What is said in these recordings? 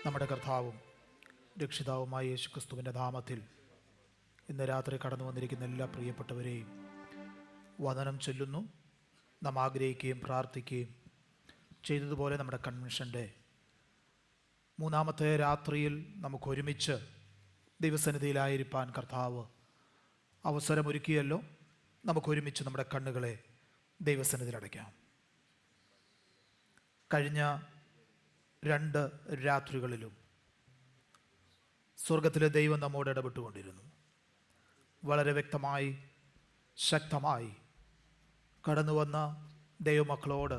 നമ്മുടെ കർത്താവും രക്ഷിതാവുമായ യേശുക്രിസ്തുവിൻ്റെ നാമത്തിൽ ഇന്ന് രാത്രി കടന്നു വന്നിരിക്കുന്ന എല്ലാ പ്രിയപ്പെട്ടവരെയും വന്ദനം ചൊല്ലുന്നു. നാം ആഗ്രഹിക്കുകയും പ്രാർത്ഥിക്കുകയും ചെയ്തതുപോലെ നമ്മുടെ കൺവെൻഷൻ്റെ മൂന്നാമത്തെ രാത്രിയിൽ നമുക്ക് ഒരുമിച്ച് ദൈവസന്നിധിയിലായിരിക്കാൻ കർത്താവ് അവസരമൊരുക്കിയല്ലോ. നമുക്കൊരുമിച്ച് നമ്മുടെ കണ്ണുകളെ ദൈവസന്നിധിയിൽ അടയ്ക്കാം. കഴിഞ്ഞ 2 രാത്രികളിലും സ്വർഗത്തിലെ ദൈവം നമ്മോട് ഇടപെട്ടുകൊണ്ടിരുന്നു. വളരെ വ്യക്തമായി ശക്തമായി കടന്നു വന്ന ദൈവമക്കളോട്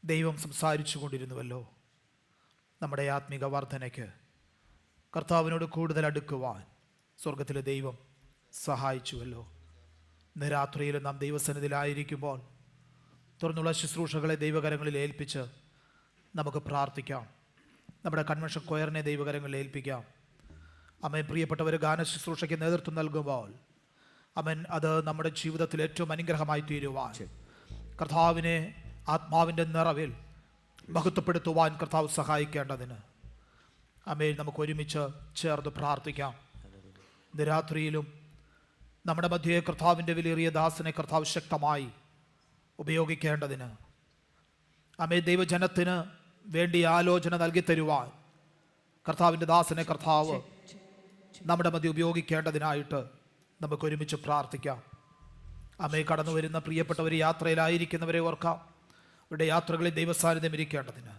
ദൈവം സംസാരിച്ചു കൊണ്ടിരുന്നുവല്ലോ. നമ്മുടെ ആത്മീക വർധനയ്ക്ക് കർത്താവിനോട് കൂടുതൽ അടുക്കുവാൻ സ്വർഗത്തിലെ ദൈവം സഹായിച്ചുവല്ലോ. ഇന്ന് രാത്രിയിൽ നാം ദൈവസന്നിധിയിലായിരിക്കുമ്പോൾ തുറന്നുള്ള ശുശ്രൂഷകളെ ദൈവകരങ്ങളിൽ ഏൽപ്പിച്ച് നമുക്ക് പ്രാർത്ഥിക്കാം. നമ്മുടെ കൺവെൻഷൻ കൊയറിനെ ദൈവകരങ്ങളിൽ ഏൽപ്പിക്കാം. അമേൻ. പ്രിയപ്പെട്ടവർ ഗാന ശുശ്രൂഷയ്ക്ക് നേതൃത്വം നൽകുമ്പോൾ അമേൻ, അത് നമ്മുടെ ജീവിതത്തിൽ ഏറ്റവും അനുഗ്രഹമായി തീരുവാൻ, കർത്താവിനെ ആത്മാവിൻ്റെ നിറവിൽ മഹത്വപ്പെടുത്തുവാൻ കർത്താവ് സഹായിക്കേണ്ടതിന് അമേൻ നമുക്ക് ഒരുമിച്ച് ചേർന്ന് പ്രാർത്ഥിക്കാം. ഇന്ന് രാത്രിയിലും നമ്മുടെ മധ്യേ കർത്താവിൻ്റെ വിലയേറിയ ദാസനെ കർത്താവ് ശക്തമായി ഉപയോഗിക്കേണ്ടതിന് അമേ ദൈവജനത്തിന് വേണ്ടി ആലോചന നൽകി തരുവാൻ കർത്താവിൻ്റെ ദാസനെ കർത്താവ് നമ്മുടെ മധ്യ ഉപയോഗിക്കേണ്ടതിനായിട്ട് നമുക്ക് ഒരുമിച്ച് പ്രാർത്ഥിക്കാം. അമേ കടന്നു വരുന്ന പ്രിയപ്പെട്ടവർ യാത്രയിലായിരിക്കുന്നവരെ ഓർക്കാം. അവരുടെ യാത്രകളിൽ ദൈവസാന്നിധ്യം ഇരിക്കേണ്ടതിന്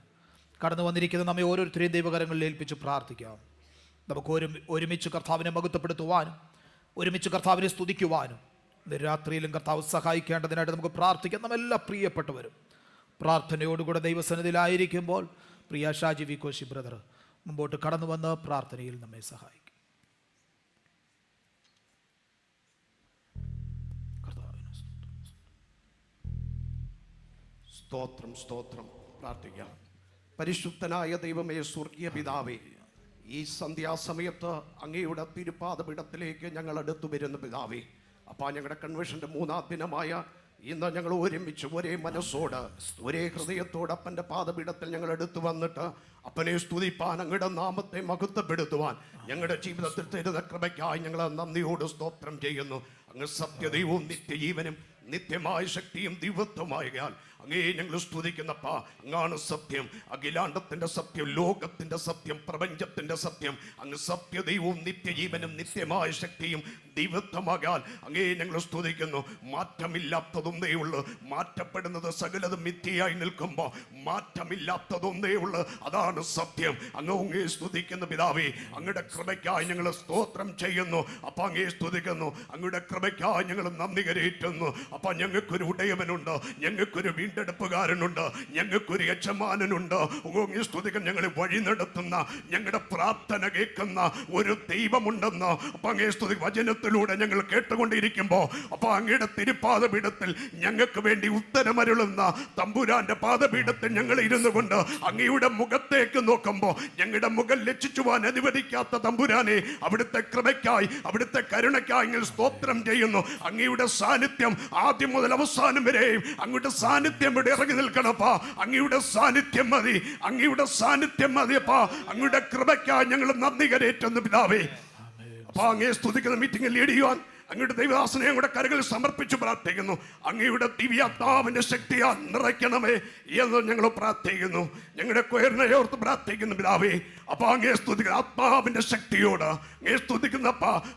കടന്നു വന്നിരിക്കുന്ന നമ്മെ ഓരോരുത്തരെയും ദൈവകരങ്ങളിൽ ഏൽപ്പിച്ച് പ്രാർത്ഥിക്കാം. നമുക്ക് ഒരുമിച്ച് കർത്താവിനെ മഹത്വപ്പെടുത്തുവാനും ഒരുമിച്ച് കർത്താവിനെ സ്തുതിക്കുവാനും രാത്രിയിലും കർത്താവ് സഹായിക്കേണ്ടതിനായിട്ട് നമുക്ക് പ്രാർത്ഥിക്കാം. നമ്മെല്ലാ പ്രിയപ്പെട്ടവരും പ്രാർത്ഥനയോടുകൂടെ ദൈവസന്നിധിയിലായിരിക്കുമ്പോൾ പ്രിയ ഷാജി വി കോശി ബ്രദർ മുമ്പോട്ട് കടന്നു വന്ന് പ്രാർത്ഥനയിൽ നമ്മെ സഹായിക്കും. സ്തോത്രം സ്തോത്രം. പ്രാർത്ഥിക്കാം. പരിശുദ്ധനായ ദൈവമേ, സ്വർഗീയ പിതാവേ, ഈ സന്ധ്യാസമയത്ത് അങ്ങയുടെ തിരുപാദപീഠത്തിലേക്ക് ഞങ്ങൾ അടുത്തു വരുന്ന പിതാവേ, അപ്പോൾ ഞങ്ങളുടെ കൺവെൻഷൻ്റെ 3-ാം ദിനമായ ഇന്ന് ഞങ്ങൾ ഒരുമിച്ച് ഒരേ മനസ്സോട് ഒരേ ഹൃദയത്തോട് അപ്പൻ്റെ പാദപീഠത്തിൽ ഞങ്ങൾ എടുത്തു വന്നിട്ട് അപ്പനെ സ്തുതിപ്പാൻ, അങ്ങയുടെ നാമത്തെ മഹത്വപ്പെടുത്തുവാൻ ഞങ്ങളുടെ ജീവിതത്തിൽ തരുന്ന കൃപയ്ക്കായി ഞങ്ങൾ നന്ദിയോട് സ്തോത്രം ചെയ്യുന്നു. അങ്ങ് സത്യദൈവവും നിത്യജീവനും നിത്യമായ ശക്തിയും ദൈവത്വമായാൽ അങ്ങേ ഞങ്ങൾ സ്തുതിക്കുന്നപ്പാ. അങ്ങാണ് സത്യം, അഖിലാണ്ടത്തിൻ്റെ സത്യം, ലോകത്തിൻ്റെ സത്യം, പ്രപഞ്ചത്തിൻ്റെ സത്യം. അങ്ങ് സത്യദൈവവും നിത്യജീവനും നിത്യമായ ശക്തിയും ദൈവത്വമാകാൽ അങ്ങേ ഞങ്ങൾ സ്തുതിക്കുന്നു. മാറ്റമില്ലാത്തതൊന്നേ ഉള്ളൂ. മാറ്റപ്പെടുന്നത് സകലതും മിഥ്യയായി നിൽക്കുമ്പോൾ മാറ്റമില്ലാത്തതൊന്നേ ഉള്ളൂ, അതാണ് സത്യം. അങ്ങേ സ്തുതിക്കുന്ന പിതാവേ, അങ്ങയുടെ കൃപയ്ക്കായി ഞങ്ങൾ സ്തോത്രം ചെയ്യുന്നു. അപ്പം അങ്ങേ സ്തുതിക്കുന്നു. അങ്ങയുടെ കൃപയ്ക്കായി ഞങ്ങൾ നന്ദി കരേറ്റുന്നു. അപ്പം ഞങ്ങൾക്കൊരു ഉടയവനുണ്ട്, ഞങ്ങൾക്കൊരു വീണ്ടെടുപ്പുകാരനുണ്ട്, ഞങ്ങൾക്കൊരു യജമാനനുണ്ട്. അങ്ങേ സ്തുതിക്കാൻ ഞങ്ങളെ വഴി നടത്തുന്ന, ഞങ്ങളുടെ പ്രാർത്ഥന കേൾക്കുന്ന ഒരു ദൈവമുണ്ടെന്ന് അപ്പം അങ്ങേ സ്തുതി വചനത്തിലൂടെ ഞങ്ങൾ കേട്ടുകൊണ്ടിരിക്കുമ്പോൾ അപ്പോൾ അങ്ങയുടെ തിരുപാദപീഠത്തിൽ ഞങ്ങൾക്ക് വേണ്ടി ഉത്തരമരുളുന്ന തമ്പുരാന്റെ പാദപീഠത്തിൽ ഞങ്ങൾ ഇരുന്നു കൊണ്ട് അങ്ങയുടെ മുഖത്തേക്ക് നോക്കുമ്പോൾ ഞങ്ങളുടെ മുഖം ലജ്ജിച്ചുവാൻ അനുവദിക്കാത്ത തമ്പുരാനെ, അവിടുത്തെ കൃപയ്ക്കായി അവിടുത്തെ കരുണയ്ക്കായി ഞങ്ങൾ സ്തോത്രം ചെയ്യുന്നു. അങ്ങയുടെ സാന്നിധ്യം ആദ്യം മുതൽ അവസാനം വരെയും അങ്ങയുടെ സാന്നിധ്യം ഇവിടെ ഇറങ്ങി നിൽക്കണപ്പാ. അങ്ങയുടെ സാന്നിധ്യം മതി, അങ്ങയുടെ സാന്നിധ്യം മതിയപ്പാ. അങ്ങയുടെ കൃപയ്ക്കായി ഞങ്ങൾ നന്ദി കരേറ്റുന്നു പിതാവേ. അപ്പൊ അങ്ങേ സ്തുതിക്കുന്ന മീറ്റിംഗിൽ ലീഡ് ചെയ്യുവാൻ അങ്ങയുടെ ദൈവദാസനെ അങ്ങയുടെ കരകളിൽ സമർപ്പിച്ച് പ്രാർത്ഥിക്കുന്നു. അങ്ങയുടെ ദിവ്യാത്മാവിന്റെ ശക്തിയാൽ നിറയ്ക്കണമേ എന്ന് ഞങ്ങൾ പ്രാർത്ഥിക്കുന്നു. ഞങ്ങളുടെ കൊയറിനെ ഓർത്ത് പ്രാർത്ഥിക്കുന്നു പിതാവേ. അപ്പൊ അങ്ങേ സ്തുതിക്കുന്ന ആത്മാവിന്റെ ശക്തിയോട് അങ്ങേ സ്തുതിക്കുന്ന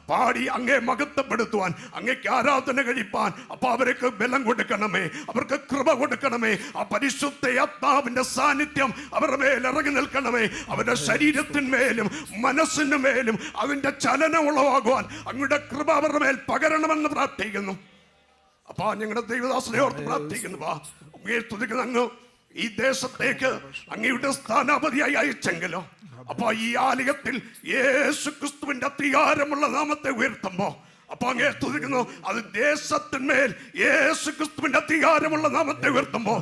പാടി അങ്ങേ മഹത്വപ്പെടുത്തുവാൻ, അങ്ങേക്ക് ആരാധന കഴിപ്പാൻ അപ്പൊ അവർക്ക് ബലം കൊടുക്കണമേ, അവർക്ക് കൃപ കൊടുക്കണമേ. ആ പരിശുദ്ധ ആത്മാവിന്റെ സാന്നിധ്യം അവരുടെ മേൽ ഇറങ്ങി നിൽക്കണമേ. അവരുടെ ശരീരത്തിന്മേലും മനസ്സിനുമേലും അതിന്റെ ചലനം ഉളവാകുവാൻ അങ്ങയുടെ കൃപ അവരുടെ മേൽ പകരണമെന്ന് പ്രാർത്ഥിക്കുന്നു. അപ്പൊ ഞങ്ങളുടെ ദൈവദാസനെ ഓർത്ത് പ്രാർത്ഥിക്കുന്നു. അങ്ങേ സ്തുതിക്കുന്ന അങ്ങ് ഈ ദേശത്തേക്ക് അങ്ങയുടെ സ്ഥാനാപതിയായി അയച്ചെങ്കിലോ അപ്പൊ ഈ ആലയത്തിൽ യേശുക്രിസ്തുവിന്റെ അധികാരമുള്ള നാമത്തെ ഉയർത്തുമ്പോ അപ്പൊ അങ്ങേ സ്തുതിക്കുന്നു. അത് ദേശത്തിന്മേൽ യേശുക്രിസ്തുവിന്റെ അധികാരമുള്ള നാമത്തെ ഉയർത്തുമ്പോ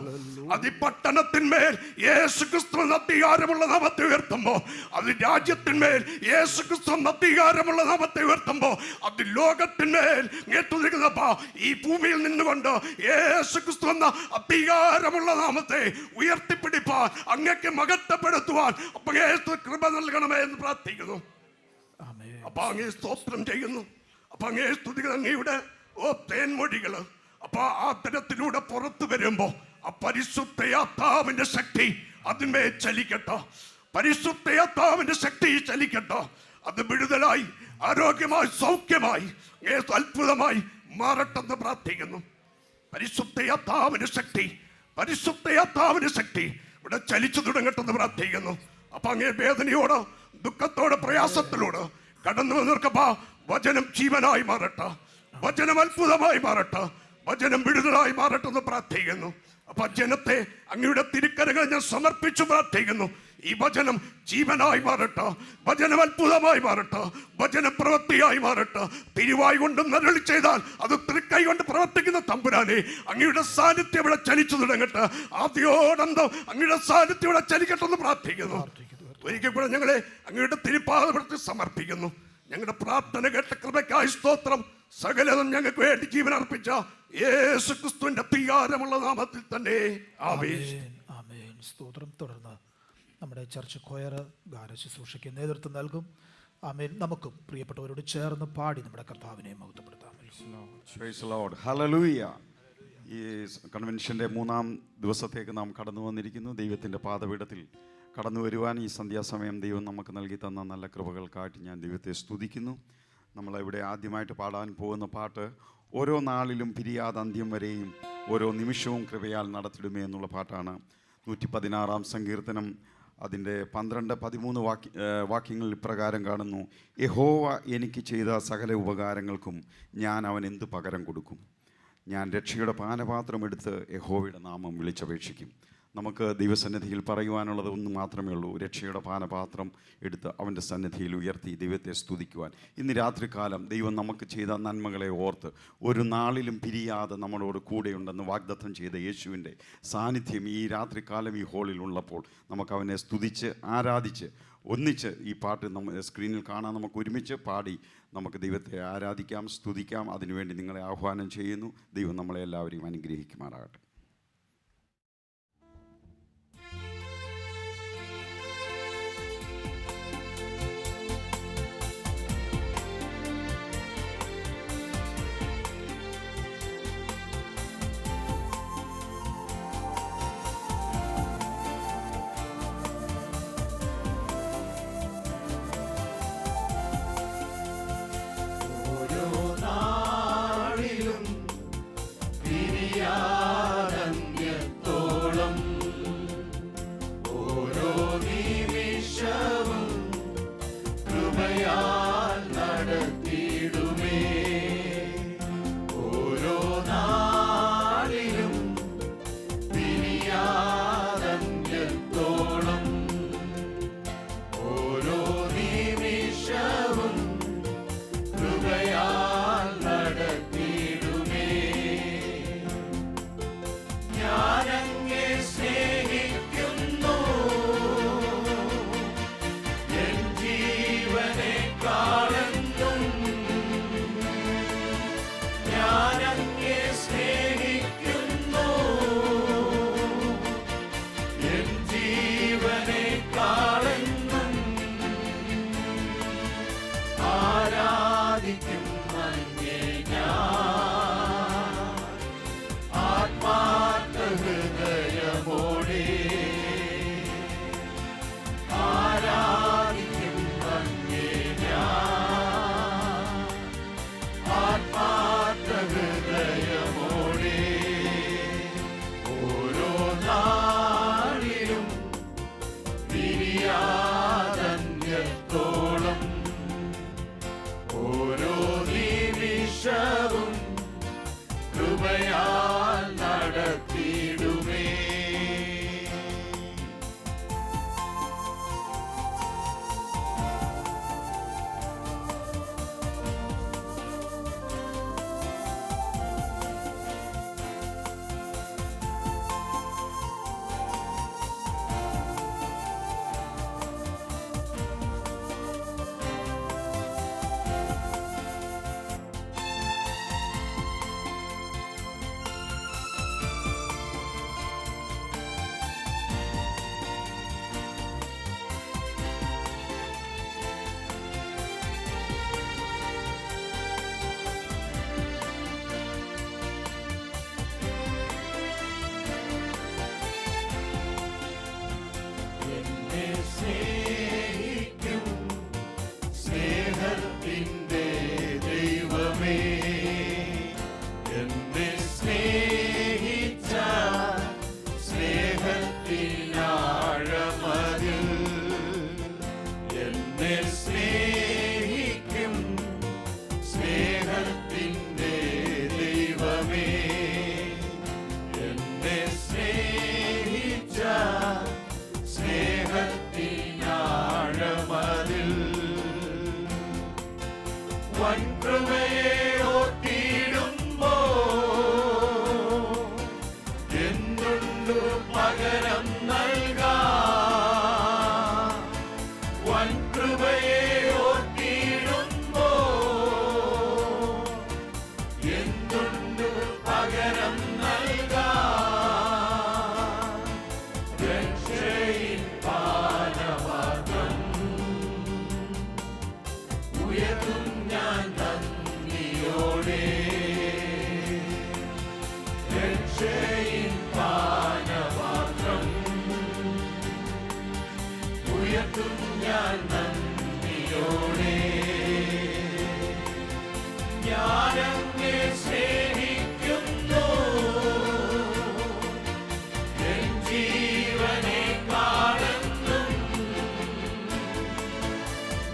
അത് ഈ പട്ടണത്തിന്മേൽ യേശു ക്രിസ്തു എന്ന അധികാരമുള്ള നാമത്തെ ഉയർത്തുമ്പോ, അത് രാജ്യത്തിന്മേൽ യേശു ക്രിസ്തു എന്ന അധികാരമുള്ള നാമത്തെ ഉയർത്തുമ്പോ, അത് ലോകത്തിന്മേൽ ഏറ്റുനിൽക്കുന്നപ്പോ ഈ ഭൂമിയിൽ നിന്നുകൊണ്ട് യേശു ക്രിസ്തു എന്ന അധികാരമുള്ള നാമത്തെ ഉയർത്തിപ്പിടിപ്പാൻ, അങ്ങക്ക് മഹത്വപ്പെടുത്തുവാൻ അപ്പൊ യേശു കൃപ നൽകണമേ എന്ന് പ്രാർത്ഥിക്കുന്നു. അപ്പൊ അങ്ങേ സ്തോത്രം ചെയ്യുന്നു. അപ്പൊ അങ്ങേ സ്തുതികൾ അങ്ങയുടെ തേൻമൊഴികള് അപ്പൊ ആ തരത്തിലൂടെ പുറത്തു വരുമ്പോ ആ പരിശുദ്ധയാത്മാവിന്റെ ശക്തി അതിന്മേൽ ചലിക്കട്ടോ. പരിശുദ്ധയാത്മാവിന്റെ ശക്തി ചലിക്കട്ടോ. അത് വിടുതലായി, ആരോഗ്യമായി, സൗഖ്യമായി, അത്ഭുതമായി മാറട്ടെന്ന് പ്രാർത്ഥിക്കുന്നു. പരിശുദ്ധയാത്മാവിന്റെ ശക്തി, പരിശുദ്ധയാത്മാവിന്റെ ശക്തി ഇവിടെ ചലിച്ചു തുടങ്ങട്ടെന്ന് പ്രാർത്ഥിക്കുന്നു. അപ്പൊ അങ്ങേ വേദനയോട്, ദുഃഖത്തോട്, പ്രയാസത്തിലൂടെ കടന്നു വന്നിർക്കപ്പാ വചനം ജീവനായി മാറട്ടെ, വചനം അത്ഭുതമായി മാറട്ടെ, വചനം വിടുതലായി മാറട്ടെ എന്ന് പ്രാർത്ഥിക്കുന്നു. അപ്പൊ ജനത്തെ അങ്ങയുടെ തിരുക്കരങ്ങൾ ഞാൻ സമർപ്പിച്ചു പ്രാർത്ഥിക്കുന്നു. ഈ വചനം ജീവനായി മാറട്ടെ, വചനം അത്ഭുതമായി മാറട്ടെ, വചന പ്രവൃത്തിയായി മാറട്ടെ. തിരുവായി കൊണ്ട് നരളി ചെയ്താൽ അത് തൃക്കൈ കൊണ്ട് പ്രവർത്തിക്കുന്ന തമ്പുരാനെ, അങ്ങയുടെ സാന്നിധ്യം ഇവിടെ ചലിച്ചു തുടങ്ങട്ടെ. ആദ്യോടന്തം അങ്ങയുടെ സാന്നിധ്യം ഇവിടെ ചലിക്കട്ടെ എന്ന് പ്രാർത്ഥിക്കുന്നു. ഒരിക്കൽ കൂടെ ഞങ്ങളെ അങ്ങയുടെ തിരുപ്പാദപ്പെടുത്തി സമർപ്പിക്കുന്നു. ഞങ്ങളുടെ പ്രാർത്ഥന കേട്ട കൃപയ്ക്കായി സ്തോത്രം. സകലതും ഞങ്ങൾക്ക് വേണ്ടി ജീവൻ അർപ്പിച്ച യേശു ക്രിസ്തുവിന്റെ അധികാരമുള്ള നാമത്തിൽ തന്നെ ആമേൻ. ആമേൻ. സ്തോത്രം. തുടർന്ന് നമ്മുടെ ചർച്ച് കൊയർ ഗാന ശുശ്രൂഷയ്ക്ക് നേതൃത്വം നൽകും. ആമേൻ. നമുക്കും പ്രിയപ്പെട്ടവരോട് ചേർന്ന് പാടി നമ്മുടെ കർത്താവിനെ മഹത്വപ്പെടുത്താം. Praise the lord. ഹല്ലേലൂയ. ഈ കൺവെൻഷൻ്റെ 3-ാം ദിവസത്തേക്ക് നാം കടന്നു വന്നിരിക്കുന്നു. ദൈവത്തിൻ്റെ പാദപീഠത്തിൽ കടന്നു വരുവാൻ ഈ സന്ധ്യാസമയം ദൈവം നമുക്ക് നൽകി തന്ന നല്ല കൃപകൾക്കായിട്ട് ഞാൻ ദൈവത്തെ സ്തുതിക്കുന്നു. നമ്മളിവിടെ ആദ്യമായിട്ട് പാടാൻ പോകുന്ന പാട്ട് ഓരോ നാളിലും പിരിയാതെ അന്ത്യം വരെയും ഓരോ നിമിഷവും കൃപയാൽ നടത്തിടുമേ എന്നുള്ള പാട്ടാണ്. 116-ാം സങ്കീർത്തനം അതിൻ്റെ 12-13 വാക്യങ്ങളിൽ ഇപ്രകാരം കാണുന്നു: യഹോവ എനിക്ക് ചെയ്ത സകല ഉപകാരങ്ങൾക്കും ഞാൻ അവൻ എന്ത് പകരം കൊടുക്കും? ഞാൻ രക്ഷയുടെ പാനപാത്രം എടുത്ത് യഹോവയുടെ നാമം വിളിച്ചപേക്ഷിക്കും. നമുക്ക് ദൈവസന്നിധിയിൽ പറയുവാനുള്ളത് ഒന്ന് മാത്രമേ ഉള്ളൂ: രക്ഷയുടെ പാനപാത്രം എടുത്ത് അവൻ്റെ സന്നിധിയിൽ ഉയർത്തി ദൈവത്തെ സ്തുതിക്കുവാൻ. ഇന്ന് രാത്രികാലം ദൈവം നമുക്ക് ചെയ്ത നന്മകളെ ഓർത്ത് ഒരു നാളിലും പിരിയാതെ നമ്മളോട് കൂടെയുണ്ടെന്ന് വാഗ്ദത്തം ചെയ്ത യേശുവിൻ്റെ സാന്നിധ്യം ഈ രാത്രികാലം ഈ ഹോളിൽ ഉള്ളപ്പോൾ നമുക്ക് അവനെ സ്തുതിച്ച് ആരാധിച്ച് ഒന്നിച്ച് ഈ പാട്ട് സ്ക്രീനിൽ കാണാൻ നമുക്ക് ഒരുമിച്ച് പാടി നമുക്ക് ദൈവത്തെ ആരാധിക്കാം, സ്തുതിക്കാം. അതിനുവേണ്ടി നിങ്ങളെ ആഹ്വാനം ചെയ്യുന്നു. ദൈവം നമ്മളെ എല്ലാവരെയും അനുഗ്രഹിക്കുമാറാകട്ടെ. ഓരോ നിമിഷവും വൻകൃപയെ ഓർത്തിടുമ്പോ എന്തുണ്ടു പകരം നൽകാൻ? വൻകൃപയെ ഓർത്തിടുമ്പോ എന്തുണ്ടു പകരം നൽകാൻ? രക്ഷയിൻ പാനപാത്രം ഉയർത്തും ഞാൻ നന്ദിയോടെ. രക്ഷയിൻ പാനപാത്രം ഉയർത്തും ഞാൻ നന്ദിയോടെ. ഞാനങ്ങേ സ്നേഹിക്കുന്നു എൻ ജീവനെ കാണുന്നും.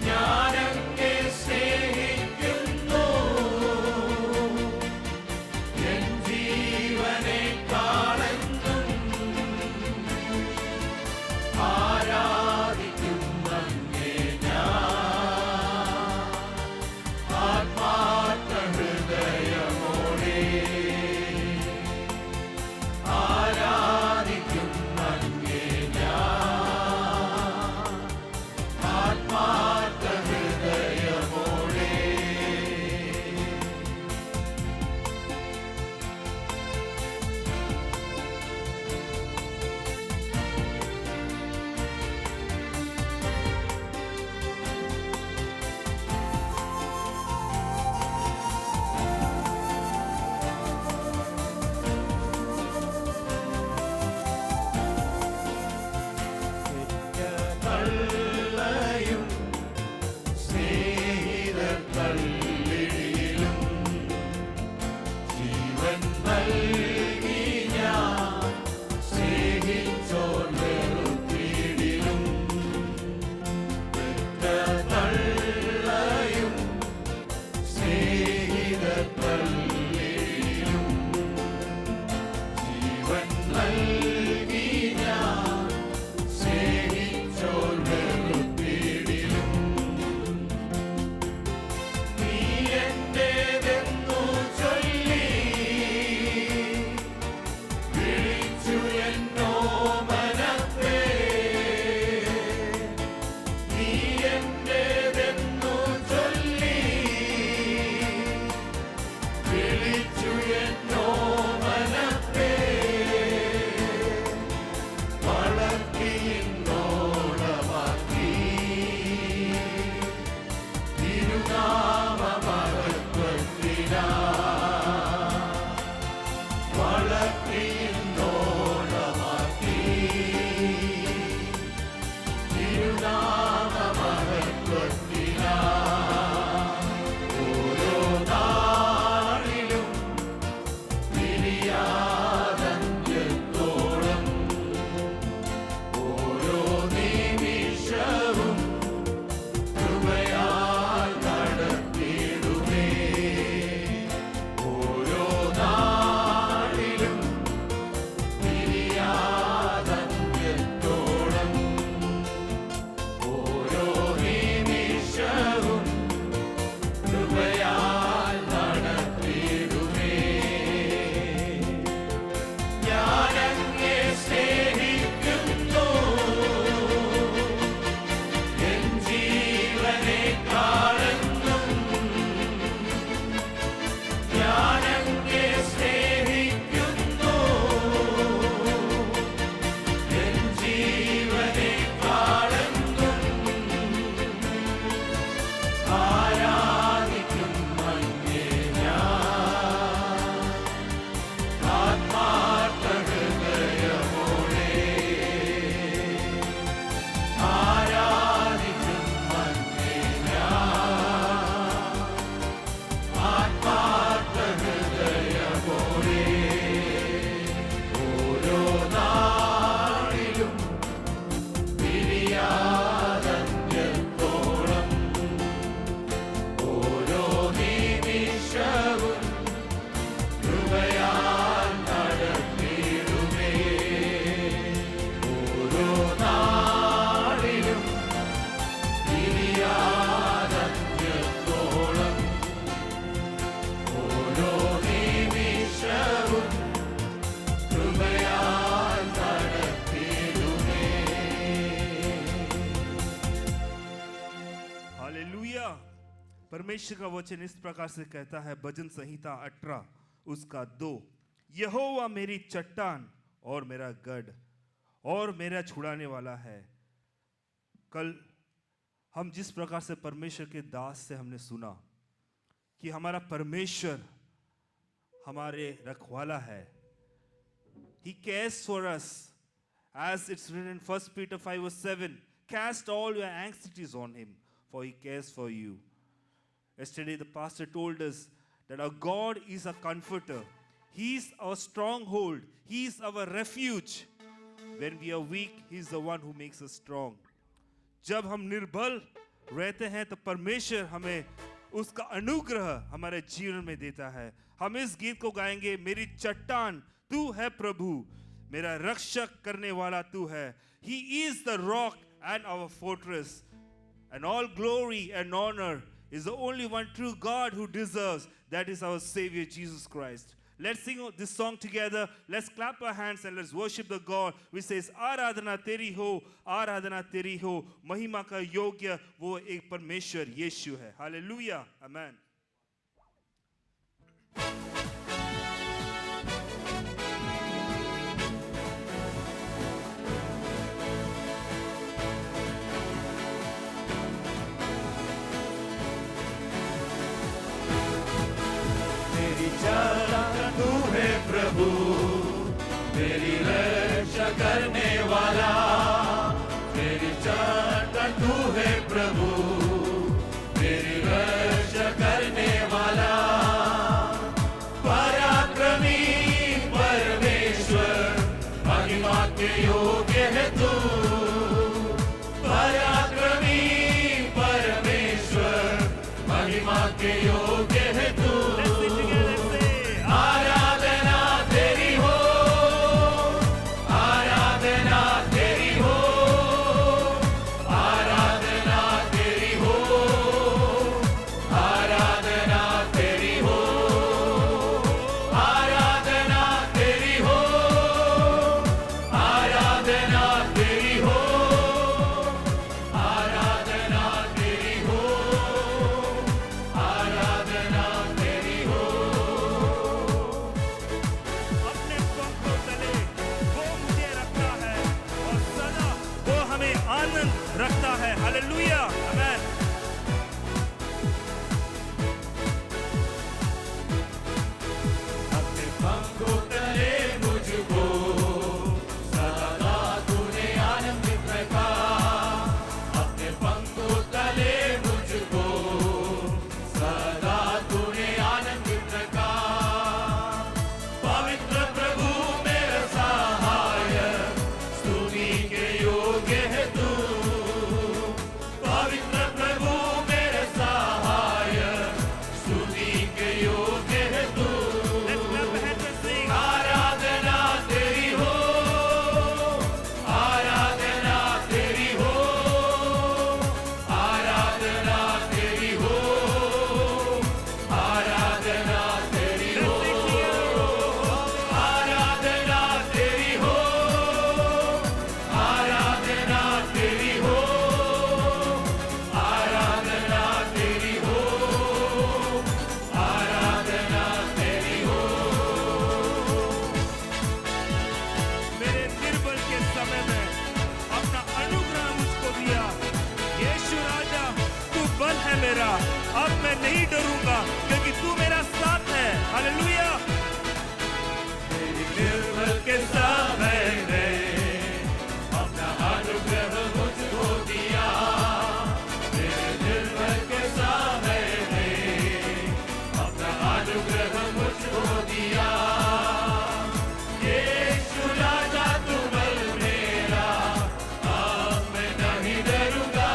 ഞാനങ്ങേ സ്നേഹിക്കുന്നു എൻ ജീവനെ കാണുന്നും. ആരാധിക്കുന്നങ്ങേ हालेलुया। परमेश्वर का वचन इस प्रकार से कहता है, भजन संहिता 18 उसका 2, यहोवा मेरी चट्टान और मेरा गढ़ और मेरा छुड़ाने वाला है। कल हम जिस प्रकार से परमेश्वर के दास से हमने सुना कि हमारा परमेश्वर हमारे रखवाला है। He cares for us, as it's written in 1 Peter 5:7, cast all your anxieties on him, for he cares for you. Yesterday the pastor told us that our God is a comforter. He is our stronghold. He is our refuge. When we are weak, he is the one who makes us strong. जब हम निर्बल रहते हैं तो परमेश्वर हमें उसका अनुग्रह हमारे जीवन में देता है। हम इस गीत को गाएंगे, मेरी चट्टान तू है प्रभु, मेरा रक्षक करने वाला तू है। He is the rock and our fortress, and all glory and honor is the only one true God who deserves. That is our Savior Jesus Christ. Let's sing this song together. Let's clap our hands and let's worship the God which says, आराधना तेरी हो, आराधना तेरी हो, महिमा का योग्य वो एक परमेश्वर यीशु है। हालेलुया, आमेन। तू है प्रभु, मेरी रक्षा करने वाला। मेरी चट्टान तू है प्रभु, मेरी रक्षा करने वाला। पराक्रमी परमेश्वर, महिमा के योग्य है तू। पराक्रमी परमेश्वर, महिमा के योग्य है तू। रखता है। हालेलुया, आमेन। अपने पंखों तले मुझको सदा तूने आनंदित रखा। अपने पंखों तले मुझको सदा तूने आनंदित रखा। पवित्र प्रभु मेरा सहायक, स्तुति के योग्य है तू। अब मैं नहीं डरूंगा क्योंकि तू मेरा साथ है। हालेलुया। मेरी निर्बल के समय में अपना अनुग्रह मुझको दिया। मेरे निर्बल के समय में अपना अनुग्रह मुझको दिया। यीशु राजा तू बल मेरा, अब मैं नहीं डरूंगा।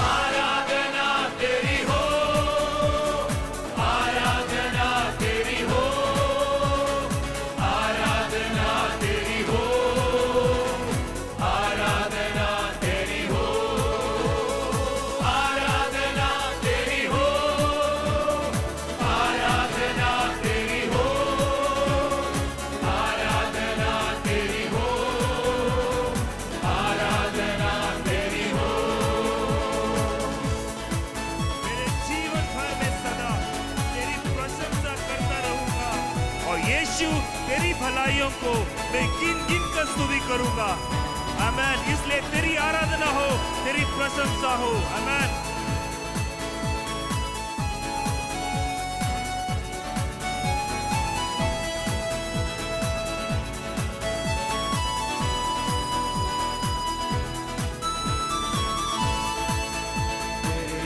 आराधना स्तुतियों को मैं गिन गिन कर स्तुति करूंगा। आमेन। इसलिए तेरी आराधना हो, तेरी प्रशंसा हो। आमेन।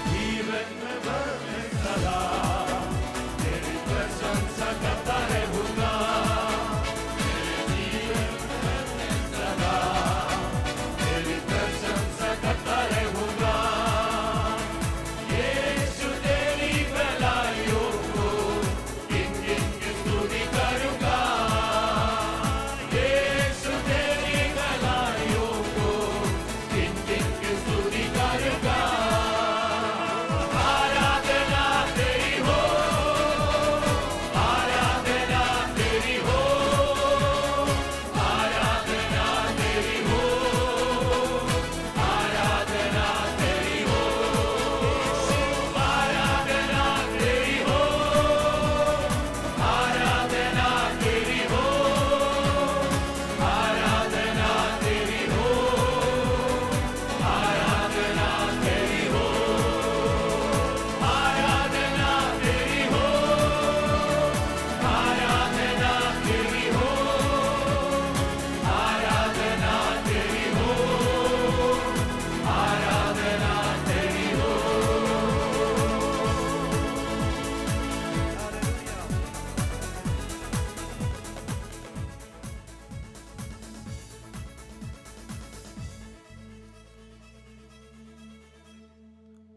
जीवन में मैं सदा तेरी प्रशंसा करता रहूंगा। मेरे जीवन में मैं सदा तेरी प्रशंसा करता रहूंगा। यीशु तेरी भलाइयों को गिन गिन के स्तुति करूंगा। यीशु तेरी भलाइयों को गिन गिन के स्तुति करूंगा। आराधना तेरी हो, आराधना तेरी हो, आराधना तेरी हो, आराधना तेरी हो, आराधना तेरी हो, आराधना तेरी हो, आराधना तेरी हो, आराधना तेरी हो, आराधना तेरी हो, आराधना तेरी हो, आराधना तेरी हो, आराधना तेरी हो।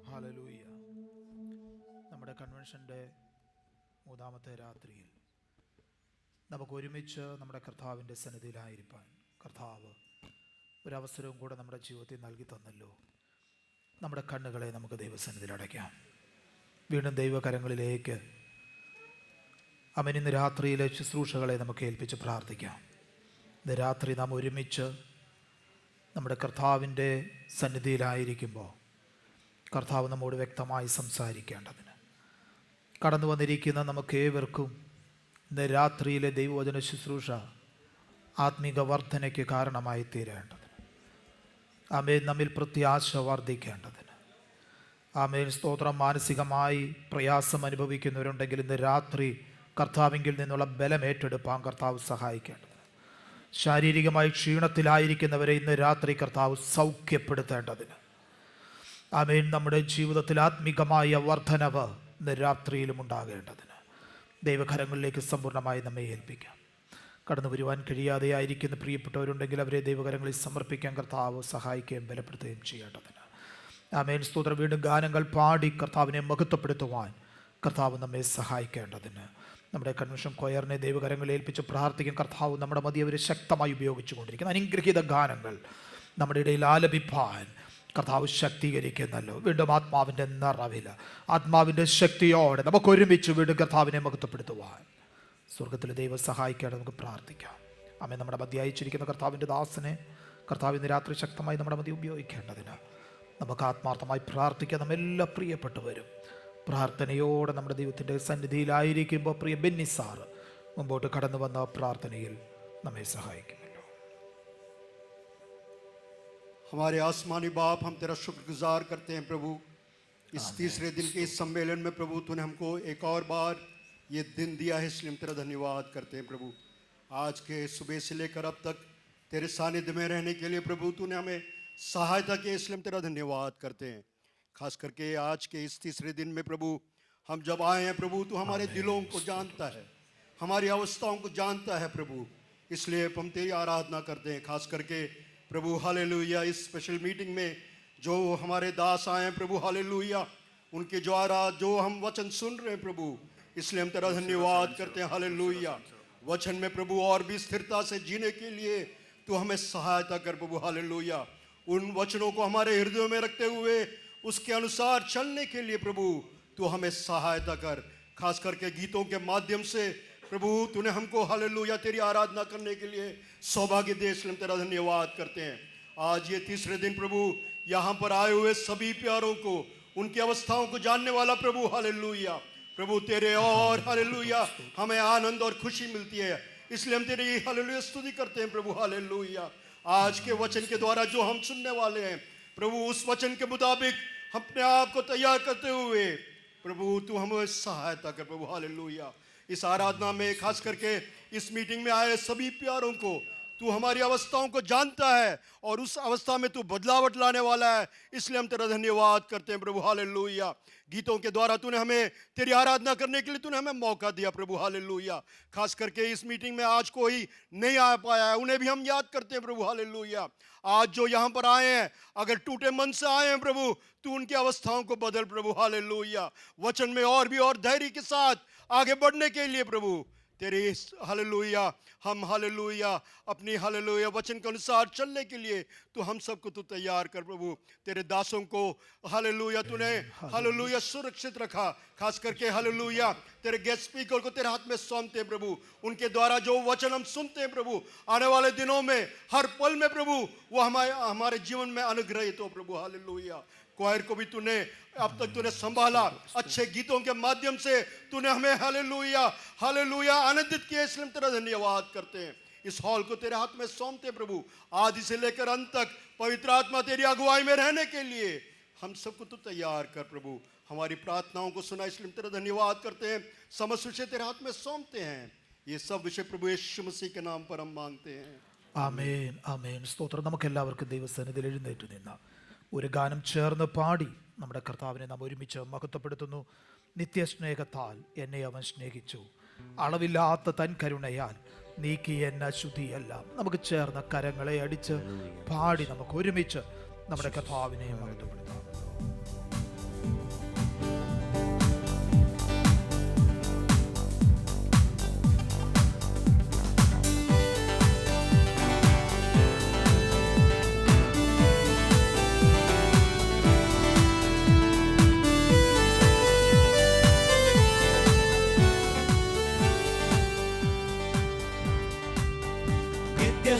ഹല്ലേലൂയ. നമ്മുടെ കൺവെൻഷൻ്റെ മൂന്നാമത്തെ രാത്രിയിൽ നമുക്ക് ഒരുമിച്ച് നമ്മുടെ കർത്താവിൻ്റെ സന്നിധിയിലായിരിക്കാൻ കർത്താവ് ഒരവസരവും കൂടെ നമ്മുടെ ജീവിതത്തിൽ നൽകി തന്നല്ലോ. നമ്മുടെ കണ്ണുകളെ നമുക്ക് ദൈവസന്നിധിയിൽ അടയ്ക്കാം. വീണ്ടും ദൈവകരങ്ങളിലേക്ക് ഇന്ന് രാത്രിയിലെ ശുശ്രൂഷകളെ നമുക്ക് ഏൽപ്പിച്ച് പ്രാർത്ഥിക്കാം. ഇന്ന് രാത്രി നാം ഒരുമിച്ച് നമ്മുടെ കർത്താവിൻ്റെ സന്നിധിയിലായിരിക്കുമ്പോൾ കർത്താവ് നമ്മോട് വ്യക്തമായി സംസാരിക്കേണ്ടതിന് കടന്നു വന്നിരിക്കുന്ന നമുക്കേവർക്കും ഇന്ന് രാത്രിയിലെ ദൈവവചന ശുശ്രൂഷ ആത്മീക വർധനയ്ക്ക് കാരണമായി തീരേണ്ടതിന്, ആമേൻ, നമ്മിൽ പ്രത്യാശ വർദ്ധിക്കേണ്ടതിന്, ആമേൻ, സ്തോത്രം, മാനസികമായി പ്രയാസം അനുഭവിക്കുന്നവരുണ്ടെങ്കിൽ ഇന്ന് രാത്രി കർത്താവിങ്കിൽ നിന്നുള്ള ബലം ഏറ്റെടുപ്പാൻ കർത്താവ് സഹായിക്കേണ്ടതിന്, ശാരീരികമായി ക്ഷീണത്തിലായിരിക്കുന്നവരെ ഇന്ന് രാത്രി കർത്താവ് സൗഖ്യപ്പെടുത്തേണ്ടതിന്, ആമേൻ, നമ്മുടെ ജീവിതത്തിൽ ആത്മീകമായ വർധനവ് ഇന്ന് രാത്രിയിലും ഉണ്ടാകേണ്ടതിന് ദൈവകരങ്ങളിലേക്ക് സമ്പൂർണ്ണമായി നമ്മെ ഏൽപ്പിക്കാം. കടന്നു വരുവാൻ കഴിയാതെ ആയിരിക്കുന്ന പ്രിയപ്പെട്ടവരുണ്ടെങ്കിൽ അവരെ ദൈവകരങ്ങളിൽ സമർപ്പിക്കാൻ കർത്താവ് സഹായിക്കുകയും ബലപ്പെടുത്തുകയും ചെയ്യേണ്ടതിന്, ആമേൻ, സ്തോത്രം, വീണ്ടും ഗാനങ്ങൾ പാടി കർത്താവിനെ മഹത്വപ്പെടുത്തുവാൻ കർത്താവ് നമ്മെ സഹായിക്കേണ്ടതിന് നമ്മുടെ കൺവെൻഷൻ കൊയറിനെ ദൈവകരങ്ങളിൽ ഏൽപ്പിച്ച് പ്രാർത്ഥിക്കും. കർത്താവ് നമ്മുടെ മതി അവരെ ശക്തമായി ഉപയോഗിച്ചുകൊണ്ടിരിക്കുന്ന അനുഗ്രഹീത ഗാനങ്ങൾ നമ്മുടെ ഇടയിൽ ആലപിപ്പാൻ കർത്താവ് ശക്തീകരിക്കുന്നല്ലോ. വീണ്ടും ആത്മാവിൻ്റെ നിറവിൽ ആത്മാവിൻ്റെ ശക്തിയോടെ നമുക്ക് ഒരുമിച്ച് വീണ്ടും കർത്താവിനെ മഹത്വപ്പെടുത്തുവാൻ സ്വർഗത്തിലെ ദൈവം സഹായിക്കാതെ നമുക്ക് പ്രാർത്ഥിക്കാം. അമ്മ, നമ്മുടെ മധ്യ അയച്ചിരിക്കുന്ന കർത്താവിൻ്റെ ദാസനെ കർത്താവ് ഇന്ന് രാത്രി ശക്തമായി നമ്മുടെ മധ്യ ഉപയോഗിക്കേണ്ടതിന് നമുക്ക് ആത്മാർത്ഥമായി പ്രാർത്ഥിക്കാം. നമ്മെല്ലാം പ്രിയപ്പെട്ടവരും പ്രാർത്ഥനയോടെ നമ്മുടെ ദൈവത്തിൻ്റെ സന്നിധിയിലായിരിക്കുമ്പോൾ പ്രിയ ബെന്നി സാറ് മുമ്പോട്ട് കടന്നു വന്ന പ്രാർത്ഥനയിൽ നമ്മെ സഹായിക്കുമല്ലോ. हमारे आसमानी बाप, हम तेरा शुक्रगुजार करते हैं प्रभु, इस तीसरे दिन के इस सम्मेलन में प्रभु तूने हमको एक और बार ये दिन दिया है, इसलिए हम तेरा धन्यवाद करते हैं प्रभु। आज के सुबह से लेकर अब तक तेरे सानिध्य में रहने के लिए प्रभु तूने हमें सहायता की, इसलिए हम तेरा धन्यवाद करते हैं। खास करके आज के इस तीसरे दिन में प्रभु हम जब आए हैं प्रभु, तू हमारे दिलों को जानता है, हमारी अवस्थाओं को जानता है प्रभु, इसलिए हम तेरी आराधना करते हैं। खास करके प्रभु हालेलुया, इस स्पेशल मीटिंग में जो हमारे दास आए हैं प्रभु हालेलुया, उनके द्वारा जो हम वचन सुन रहे हैं प्रभु, इसलिए हम तेरा धन्यवाद करते हैं हालेलुया। वचन में प्रभु और भी स्थिरता से जीने के लिए तू हमें सहायता कर प्रभु हालेलुया। उन वचनों को हमारे हृदयों में रखते हुए उसके अनुसार चलने के लिए प्रभु तू हमें सहायता कर। खास करके गीतों के माध्यम से प्रभु तूने हमको हालेलुया तेरी आराधना करने के लिए सौभाग्य दे, इसलिए हम तेरा धन्यवाद करते हैं। आज ये तीसरे दिन प्रभु यहाँ पर आए हुए सभी प्यारों को, उनकी अवस्थाओं को जानने वाला प्रभु हालेलुया, प्रभु तेरे और हालेलुया हमें आनंद और खुशी मिलती है। इसलिए हम तेरी हालेलुया स्तुति करते हैं प्रभु। हालेलुया। आज के वचन के द्वारा जो हम सुनने वाले हैं प्रभु, उस वचन के मुताबिक अपने आप को तैयार करते हुए प्रभु तू हमें सहायता कर प्रभु। हालेलुया। इस आराधना में खास करके इस मीटिंग में आए सभी प्यारों को तू हमारी अवस्थाओं को जानता है और उस अवस्था में तू बदलावट लाने वाला है, इसलिए हम तेरा धन्यवाद करते हैं प्रभु। हालेलुया। गीतों के द्वारा तूने हमें तेरी आराधना करने के लिए तूने हमें मौका दिया प्रभु। हालेलुया। खास करके इस मीटिंग में आज कोई नहीं आ पाया है, उन्हें भी हम याद करते हैं प्रभु। हालेलुया। आज जो यहाँ पर आए हैं, अगर टूटे मन से आए हैं प्रभु, तू उनकी अवस्थाओं को बदल प्रभु। हालेलुया। वचन में और भी और धैर्य के साथ आगे बढ़ने के लिए प्रभु तेरे हालेलुया हम हालेलुया अपनी हालेलुया वचन के अनुसार चलने के लिए तू हम सबको तू तैयार कर प्रभु। तेरे दासों को हालेलुया तूने हालेलुया सुरक्षित रखा। खास करके हालेलुया तेरे गेस्ट स्पीकर को तेरे हाथ में सौंपते हैं प्रभु। उनके द्वारा जो वचन हम सुनते हैं प्रभु, आने वाले दिनों में हर पल में प्रभु वो हमारे जीवन में अनुग्रहित हो प्रभु। हालेलुया। क्वायर को भी तूने अब तक तूने संभाला, अच्छे गीतों के माध्यम से तूने हमें हालेलुया हालेलुया आनंदित किया, इसलिए हम तेरा धन्यवाद करते हैं। इस हॉल को तेरे हाथ में सौंपते प्रभु, आदि से लेकर अंत तक पवित्र आत्मा तेरी अगुवाई में रहने के लिए हम सबको तू तैयार कर प्रभु। हमारी प्रार्थनाओं को सुना, इसलिए हम तेरा धन्यवाद करते हैं। समस्त विषय तेरे हाथ में सौंपते हैं। ये सब विषय प्रभु यीशु मसीह के नाम पर हम मांगते हैं। ആമേൻ ആമേൻ. സ്തോത്രം. നമുക്കെല്ലാവർക്കും ദൈവസന്നിധിയിൽ എഴുന്നേറ്റ് നിന്ന ഒരു ഗാനം ചേർന്ന് പാടി നമ്മുടെ കർത്താവിനെ നാം ഒരുമിച്ച് മഹത്വപ്പെടുത്തുന്നു. നിത്യസ്നേഹത്താൽ എന്നെ അവൻ സ്നേഹിച്ചു, അളവില്ലാത്ത തൻ കരുണയാൽ നീക്കി എന്ന അശുദ്ധിയെല്ലാം. നമുക്ക് ചേർന്ന കരങ്ങളെ അടിച്ച് പാടി നമുക്ക് ഒരുമിച്ച് നമ്മുടെ കർത്താവിനെ മഹത്വപ്പെടുത്താം.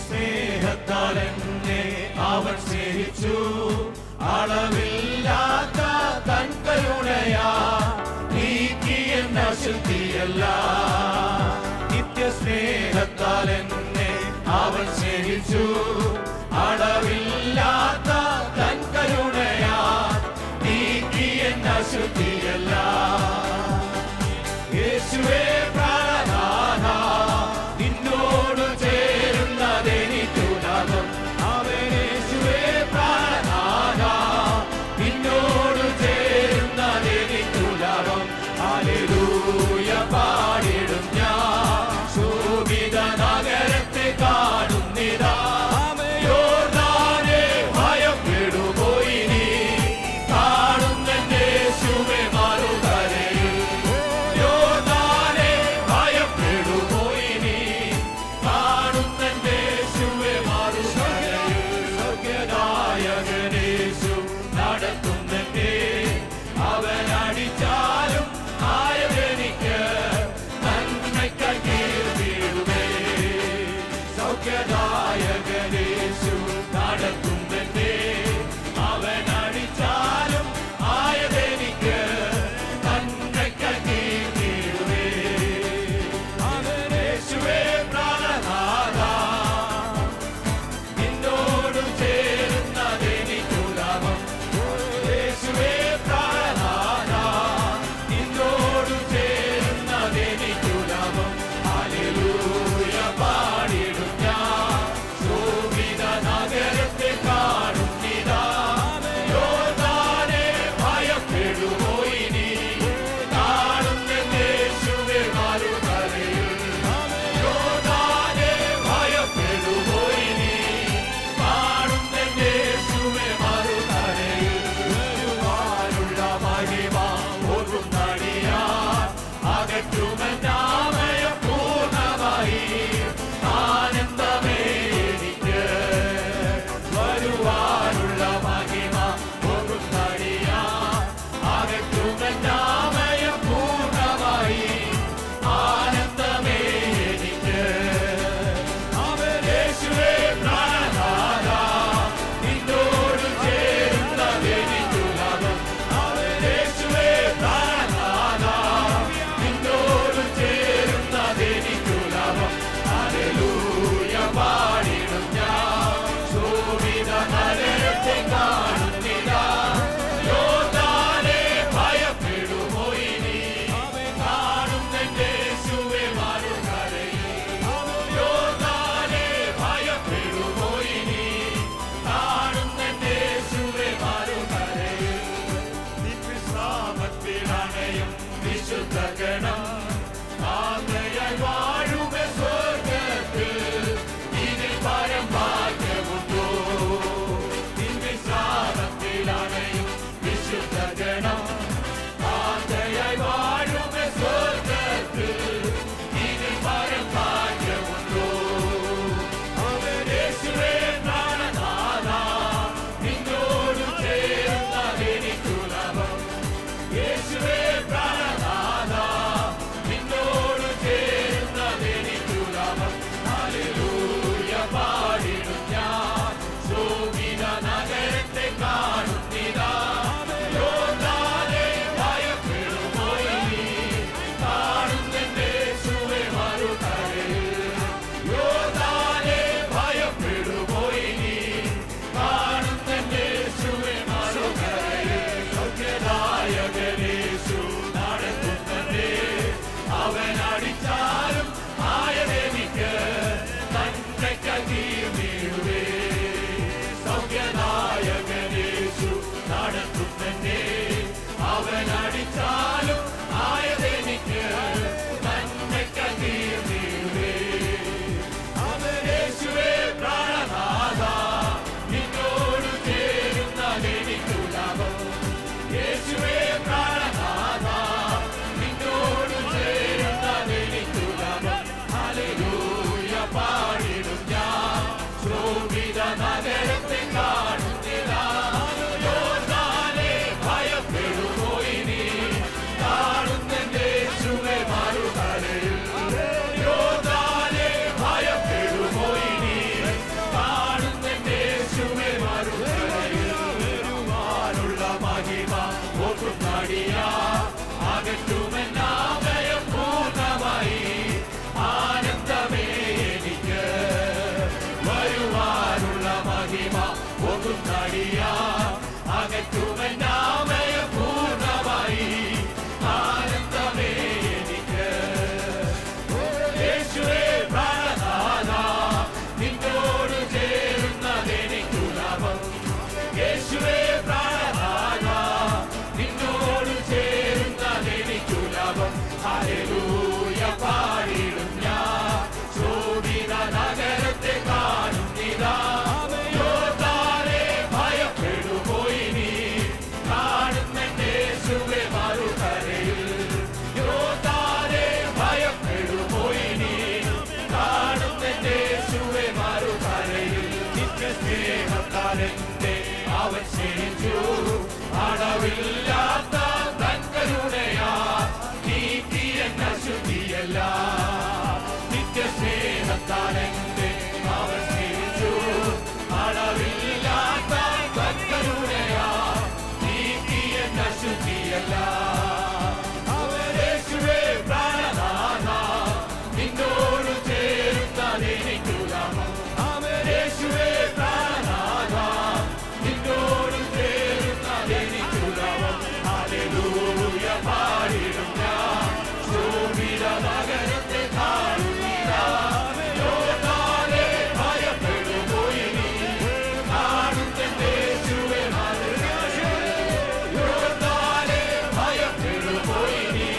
സ്നേഹത്താൽ എന്നെ അവൻ സ്നേഹിച്ചു, അളവില്ലാത്ത തൻ കരുണയാ നീക്കി എന്ന അശുദ്ധിയെല്ലാം. നിത്യസ്നേഹത്താൽ എന്നെ അവൻ സ്നേഹിച്ചു, അളവില്ലാത്ത തൻ കരുണയാ നീക്കി എന്ന അശുദ്ധിയെല്ലാം. യേശുവേ പ്രാണനാഥ, നിന്നോട് ചേരുന്നതെനിക്കുലകം. അവൻ യേശുവേ പ്രാണനാഥ, നിന്നോട് ചേരുന്നതെനിക്കുലകം. ഹല്ലേലൂയ പാടിടും ഞാൻ, ശോഭിത നഗരത്തെ കാണുന്നിതാ. യോർദാനെ ഭയപ്പെടുമോ ഇനി, കാണുന്നെന്റെ യേശുവേ മറുകരയിൽ. യോർദാനെ ഭയപ്പെടുമോ ഇനി, കാണുന്നെന്റെ യേശുവേ മറുകരയിൽ. സ്വർഗ്ഗനായകനേശു നടത്തുന്നെന്നെ, അവൻ അടിച്ചാലും ആയതെനിക്ക് നന്മയ്ക്കായി കീർത്തിയിടുമേ. സൗഖ്യദായകനേശു നടത്തുന്നെന്നെ, അവൻ അടിച്ചാലും ആയതെനിക്ക് നന്മയ്ക്കായി കീർത്തിയിടുമേ. അവൻ യേശുവേ പ്രാണനാഥ, നിന്നോട് ചേരുന്നതെനിക്കുലകം. യേശുവേ പ്രാണനാഥ, നിന്നോട് ചേരുന്നതെനിക്കുലകം. ഹല്ലേലൂയ പാടിടും ഞാൻ, ശോഭിത നഗരത്തെ സ്നേഹത്താലെന്നെ അവൻ സ്നേഹിച്ചു. അളവില്ലാത്ത തൻ കരുണയാ നീക്കി എന്ന ശുദ്ധിയല്ല. നിത്യസ്നേഹത്താലെന്നെ അവൻ സ്നേഹിച്ചു. അളവില്ലാത്ത തൻ കരുണയാ നീക്കി എന്ന ശുദ്ധിയല്ല. യേശുവേ പ്രാണനാഥ, നിന്നോട് ചേർന്നതെനിക്കു ലാഭം. യേശുവേ പ്രാണനാഥ, നിന്നോട് ചേർന്നതെനിക്കു ലാഭം. ഹല്ലേലൂയ പാടിടും ഞാൻ, ശോഭിത നഗരത്തെ കാണുന്നില്ല. യോർദാനെ ഭയപ്പെടുമോ ഇനി, കാണുന്നെന്റെ യേശുവേ മറുകരയിൽ. യോർദാനെ ഭയപ്പെടുമോ ഇനി,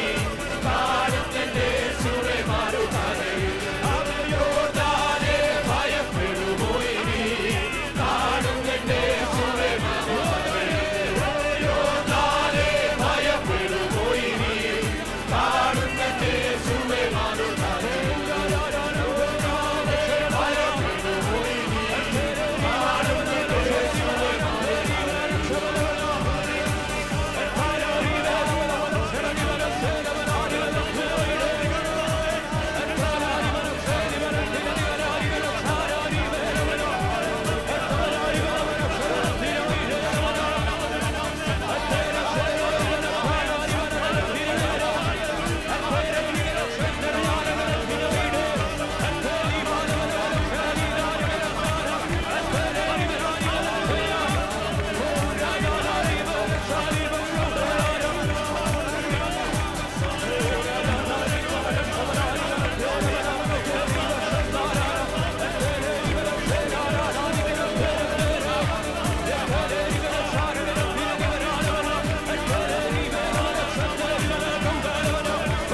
കാണുന്നെന്റെ യേശുവേ മറുകരയിൽ. യോർദാനെ ഭയപ്പെടുമോ ഇനി, കാണുന്നെന്റെ യേശുവേ മറുകരയിൽ. യോർദാനെ ഭയപ്പെടുമോ ഇനി, കാണുന്നെന്റെ യേശുവേ മറുകരയിൽ. ഭയപ്പെടുമോ ഇനി, കാണുന്നെന്റെ യേശുവേ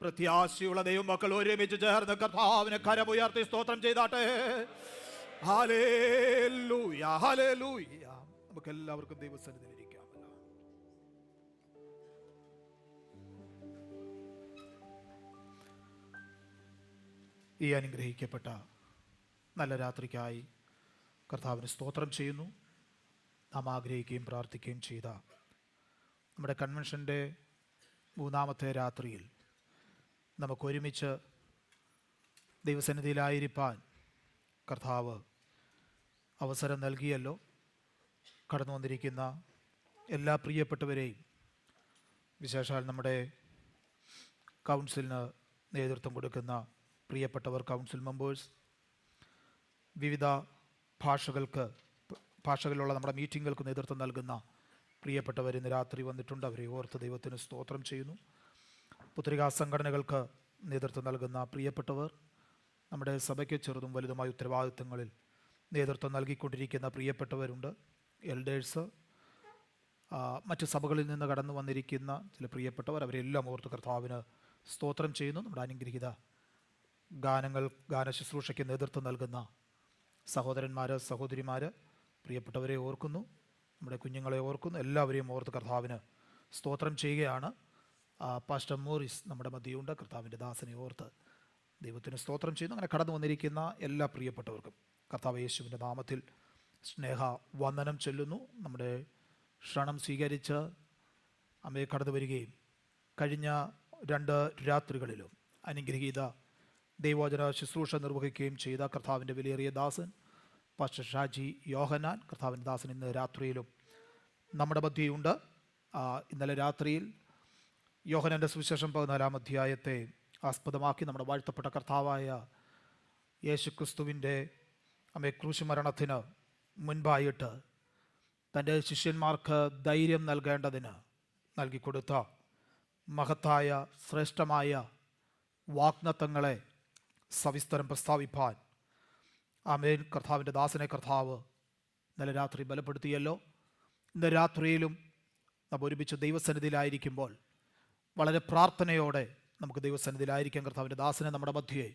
പ്രത്യാശയുള്ള ദൈവമക്കൾ ഒരുമിച്ച് ചേർന്ന് കർത്താവിനെ കരമുയർത്തി സ്തോത്രം ചെയ്താട്ടെ. Hallelujah, hallelujah. നമുക്ക് എല്ലാവർക്കും ദൈവസന്നിധിയിൽ ഇരിക്കാമല്ലോ. ഈ അനുഗ്രഹിക്കപ്പെട്ട നല്ല രാത്രിക്കായി കർത്താവിന് സ്തോത്രം ചെയ്യുന്നു. നാം ആഗ്രഹിക്കുകയും പ്രാർത്ഥിക്കുകയും ചെയ്ത നമ്മുടെ കൺവെൻഷൻ്റെ മൂന്നാമത്തെ രാത്രിയിൽ നമുക്കൊരുമിച്ച് ദൈവസന്നിധിയിലായിരിക്കാൻ കർത്താവ് അവസരം നൽകിയല്ലോ. കടന്നു വന്നിരിക്കുന്ന എല്ലാ പ്രിയപ്പെട്ടവരെയും, വിശേഷാൽ നമ്മുടെ കൗൺസിലിന് നേതൃത്വം കൊടുക്കുന്ന പ്രിയപ്പെട്ടവർ, കൗൺസിൽ മെമ്പേഴ്സ്, വിവിധ ഭാഷകളിലുള്ള നമ്മുടെ മീറ്റിങ്ങുകൾക്ക് നേതൃത്വം നൽകുന്ന പ്രിയപ്പെട്ടവർ ഇന്ന് രാത്രി വന്നിട്ടുണ്ട്. അവരെ ഓർത്ത് ദൈവത്തിന് സ്തോത്രം ചെയ്യുന്നു. പുത്രികാ സംഘടനകൾക്ക് നേതൃത്വം നൽകുന്ന പ്രിയപ്പെട്ടവർ, നമ്മുടെ സഭയ്ക്ക് ചെറുതും വലുതുമായ ഉത്തരവാദിത്തങ്ങളിൽ നേതൃത്വം നൽകിക്കൊണ്ടിരിക്കുന്ന പ്രിയപ്പെട്ടവരുണ്ട്. എൽഡേഴ്സ്, മറ്റ് സഭകളിൽ നിന്ന് കടന്നു വന്നിരിക്കുന്ന ചില പ്രിയപ്പെട്ടവർ, അവരെല്ലാം ഓർത്ത് കർത്താവിന് സ്തോത്രം ചെയ്യുന്നു. നമ്മുടെ അനുഗ്രഹീത ഗാന ശുശ്രൂഷയ്ക്ക് നേതൃത്വം നൽകുന്ന സഹോദരന്മാർ, സഹോദരിമാർ, പ്രിയപ്പെട്ടവരെ ഓർക്കുന്നു. നമ്മുടെ കുഞ്ഞുങ്ങളെ ഓർക്കുന്നു. എല്ലാവരെയും ഓർത്ത് കർത്താവിന് സ്തോത്രം ചെയ്യുകയാണ്. പാസ്റ്റർ മോറിസ് നമ്മുടെ മധ്യയുണ്ട്. കർത്താവിൻ്റെ ദാസനെ ഓർത്ത് ദൈവത്തിന് സ്തോത്രം ചെയ്യുന്നു. അങ്ങനെ കടന്നു വന്നിരിക്കുന്ന എല്ലാ പ്രിയപ്പെട്ടവർക്കും കർത്താവ് യേശുവിൻ്റെ നാമത്തിൽ സ്നേഹ വന്ദനം ചൊല്ലുന്നു. നമ്മുടെ ക്ഷണം സ്വീകരിച്ച് അമ്മയെ കടന്നു വരികയും കഴിഞ്ഞ 2 രാത്രികളിലും അനുഗ്രഹീത ദൈവവചന ശുശ്രൂഷ നിർവഹിക്കുകയും ചെയ്ത കർത്താവിൻ്റെ വിലയേറിയ ദാസൻ പാസ്റ്റർ ഷാജി യോഹന്നാൻ, കർത്താവിൻ്റെ ദാസൻ ഇന്ന് രാത്രിയിലും നമ്മുടെ മധ്യയുണ്ട്. ഇന്നലെ രാത്രിയിൽ യോഹന്നാൻ്റെ സുവിശേഷം 14-ാം അധ്യായത്തെ ആസ്പദമാക്കി നമ്മുടെ വാഴ്ത്തപ്പെട്ട കർത്താവായ യേശുക്രിസ്തുവിൻ്റെ ക്രൂശ് മരണത്തിന് മുൻപായിട്ട് തൻ്റെ ശിഷ്യന്മാർക്ക് ധൈര്യം നൽകേണ്ടതിന് നൽകിക്കൊടുത്ത മഹത്തായ ശ്രേഷ്ഠമായ വാഗ്ദത്തങ്ങളെ സവിസ്തരം പ്രസ്താവിപ്പാൻ ആമേൻ കർത്താവിൻ്റെ ദാസനെ കർത്താവ് ഇന്നലെ രാത്രി ബലപ്പെടുത്തിയല്ലോ. ഇന്ന് രാത്രിയിലും നാം ഒരുമിച്ച് ദൈവസന്നിധിയിലായിരിക്കുമ്പോൾ വളരെ പ്രാർത്ഥനയോടെ നമുക്ക് ദൈവസന്നിധിയിലായിരിക്കാം. കർത്താവിൻ്റെ ദാസനെ നമ്മുടെ മധ്യേ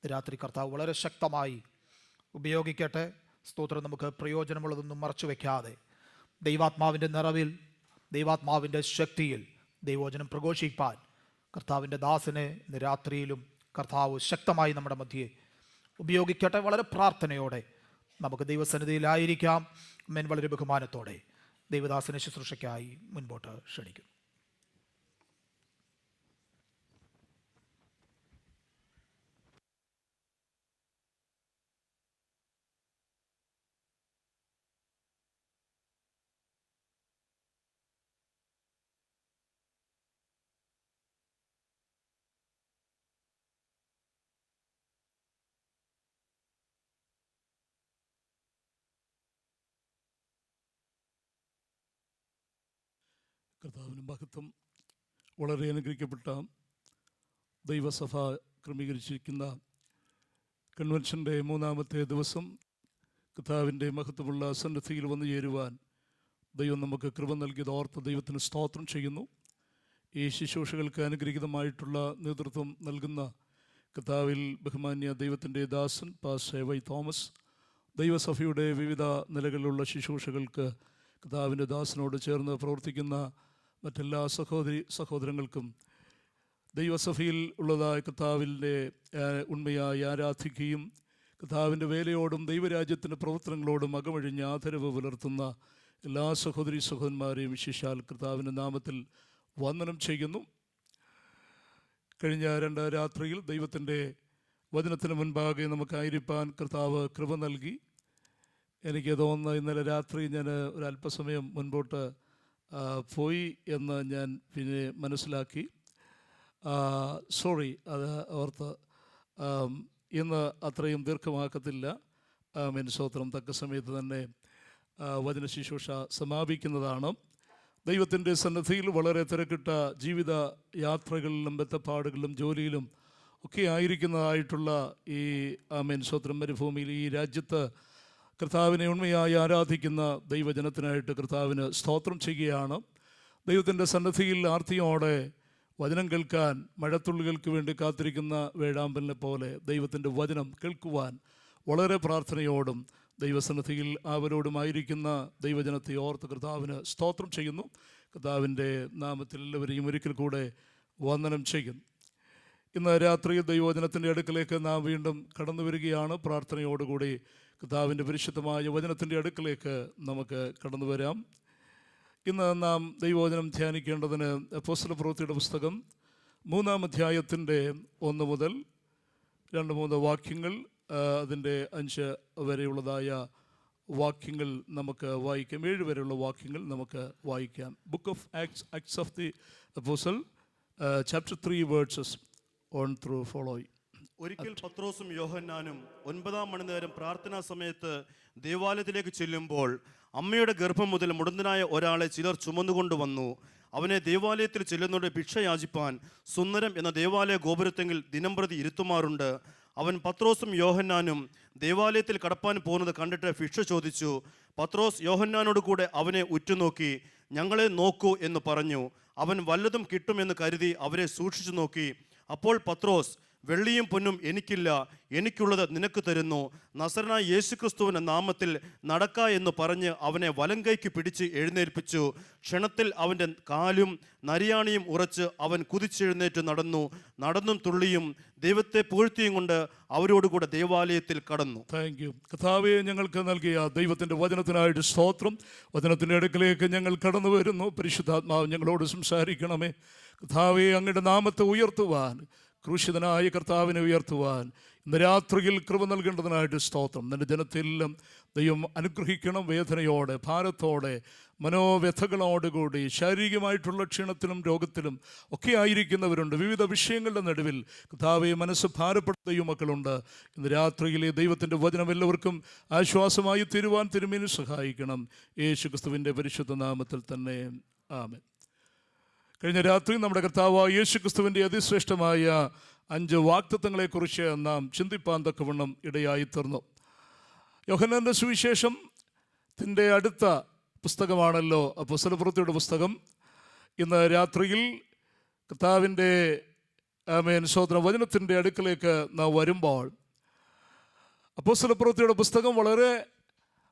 രാത്രി കർത്താവ് വളരെ ശക്തമായി ഉപയോഗിക്കട്ടെ. സ്തോത്രം. നമുക്ക് പ്രയോജനമുള്ളതൊന്നും മറച്ചു വയ്ക്കാതെ ദൈവാത്മാവിൻ്റെ നിറവിൽ, ദൈവാത്മാവിൻ്റെ ശക്തിയിൽ ദൈവവചനം പ്രഘോഷിപ്പാൻ കർത്താവിൻ്റെ ദാസനെ ഇന്ന് രാത്രിയിലും കർത്താവ് ശക്തമായി നമ്മുടെ മധ്യേ ഉപയോഗിക്കട്ടെ. വളരെ പ്രാർത്ഥനയോടെ നമുക്ക് ദൈവസന്നിധിയിലായിരിക്കാം. മെൻ വളരെ ബഹുമാനത്തോടെ ദൈവദാസനെ ശുശ്രൂഷയ്ക്കായി മുൻപോട്ട് ക്ഷണിക്കും. കർത്താവിന് മഹത്വം. വളരെ അനുഗ്രഹിക്കപ്പെട്ട ദൈവസഭ ക്രമീകരിച്ചിരിക്കുന്ന കൺവെൻഷൻ്റെ മൂന്നാമത്തെ ദിവസം കർത്താവിൻ്റെ മഹത്വമുള്ള സന്നിധിയിൽ വന്നു ചേരുവാൻ ദൈവം നമുക്ക് കൃപ നൽകിയത് ഓർത്ത് ദൈവത്തിന് സ്തോത്രം ചെയ്യുന്നു. ഈ ശുശ്രൂഷകൾക്ക് അനുഗ്രഹീതമായിട്ടുള്ള നേതൃത്വം നൽകുന്ന കർത്താവിൽ ബഹുമാന്യ ദൈവത്തിൻ്റെ ദാസൻ പാസ്റ്റർ വൈ തോമസ്, ദൈവസഭയുടെ വിവിധ നിലകളിലുള്ള ശുശ്രൂഷകൾക്ക് കർത്താവിൻ്റെ ദാസനോട് ചേർന്ന് പ്രവർത്തിക്കുന്ന മറ്റെല്ലാ സഹോദരങ്ങൾക്കും ദൈവസഭയിൽ ഉള്ളതായ കർത്താവിൻ്റെ ഉണ്മയായി ആരാധിക്കുകയും കർത്താവിൻ്റെ വേലയോടും ദൈവരാജ്യത്തിൻ്റെ പ്രവർത്തനങ്ങളോടും അകമഴിഞ്ഞ് ആദരവ് പുലർത്തുന്ന എല്ലാ സഹോദരന്മാരെയും വിശേഷാൽ കർത്താവിൻ്റെ നാമത്തിൽ വന്ദനം ചെയ്യുന്നു. കഴിഞ്ഞ 2 രാത്രിയിൽ ദൈവത്തിൻ്റെ വചനത്തിന് മുൻപാകെ നമുക്കായിരിക്കാൻ കർത്താവ് കൃപ നൽകി. എനിക്ക് തോന്നുന്നു ഇന്നലെ രാത്രി ഞാൻ ഒരല്പസമയം മുൻപോട്ട് പോയി എന്ന് ഞാൻ പിന്നെ മനസ്സിലാക്കി. സോറി, അത് ഓർത്ത് ഇന്ന് അത്രയും ദീർഘമാക്കത്തില്ല. സ്തോത്രം. തക്ക സമയത്ത് തന്നെ വചന ശുശ്രൂഷ സമാപിക്കുന്നതാണ്. ദൈവത്തിൻ്റെ സന്നിധിയിൽ വളരെ തിരക്കിട്ട ജീവിത യാത്രകളിലും ബന്ധപ്പാടുകളിലും ജോലിയിലും ഒക്കെ ആയിരിക്കുന്നതായിട്ടുള്ള ഈ സ്തോത്രം മരുഭൂമിയിൽ ഈ രാജ്യത്ത് കർത്താവിനെ ഉണ്മയായി ആരാധിക്കുന്ന ദൈവജനത്തിനായിട്ട് കർത്താവിന് സ്തോത്രം ചെയ്യുകയാണ്. ദൈവത്തിൻ്റെ സന്നിധിയിൽ ആർത്തിയോടെ വചനം കേൾക്കാൻ മഴത്തുള്ളികൾക്ക് വേണ്ടി കാത്തിരിക്കുന്ന വേഴാമ്പലിനെ പോലെ ദൈവത്തിൻ്റെ വചനം കേൾക്കുവാൻ വളരെ പ്രാർത്ഥനയോടും ദൈവസന്നിധിയിൽ അവരോടുമായിരിക്കുന്ന ദൈവജനത്തെ ഓർത്ത് കർത്താവിന് സ്തോത്രം ചെയ്യുന്നു. കർത്താവിൻ്റെ നാമത്തിൽ എല്ലാവരെയും ഒരിക്കൽ കൂടെ വന്ദനം ചെയ്യുന്നു. ഇന്ന് രാത്രി ദൈവവചനത്തിൻ്റെ അടുക്കലേക്ക് നാം വീണ്ടും കടന്നു വരികയാണ്. പ്രാർത്ഥനയോടുകൂടി കർത്താവിൻ്റെ പരിശുദ്ധമായ വചനത്തിൻ്റെ അടുക്കലേക്ക് നമുക്ക് കടന്നു വരാം. ഇന്ന് നാം ദൈവവചനം ധ്യാനിക്കേണ്ടതിന് അപ്പോസ്തലപ്രവൃത്തിയുടെ പുസ്തകം 3-ാം അധ്യായത്തിൻ്റെ 1 മുതൽ 2-3 വാക്യങ്ങൾ, അതിൻ്റെ 5 വരെയുള്ളതായ വാക്യങ്ങൾ നമുക്ക് വായിക്കാം. 7 വരെയുള്ള വാക്യങ്ങൾ നമുക്ക് വായിക്കാം. Book of Acts of the apostle, chapter 3 verses 1 through following. ഒരിക്കൽ പത്രോസും യോഹന്നാനും 9-ാം മണിനേരം പ്രാർത്ഥനാ സമയത്ത് ദേവാലയത്തിലേക്ക് ചെല്ലുമ്പോൾ അമ്മയുടെ ഗർഭം മുതൽ മുടന്തനായ ഒരാളെ ചിലർ ചുമന്നുകൊണ്ടുവന്നു. അവനെ ദേവാലയത്തിൽ ചെല്ലുന്നവരുടെ ഭിക്ഷ യാചിപ്പാൻ സുന്ദരം എന്ന ദേവാലയ ഗോപുരത്തെങ്കിൽ ദിനംപ്രതി ഇരുത്തുമാറുണ്ട്. അവൻ പത്രോസും യോഹന്നാനും ദേവാലയത്തിൽ കടപ്പാൻ പോകുന്നത് കണ്ടിട്ട് ഭിക്ഷ ചോദിച്ചു. പത്രോസ് യോഹന്നാനോട് കൂടെ അവനെ ഉറ്റുനോക്കി, ഞങ്ങളെ നോക്കൂ എന്ന് പറഞ്ഞു. അവൻ വല്ലതും കിട്ടുമെന്ന് കരുതി അവരെ സൂക്ഷിച്ചു നോക്കി. അപ്പോൾ പത്രോസ്, വെള്ളിയും പൊന്നും എനിക്കില്ല, എനിക്കുള്ളത് നിനക്ക് തരുന്നു. നസറനായ യേശുക്രിസ്തുവിൻ്റെ നാമത്തിൽ നടക്ക എന്ന് പറഞ്ഞ് അവനെ വലങ്കൈക്ക് പിടിച്ച് എഴുന്നേൽപ്പിച്ചു. ക്ഷണത്തിൽ അവൻ്റെ കാലും നരിയാണിയും ഉറച്ച് അവൻ കുതിച്ചെഴുന്നേറ്റ് നടന്നും തുള്ളിയും ദൈവത്തെ പുകഴ്ത്തിയും കൊണ്ട് അവരോടുകൂടെ ദേവാലയത്തിൽ കടന്നു. Thank you. കർത്താവേ, ഞങ്ങൾക്ക് നൽകിയ ദൈവത്തിൻ്റെ വചനത്തിനായിട്ട് സ്തോത്രം. വചനത്തിൻ്റെ അടുക്കലേക്ക് ഞങ്ങൾ കടന്നു വരുന്നു. പരിശുദ്ധാത്മാവ് ഞങ്ങളോട് സംസാരിക്കണമേ. കർത്താവേ, അങ്ങയുടെ നാമത്തെ ഉയർത്തുവാൻ, ക്രൂശിതനായ കർത്താവിനെ ഉയർത്തുവാൻ ഇന്ന് രാത്രിയിൽ കൃപ നൽകേണ്ടതിനായിട്ട് സ്തോത്രം. നിൻ്റെ ജനത്തെല്ലാം ദൈവം അനുഗ്രഹിക്കണം. വേദനയോടെ, ഭാരത്തോടെ, മനോവ്യഥകളോടുകൂടി, ശാരീരികമായിട്ടുള്ള ക്ഷീണത്തിലും രോഗത്തിലും ഒക്കെ ആയിരിക്കുന്നവരുണ്ട്. വിവിധ വിഷയങ്ങളുടെ നടുവിൽ കർത്താവേ മനസ്സ് ഭാരപ്പെട്ട ദൈവമക്കളുണ്ട്. ഇന്ന് രാത്രിയിലെ ദൈവത്തിൻ്റെ വചനം എല്ലാവർക്കും ആശ്വാസമായി തീരുവാൻ തിരുമേനി സഹായിക്കണം. യേശു ക്രിസ്തുവിൻ്റെ പരിശുദ്ധ നാമത്തിൽ തന്നെ ആമേൻ. കഴിഞ്ഞ രാത്രി നമ്മുടെ കർത്താവായ യേശു ക്രിസ്തുവിൻ്റെ അതിശ്രേഷ്ഠമായ 5 വാഗ്ദത്തങ്ങളെക്കുറിച്ച് നാം ചിന്തിപ്പാൻ തക്കവണ്ണം ഇടയായി തീർന്നു. യോഹന്നാന്റെ സുവിശേഷത്തിൻ്റെ അടുത്ത പുസ്തകമാണല്ലോ അപ്പോസ്തലപ്രവൃത്തിയുടെ പുസ്തകം. ഇന്ന് രാത്രിയിൽ കർത്താവിൻ്റെ വചനത്തിൻ്റെ അടുക്കലേക്ക് നാം വരുമ്പോൾ അപ്പോസ്തലപ്രവൃത്തിയുടെ പുസ്തകം വളരെ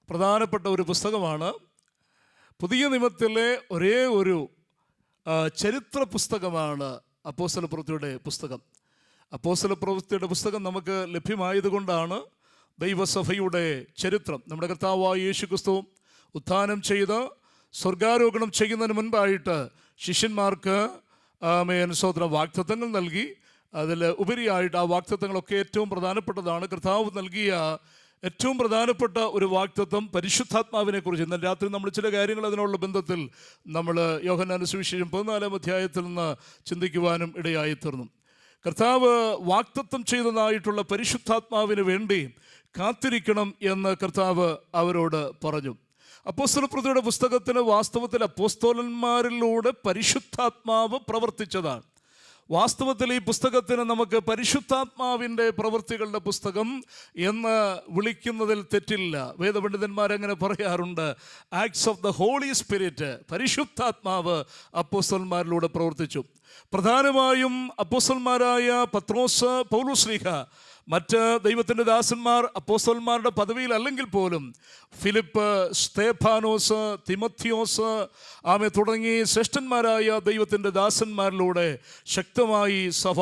പ്രധാനപ്പെട്ട ഒരു പുസ്തകമാണ്. പുതിയ നിയമത്തിലെ ഒരേ ഒരു ചരിത്ര പുസ്തകമാണ് അപ്പോസ്തലപ്രവൃത്തിയുടെ പുസ്തകം. അപ്പോസ്തലപ്രവൃത്തിയുടെ പുസ്തകം നമുക്ക് ലഭ്യമായതുകൊണ്ടാണ് ദൈവസഭയുടെ ചരിത്രം, നമ്മുടെ കർത്താവായ യേശു ക്രിസ്തു ഉത്ഥാനം ചെയ്ത് സ്വർഗാരോഹണം ചെയ്യുന്നതിന് മുൻപായിട്ട് ശിഷ്യന്മാർക്ക് വാഗ്ദത്തങ്ങൾ നൽകി. അതിൽ ഉപരിയായിട്ട് ആ വാഗ്ദത്തങ്ങളൊക്കെ ഏറ്റവും പ്രധാനപ്പെട്ടതാണ്. കർത്താവ് നൽകിയ ഏറ്റവും പ്രധാനപ്പെട്ട ഒരു വാഗ്ദത്തം പരിശുദ്ധാത്മാവിനെ കുറിച്ച്. ഇന്നലെ രാത്രി നമ്മൾ ചില കാര്യങ്ങൾ അതിനുള്ള ബന്ധത്തിൽ നമ്മൾ യോഹന്നാന്റെ സുവിശേഷം 14-ാം അധ്യായത്തിൽ നിന്ന് ചിന്തിക്കുവാനും ഇടയായി തീർന്നു. കർത്താവ് വാഗ്ദത്തം ചെയ്തതായിട്ടുള്ള പരിശുദ്ധാത്മാവിന് വേണ്ടി കാത്തിരിക്കണം എന്ന് കർത്താവ് അവരോട് പറഞ്ഞു. അപ്പോസ്തലപ്രവൃത്തിയുടെ പുസ്തകത്തിന് വാസ്തവത്തിൽ അപ്പോസ്തലന്മാരിലൂടെ പരിശുദ്ധാത്മാവ് പ്രവർത്തിച്ചതാണ്. വാസ്തവത്തിൽ ഈ പുസ്തകത്തിന് നമുക്ക് പരിശുദ്ധാത്മാവിൻ്റെ പ്രവൃത്തികളുടെ പുസ്തകം എന്ന് വിളിക്കുന്നതിൽ തെറ്റില്ല. വേദപണ്ഡിതന്മാരങ്ങനെ പറയാറുണ്ട്, Acts of the Holy Spirit. പരിശുദ്ധാത്മാവ് അപ്പോസ്തലന്മാരിലൂടെ പ്രവർത്തിച്ചു. പ്രധാനമായും അപ്പോസ്തലന്മാരായ പത്രോസ്, പൗലോസ്ലീഹ, മറ്റ് ദൈവത്തിൻ്റെ ദാസന്മാർ അപ്പോസ്തലന്മാരുടെ പദവിയിൽ അല്ലെങ്കിൽ പോലും ഫിലിപ്പ്, സ്തേഫാനോസ്, തിമോഥെയോസ് തുടങ്ങി ശ്രേഷ്ഠന്മാരായ ദൈവത്തിൻ്റെ ദാസന്മാരിലൂടെ ശക്തമായി സഭ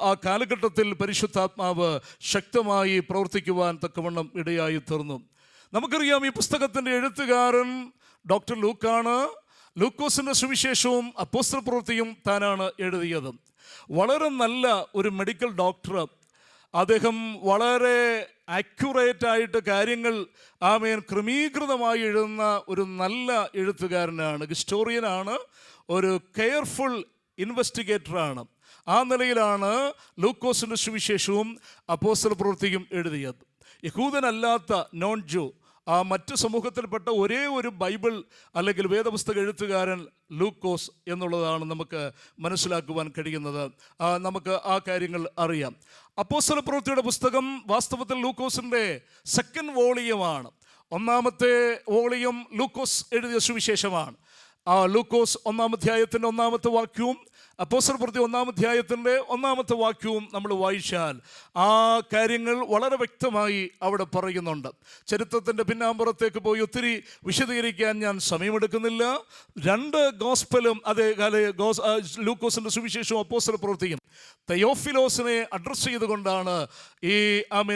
ആ കാലഘട്ടത്തിൽ പരിശുദ്ധാത്മാവ് ശക്തമായി പ്രവർത്തിക്കുവാൻ തക്കവണ്ണം ഇടയായി തീർന്നു. നമുക്കറിയാം, ഈ പുസ്തകത്തിൻ്റെ എഴുത്തുകാരൻ ഡോക്ടർ ലൂക്കാണ്. ലൂക്കോസിൻ്റെ സുവിശേഷവും അപ്പോസ്തലപ്രവൃത്തിയും താനാണ് എഴുതിയത്. വളരെ നല്ല ഒരു മെഡിക്കൽ ഡോക്ടർ. അദ്ദേഹം വളരെ ആക്യുറേറ്റ് ആയിട്ട് കാര്യങ്ങൾ ക്രമീകൃതമായി എഴുതുന്ന ഒരു നല്ല എഴുത്തുകാരനാണ്, ഹിസ്റ്റോറിയനാണ്, ഒരു കെയർഫുൾ ഇൻവെസ്റ്റിഗേറ്ററാണ്. ആ നിലയിലാണ് ലൂക്കോസിൻ്റെ സുവിശേഷവും അപ്പോസ്തലപ്രവൃത്തിയും എഴുതിയത്. യഹൂദനല്ലാത്ത നോൺ ജൂ, മറ്റ് സമൂഹത്തിൽപ്പെട്ട ഒരേ ഒരു ബൈബിൾ അല്ലെങ്കിൽ വേദപുസ്തക എഴുത്തുകാരൻ ലൂക്കോസ് എന്നുള്ളതാണ് നമുക്ക് മനസ്സിലാക്കുവാൻ കഴിയുന്നത്. നമുക്ക് ആ കാര്യങ്ങൾ അറിയാം. അപ്പോസ്തലപ്രവൃത്തിയുടെ പുസ്തകം വാസ്തവത്തിൽ ലൂക്കോസിൻ്റെ 2nd വോളിയമാണ്. 1-ാമത്തെ വോളിയം ലൂക്കോസ് എഴുതിയ സുവിശേഷമാണ്. ലൂക്കോസ് 1-ാം അധ്യായത്തിൻ്റെ 1-ാമത്തെ വാക്യവും അപ്പോസ്തലപ്രവൃത്തി 1-ാം അധ്യായത്തിൻ്റെ 1-ാമത്തെ വാക്യവും നമ്മൾ വായിച്ചാൽ ആ കാര്യങ്ങൾ വളരെ വ്യക്തമായി അവിടെ പറയുന്നുണ്ട്. ചരിത്രത്തിൻ്റെ പിന്നാമ്പുറത്തേക്ക് പോയി ഒത്തിരി വിശദീകരിക്കാൻ ഞാൻ സമയമെടുക്കുന്നില്ല. 2 ഗോസ്പലും ലൂക്കോസിൻ്റെ സുവിശേഷവും അപ്പോസ്തലപ്രവൃത്തിയും തെയോഫിലോസിനെ അഡ്രസ്സ് ചെയ്തുകൊണ്ടാണ് ഈ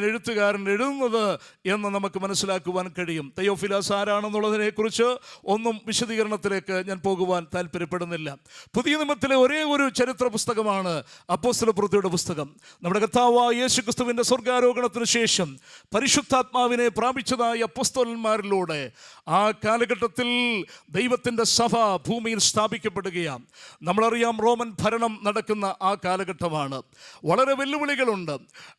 എഴുത്തുകാരൻ എഴുതുന്നത് എന്ന് നമുക്ക് മനസ്സിലാക്കുവാൻ കഴിയും. തെയോഫിലോസ് ആരാണെന്നുള്ളതിനെക്കുറിച്ച് ഒന്നും വിശദീകരണത്തിലേക്ക് ഞാൻ പോകുവാൻ താല്പര്യപ്പെടുന്നില്ല. പുതിയ നിയമത്തിലെ ഒരേ ഒരു ചരിത്ര പുസ്തകമാണ് അപ്പോസ്തലപ്രവൃത്തിയുടെ പുസ്തകം. നമ്മുടെ കർത്താവായ യേശു ക്രിസ്തുവിൻ്റെ സ്വർഗാരോഹണത്തിന് ശേഷം പരിശുദ്ധാത്മാവിനെ പ്രാപിച്ചതായ അപ്പോസ്തലന്മാരിലൂടെ ആ കാലഘട്ടത്തിൽ ദൈവത്തിൻ്റെ സഭ ഭൂമിയിൽ സ്ഥാപിക്കപ്പെടുകയാണ്. നമ്മളറിയാം, റോമൻ ഭരണം നടക്കുന്ന ആ കാലഘട്ടമാണ്. വളരെ വെല്ലുവിളികളുണ്ട്.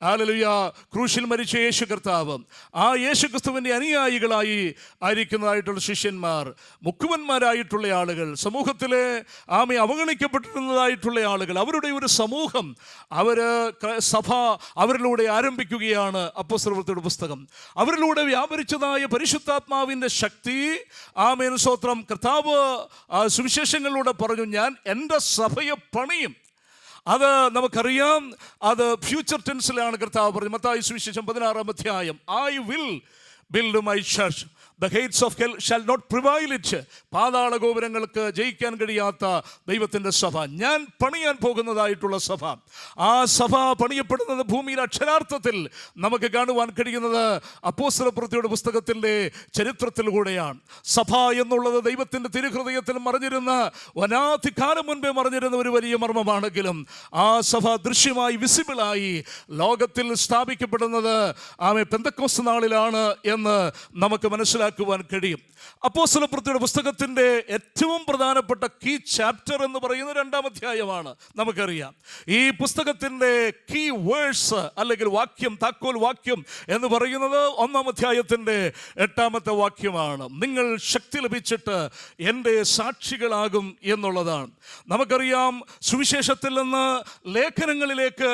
ഹല്ലേലൂയ. ക്രൂശിൽ മരിച്ച യേശു കർത്താവ്, ആ യേശു ക്രിസ്തുവിൻ്റെ അനുയായികളായി ആയിരിക്കുന്നതായിട്ടുള്ള ശിഷ്യന്മാർ, മുക്കുവന്മാരായിട്ടുള്ള ആളുകൾ, സമൂഹത്തിലെ അവഗണിക്കപ്പെട്ടിരുന്നതായിട്ടുള്ള ആളുകൾ, അവരുടെ ഒരു സമൂഹം, സഭ അവരിലൂടെ ആരംഭിക്കുകയാണ് അപ്പോസ്തലപ്രവൃത്തിയുടെ പുസ്തകം. അവരിലൂടെ വ്യാപരിച്ചതായ പരിശുദ്ധാത്മാവിൻ്റെ ശക്തി സ്തോത്രം. കർത്താവ് സുവിശേഷങ്ങളിലൂടെ പറഞ്ഞു, ഞാൻ എൻ്റെ സഭയെ പണിയും. അത് നമുക്കറിയാം, അത് ഫ്യൂച്ചർ ടെൻസിലാണ് കർത്താവ് പറഞ്ഞു. മത്തായി സുവിശേഷം 16-ാം അധ്യായം, I will build my church. The gates of hell shall not prevail it. പാതാള ഗോപുരങ്ങൾക്ക് ജയിക്കാൻ കഴിയാത്ത ദൈവത്തിൻ്റെ സഭ, ഞാൻ പണിയാൻ പോകുന്നതായിട്ടുള്ള സഭ. ആ സഭ പണിയപ്പെടുന്നത് ഭൂമിയിൽ അക്ഷരാർത്ഥത്തിൽ നമുക്ക് കാണുവാൻ കഴിയുന്നത് അപ്പോസ്തലപ്രവൃത്തിയുടെ പുസ്തകത്തിൻ്റെ ചരിത്രത്തിലൂടെയാണ്. സഭ എന്നുള്ളത് ദൈവത്തിൻ്റെ തിരുഹൃദയത്തിൽ മറിഞ്ഞിരുന്ന, അനാദികാലം മുൻപേ മറിഞ്ഞിരുന്ന ഒരു വലിയ മർമ്മമാണെങ്കിലും ആ സഭ ദൃശ്യമായി വിസിബിളായി ലോകത്തിൽ സ്ഥാപിക്കപ്പെടുന്നത് പെന്തക്കോസ്ത് നാളിലാണ് എന്ന് നമുക്ക് മനസ്സിലാക്കുവാൻ കഴിയും. അപ്പോസ്തലപ്രവൃത്തിയുടെ പുസ്തകത്തിൻ്റെ ഏറ്റവും പ്രധാനപ്പെട്ട കീ ചാപ്റ്റർ എന്ന് പറയുന്നത് 2-ാം അധ്യായമാണ്. നമുക്കറിയാം ഈ പുസ്തകത്തിൻ്റെ കീ വേഴ്സ് അല്ലെങ്കിൽ വാക്യം, താക്കോൽ വാക്യം എന്ന് പറയുന്നത് 1-ാം അധ്യായത്തിൻ്റെ 8-ാമത്തെ വാക്യമാണ്. നിങ്ങൾ ശക്തി ലഭിച്ചിട്ട് എൻ്റെ സാക്ഷികളാകും എന്നുള്ളതാണ്. നമുക്കറിയാം സുവിശേഷത്തിൽ നിന്ന് ലേഖനങ്ങളിലേക്ക്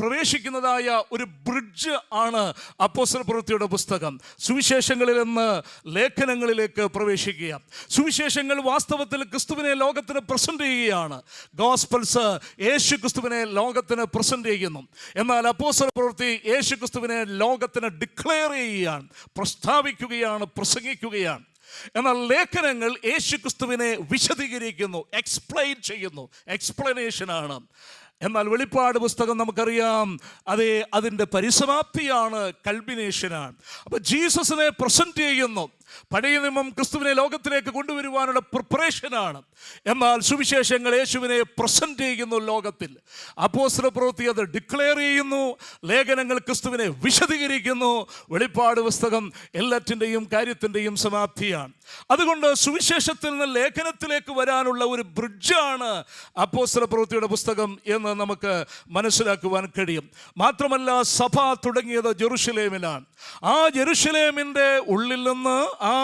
പ്രവേശിക്കുന്നതായ ഒരു ബ്രിഡ്ജ് ആണ് അപ്പോസ്തലപ്രവൃത്തിയുടെ പുസ്തകം. സുവിശേഷങ്ങളിൽ നിന്ന് ലേഖനങ്ങളിലേക്ക് പ്രവേശിക്കുക. സുവിശേഷങ്ങൾ വാസ്തവത്തിൽ ക്രിസ്തുവിനെ ലോകത്തിന് പ്രസന്റ് ചെയ്യുകയാണ്. ഗോസ്പൽസ് യേശു ക്രിസ്തുവിനെ ലോകത്തിന് പ്രസന്റ് ചെയ്യുന്നു. എന്നാൽ അപ്പോസ്തലപ്രവൃത്തി യേശു ക്രിസ്തുവിനെ ലോകത്തിന് ഡിക്ലെയർ ചെയ്യുകയാണ്, പ്രസ്താവിക്കുകയാണ്, പ്രസംഗിക്കുകയാണ്. എന്നാൽ ലേഖനങ്ങൾ യേശു ക്രിസ്തുവിനെ വിശദീകരിക്കുന്നു, എക്സ്പ്ലെയിൻ ചെയ്യുന്നു, എക്സ്പ്ലനേഷനാണ്. എന്നാൽ വെളിപ്പാട് പുസ്തകം നമുക്കറിയാം അതിൻ്റെ പരിസമാപ്തിയാണ്, കൾമിനേഷനാണ്. അപ്പോൾ ജീസസിനെ പ്രസന്റ് ചെയ്യുന്നു. പഴയ നിയമം ക്രിസ്തുവിനെ ലോകത്തിലേക്ക് കൊണ്ടുവരുവാനുള്ള പ്രിപ്പറേഷനാണ്. എന്നാൽ സുവിശേഷങ്ങൾ യേശുവിനെ പ്രസന്റ് ചെയ്യുന്നു ലോകത്തിൽ. അപ്പോസ്തലപ്രവൃത്തി അത് ഡിക്ലെയർ ചെയ്യുന്നു, ലേഖനങ്ങൾ ക്രിസ്തുവിനെ വിശദീകരിക്കുന്നു. വെളിപ്പാട് പുസ്തകം എല്ലാറ്റിൻ്റെയും കാര്യത്തിൻ്റെയും സമാപ്തിയാണ്. അതുകൊണ്ട് സുവിശേഷത്തിൽ നിന്ന് ലേഖനത്തിലേക്ക് വരാനുള്ള ഒരു ബ്രിഡ്ജാണ് അപ്പോസ്തലപ്രവൃത്തിയുടെ പുസ്തകം എന്ന് നമുക്ക് മനസ്സിലാക്കുവാൻ കഴിയും. മാത്രമല്ല, സഭ തുടങ്ങിയത് ജെറുസലേമിലാണ്. ആ ജെറുസലേമിൻ്റെ ഉള്ളിൽ നിന്ന്, ആ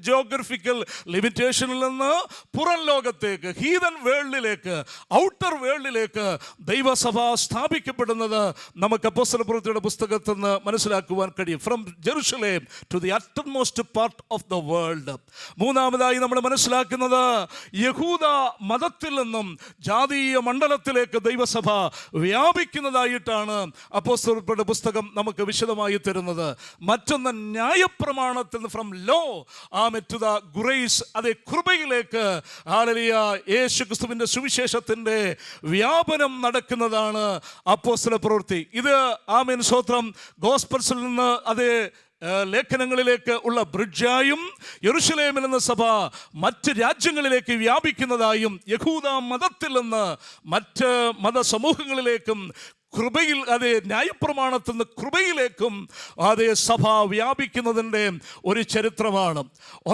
ജിയോഗ്രഫിക്കൽ ലിമിറ്റേഷനിൽ നിന്ന് പുറം ലോകത്തേക്ക്, ഹീതൻ വേൾഡിലേക്ക്, ഔട്ടർ വേൾഡിലേക്ക് ദൈവസഭ സ്ഥാപിക്കപ്പെടുന്നത് നമുക്ക് അപ്പോസ്തലപ്രവൃത്തിയുടെ പുസ്തകത്തിൽ നിന്ന് മനസ്സിലാക്കുവാൻ കഴിയും. From Jerusalem to the uttermost part of the world. മൂന്നാമതായി നമ്മൾ മനസ്സിലാക്കുന്നത് യഹൂദ മതത്തിൽ നിന്നും ജാതീയ മണ്ഡലത്തിലേക്ക് ദൈവസഭ വ്യാപിക്കുന്നതായിട്ടാണ് അപ്പോസ്തലരുടെ പുസ്തകം നമുക്ക് വിശദമായി തരുന്നത്. മറ്റൊന്ന് ന്യായപ്രമാണത്തിൽ from law to the grace, അതേ കൃപയിലേക്ക് യേശു ക്രിസ്തുവിൻ്റെ സുവിശേഷത്തിൻ്റെ വ്യാപനം നടക്കുന്നതാണ് അപ്പോസ്തലപ്രവൃത്തി. ഇത് സ്തോത്രം ഗോസ്പൽസിൽ നിന്ന് അതേ ലേഖനങ്ങളിലേക്ക് ഉള്ള ബ്രിഡ്ജായും, യെരുശലേമിൽ നിന്ന് സഭ മറ്റ് രാജ്യങ്ങളിലേക്ക് വ്യാപിക്കുന്നതായും, യഹൂദ മതത്തിൽ നിന്ന് മറ്റ് മതസമൂഹങ്ങളിലേക്കും കൃപയിൽ, അതേ ന്യായപ്രമാണത്തിൽ നിന്ന് കൃപയിലേക്കും അതേ സഭ വ്യാപിക്കുന്നതിൻ്റെ ഒരു ചരിത്രമാണ്.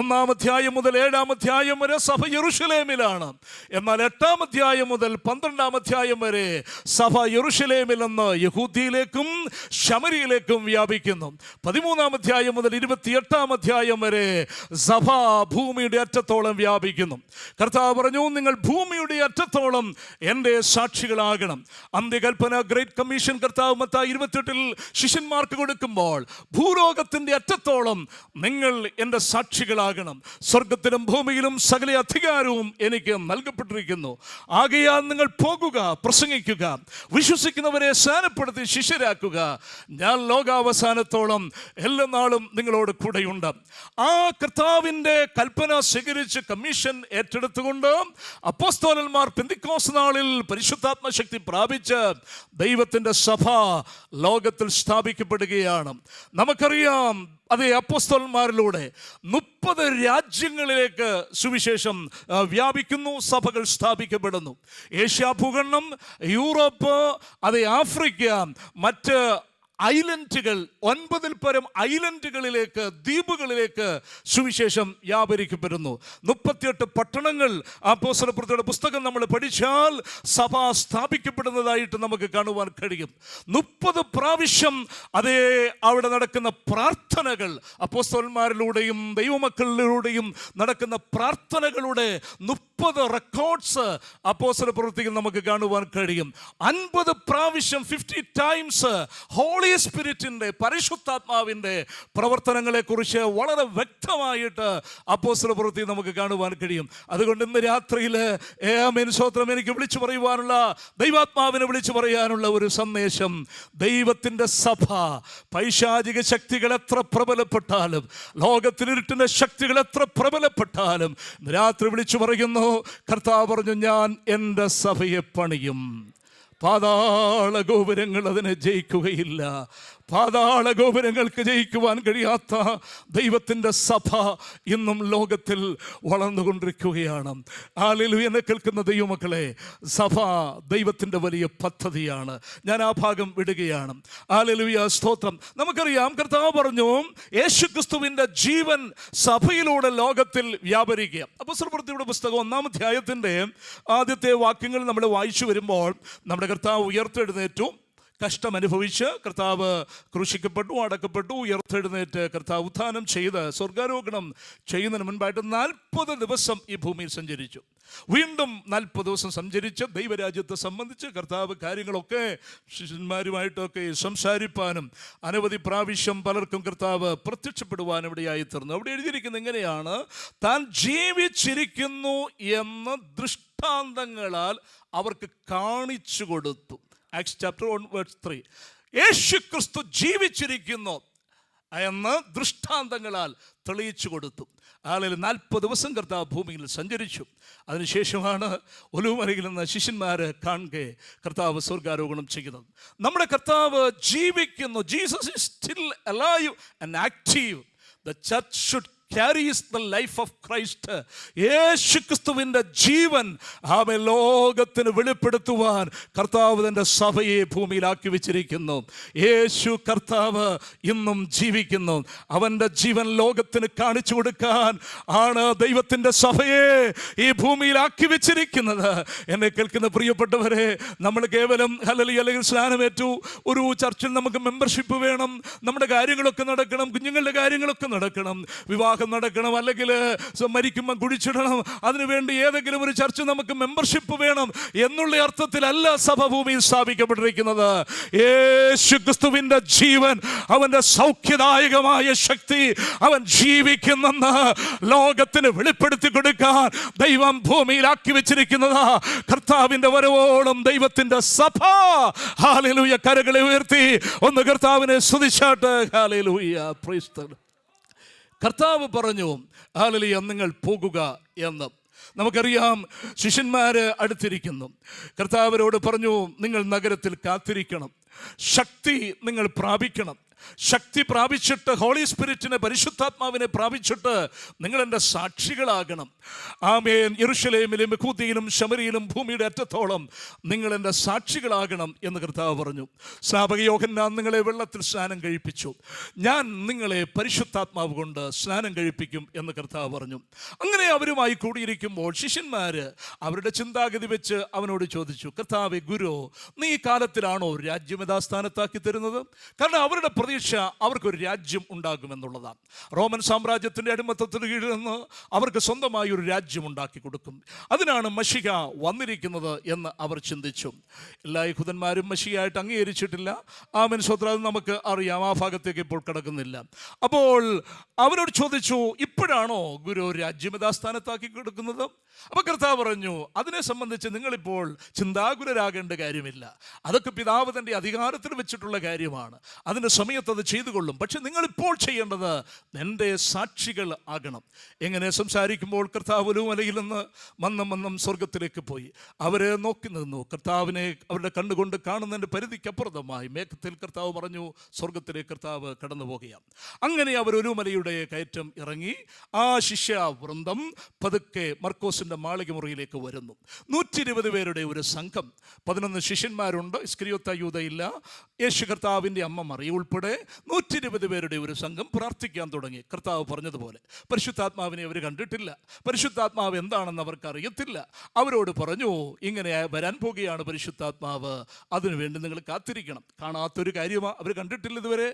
1-ാം അധ്യായം മുതൽ 7-ാം അധ്യായം വരെ സഭ യെരുശലേമിലാണ്. എന്നാൽ 8-ാം അധ്യായം മുതൽ 12-ാം അധ്യായം വരെ സഭ യെരുശലേമിൽ നിന്ന് യഹൂദിയിലേക്കും ശമരിയിലേക്കും വ്യാപിക്കുന്നു. 13-ാം അധ്യായം മുതൽ 28-ാം അധ്യായം വരെ സഭ ഭൂമിയുടെ അറ്റത്തോളം വ്യാപിക്കുന്നു. കർത്താവ് പറഞ്ഞു, നിങ്ങൾ ഭൂമിയുടെ അറ്റത്തോളം എൻ്റെ സാക്ഷികളാകണം. അന്ത്യകൽപ്പന ഗ്രേറ്റ് കമ്മീഷൻ കർത്താവ് മത്തായി 28-ൽ ശിഷ്യന്മാർക്ക് കൊടുക്കുമ്പോൾ, ഭൂലോകത്തിൻ്റെ അറ്റത്തോളം നിങ്ങൾ എൻ്റെ സാക്ഷികളാകണം. സ്വർഗത്തിലും ഭൂമിയിലും സകല അധികാരവും എനിക്ക് നൽകപ്പെട്ടിരിക്കുന്നു. ആകയാൽ നിങ്ങൾ പോകുക, പ്രസംഗിക്കുക, വിശ്വസിക്കുന്നവരെ സ്നാനപ്പെടുത്തി ശിഷ്യരാക്കുക. ഞാൻ ലോകാവസാനത്തോളം എല്ലാ നാളും നിങ്ങളോട് കൂടെയുണ്ട്. ആ കർത്താവിൻ്റെ കൽപ്പന സ്വീകരിച്ച് കമ്മീഷൻ ഏറ്റെടുത്തുകൊണ്ട് അപ്പോസ്തലന്മാർ പെന്തിക്കോസ്ത് നാളിൽ പരിശുദ്ധാത്മ ശക്തി പ്രാപിച്ച് ദൈവത്തിൻ്റെ സഭ ലോകത്തിൽ സ്ഥാപിക്കപ്പെടുകയാണ്. നമുക്കറിയാം, അതേ അപ്പോസ്തലന്മാരിലൂടെ 30 രാജ്യങ്ങളിലേക്ക് സുവിശേഷം വ്യാപിക്കുന്നു, സഭകൾ സ്ഥാപിക്കപ്പെടുന്നു. ഏഷ്യ ഭൂഖണ്ഡം, യൂറോപ്പ്, അതേ ആഫ്രിക്ക, മറ്റ് ഐലൻഡുകൾ, 9-ൽ പരം ഐലൻഡുകളിലേക്ക്, ദ്വീപുകളിലേക്ക് സുവിശേഷം വ്യാപരിക്കപ്പെടുന്നു. 38 പട്ടണങ്ങൾ അപ്പോസ്തലപ്രവൃത്തിയുടെ പുസ്തകം നമ്മൾ പഠിച്ചാൽ സഭ സ്ഥാപിക്കപ്പെടുന്നതായിട്ട് നമുക്ക് കാണുവാൻ കഴിയും. 30 പ്രാവശ്യം അതേ അവിടെ നടക്കുന്ന പ്രാർത്ഥനകൾ, അപ്പോസ്തലന്മാരിലൂടെയും ദൈവമക്കളിലൂടെയും നടക്കുന്ന പ്രാർത്ഥനകളുടെ 30 റെക്കോർഡ്സ് അപ്പോസ്തല പ്രവൃത്തിയിൽ നമുക്ക് കാണുവാൻ കഴിയും. 50 പ്രാവശ്യം 50 ടൈംസ് ഹോളി സ്പിരിറ്റിൻ്റെ, പരിശുദ്ധാത്മാവിൻ്റെ പ്രവർത്തനങ്ങളെ കുറിച്ച് വളരെ വ്യക്തമായിട്ട് അപ്പോസ്തല പ്രവൃത്തി നമുക്ക് കാണുവാൻ കഴിയും. അതുകൊണ്ട് ഇന്ന് രാത്രിയിൽ സ്തോത്രം, എനിക്ക് വിളിച്ചു പറയുവാനുള്ള, ദൈവാത്മാവിനെ വിളിച്ചു പറയാനുള്ള ഒരു സന്ദേശം, ദൈവത്തിൻ്റെ സഭ പൈശാചിക ശക്തികൾ എത്ര പ്രബലപ്പെട്ടാലും, ലോകത്തിലിരുട്ടിൻ്റെ ശക്തികൾ എത്ര പ്രബലപ്പെട്ടാലും രാത്രി വിളിച്ചു പറയുന്നു, കർത്താവ് പറഞ്ഞു, ഞാൻ എൻ്റെ സഭയെ പണിയും, പാതാള ഗോപുരങ്ങൾ അതിനെ ജയിക്കുകയില്ല. പാതാള ഗോപുരങ്ങൾക്ക് ജയിക്കുവാൻ കഴിയാത്ത ദൈവത്തിൻ്റെ സഭ ഇന്നും ലോകത്തിൽ വളർന്നുകൊണ്ടിരിക്കുകയാണ്. ഹല്ലേലൂയ. എന്നെ കേൾക്കുന്ന ദൈവമക്കളെ, സഭ ദൈവത്തിൻ്റെ വലിയ പദ്ധതിയാണ്. ഞാൻ ആ ഭാഗം വിടുകയാണ്. ഹല്ലേലൂയ, സ്തോത്രം. നമുക്കറിയാം, കർത്താവ് പറഞ്ഞു, യേശുക്രിസ്തുവിൻ്റെ ജീവൻ സഭയിലൂടെ ലോകത്തിൽ വ്യാപരിക്കുക. അപ്പോസ്തലപ്രവൃത്തിയുടെ പുസ്തകം 1-ാം അധ്യായത്തിൻ്റെ ആദ്യത്തെ വാക്യങ്ങൾ നമ്മൾ വായിച്ചു വരുമ്പോൾ, നമ്മുടെ കർത്താവ് ഉയർത്തെഴുന്നേറ്റു, കഷ്ടമനുഭവിച്ച് കർത്താവ് ക്രൂശിക്കപ്പെട്ടു, അടക്കപ്പെട്ടു, ഉയർത്തെഴുന്നേറ്റ് കർത്താവ് ഉത്ഥാനം ചെയ്ത് സ്വർഗാരോഹണം ചെയ്യുന്നതിന് മുൻപായിട്ട് 40 ദിവസം ഈ ഭൂമിയിൽ സഞ്ചരിച്ചു. വീണ്ടും 40 ദിവസം സഞ്ചരിച്ച് ദൈവരാജ്യത്തെ സംബന്ധിച്ച് കർത്താവ് കാര്യങ്ങളൊക്കെ ശിഷ്യന്മാരുമായിട്ടൊക്കെ സംസാരിപ്പാനും അനവധി പ്രാവശ്യം പലർക്കും കർത്താവ് പ്രത്യക്ഷപ്പെടുവാനും ഇവിടെയായി തീർന്നു. അവിടെ എഴുതിയിരിക്കുന്നത് എങ്ങനെയാണ്? താൻ ജീവിച്ചിരിക്കുന്നു എന്ന് ദൃഷ്ടാന്തങ്ങളാൽ അവർക്ക് കാണിച്ചു കൊടുത്തു. Acts chapter 1:3. യേശു ക്രിസ്തു ജീവിച്ചിരിക്കുന്നു എന്ന് ദൃഷ്ടാന്തങ്ങളാൽ തെളിയിച്ചു കൊടുത്തു. ആളിൽ 40 ദിവസം കർത്താവ് ഭൂമിയിൽ സഞ്ചരിച്ചു. അതിനുശേഷമാണ് ഒലിവുമലയിൽ നിന്ന് ശിഷ്യന്മാർ കാണുകെ കർത്താവ് സ്വർഗാരോഹണം ചെയ്യുന്നത്. നമ്മുടെ കർത്താവ് ജീവിക്കുന്നു. Jesus is still alive and active. The church should carries the life of Christ. യേശുക്രിസ്തുവിൻ്റെ ജീവൻ അവൻ ലോകത്തിന് വെളിപ്പെടുത്തുവാൻ കർത്താവ് തൻ്റെ സഭയെ ഭൂമിയിലാക്കി വെച്ചിരിക്കുന്നു. യേശു കർത്താവ് ഇന്നും ജീവിക്കുന്നു. അവൻ്റെ ജീവൻ ലോകത്തിന് കാണിച്ചു കൊടുക്കാൻ ആണ് ദൈവത്തിൻ്റെ സഭയെ ഈ ഭൂമിയിലാക്കി വെച്ചിരിക്കുന്നത്. എന്നെ കേൾക്കുന്ന പ്രിയപ്പെട്ടവരെ, നമ്മൾ കേവലം ഹല്ലേലൂയ അല്ലെങ്കിൽ സ്നാനമേറ്റു, ഒരു ചർച്ചിൽ നമുക്ക് മെമ്പർഷിപ്പ് വേണം, നമ്മുടെ കാര്യങ്ങളൊക്കെ നടക്കണം, കുഞ്ഞുങ്ങളുടെ കാര്യങ്ങളൊക്കെ നടക്കണം, വിവാഹം നടക്കണം, അല്ലെങ്കിൽ മരിക്കുമ്പോൾ കുഴിച്ചിടണം, അതിനുവേണ്ടി ഏതെങ്കിലും ഒരു ചർച്ച് നമുക്ക് മെമ്പർഷിപ്പ് വേണം എന്നുള്ള അർത്ഥത്തിലല്ല സഭ ഭൂമിയിൽ സ്ഥാപിക്കപ്പെട്ടിരിക്കുന്നത്. യേശുക്രിസ്തുവിൻ്റെ ജീവൻ, അവൻ്റെ സൗഖ്യദായകമായ ശക്തി, അവൻ ജീവിക്കുന്നെന്ന് ലോകത്തിന് വെളിപ്പെടുത്തി കൊടുക്കാൻ ദൈവം ഭൂമിയിലാക്കി വെച്ചിരിക്കുന്നത്. കർത്താവിൻ്റെ വരവോളം ദൈവത്തിൻ്റെ സഭ, ഹല്ലേലൂയ, കരങ്ങളെ ഉയർത്തി ഒന്ന് കർത്താവിനെ സ്തുതിച്ചാട്ട്. Hallelujah, praise the lord. കർത്താവ് പറഞ്ഞു, ഹല്ലേലൂയ, നിങ്ങൾ പോകുക എന്ന്. നമുക്കറിയാം, ശിഷ്യന്മാർ അടുത്തിരിക്കുന്നു. കർത്താവരോട് പറഞ്ഞു, നിങ്ങൾ നഗരത്തിൽ കാത്തിരിക്കണം, ശക്തി നിങ്ങൾ പ്രാപിക്കണം. ശക്തി പ്രാപിച്ചിട്ട്, ഹോളി സ്പിരിറ്റിനെ, പരിശുദ്ധാത്മാവിനെ പ്രാപിച്ചിട്ട് നിങ്ങൾ എൻ്റെ സാക്ഷികളാകണം. ആമേൻ. യെരൂശലേമിലും യഹൂദയിലും ശമരിയിലും ഭൂമിയുടെ അറ്റത്തോളം നിങ്ങൾ എൻ്റെ സാക്ഷികളാകണം എന്ന് കർത്താവ് പറഞ്ഞു. സ്നാപക യോഹന്നാൻ നിങ്ങളെ വെള്ളത്തിൽ സ്നാനം കഴിപ്പിച്ചു, ഞാൻ നിങ്ങളെ പരിശുദ്ധാത്മാവ് കൊണ്ട് സ്നാനം കഴിപ്പിക്കും എന്ന് കർത്താവ് പറഞ്ഞു. അങ്ങനെ അവരുമായി കൂടിയിരിക്കുമ്പോൾ ശിഷ്യന്മാർ അവരുടെ ചിന്താഗതി വെച്ച് അവനോട് ചോദിച്ചു, കർത്താവേ, ഗുരു, നീ ഈ കാലത്തിലാണോ രാജ്യം യഥാസ്ഥാനത്താക്കി തരുന്നത്? കാരണം അവരുടെ പ്രതീക്ഷ അവർക്കൊരു രാജ്യം ഉണ്ടാകുമെന്നുള്ളതാണ്. റോമൻ സാമ്രാജ്യത്തിൻ്റെ അടിമത്തത്തിന് കീഴിൽ നിന്ന് അവർക്ക് സ്വന്തമായി ഒരു രാജ്യം ഉണ്ടാക്കി കൊടുക്കും. അതിനാണ് മശിഹ വന്നിരിക്കുന്നത് എന്ന് അവർ ചിന്തിച്ചു. എല്ലാ യഹൂദന്മാരും മശിഹയായിട്ട് അംഗീകരിച്ചിട്ടില്ല. ആമേൻ, സ്തോത്രം. അത് നമുക്ക് അറിയാം, ആ ഭാഗത്തേക്ക് ഇപ്പോൾ കിടക്കുന്നില്ല. അപ്പോൾ അവരോട് ചോദിച്ചു, ഇപ്പോഴാണോ ഗുരു രാജ്യം യഥാസ്ഥാനത്താക്കി കൊടുക്കുന്നത്? അപ്പോൾ കർത്താവ് പറഞ്ഞു, അതിനെ സംബന്ധിച്ച് നിങ്ങളിപ്പോൾ ചിന്താകുലരാകേണ്ട കാര്യമില്ല. അതൊക്കെ പിതാവ് തൻ്റെ അധികാരത്തിൽ വെച്ചിട്ടുള്ള കാര്യമാണ്. അതിൻ്റെ സമയത്ത് അത് ചെയ്തുകൊള്ളും. പക്ഷെ നിങ്ങളിപ്പോൾ ചെയ്യേണ്ടത് എൻ്റെ സാക്ഷികൾ ആകണം. എങ്ങനെ? സംസാരിക്കുമ്പോൾ കർത്താവ് ഒലിവുമലയിൽ നിന്ന് മന്നം സ്വർഗത്തിലേക്ക് പോയി. അവരെ നോക്കി നിന്നു. കർത്താവിനെ അവരുടെ കണ്ണുകൊണ്ട് കാണുന്നതിൻ്റെ പരിധിക്കപ്പുറമായി മേഘത്തിൽ കർത്താവ് പറഞ്ഞു, സ്വർഗത്തിലേക്ക് കർത്താവ് കടന്നു പോകുകയാണ്. അങ്ങനെ അവർ ഒലിവുമലയുടെ കയറ്റം ഇറങ്ങി. ആ ശിഷ്യവൃന്ദം പതുക്കെ മർക്കോസിൻ്റെ മാളിക മുറിയിലേക്ക് വരുന്നു. 120 പേരുടെ ഒരു സംഘം. 11 ശിഷ്യന്മാരുണ്ട്. ഇസ്കരിയോത്ത യൂദയില്ല, യേശു കർത്താവിൻ്റെ അമ്മ മറിയ ഉൾപ്പെടെ അവിടെ 120 പേരുടെ ഒരു സംഘം പ്രാർത്ഥിക്കാൻ തുടങ്ങി. കർത്താവ് പറഞ്ഞതുപോലെ പരിശുദ്ധാത്മാവിനെ അവർ കണ്ടിട്ടില്ല, പരിശുദ്ധാത്മാവ് എന്താണെന്ന് അവർക്ക് അറിയത്തില്ല. അവരോട് പറഞ്ഞു, ഇങ്ങനെ വരാൻ പോകുകയാണ് പരിശുദ്ധാത്മാവ്, അതിനുവേണ്ടി നിങ്ങൾ കാത്തിരിക്കണം. കാണാത്തൊരു കാര്യമാണ്, അവർ കണ്ടിട്ടില്ല ഇതുവരെ.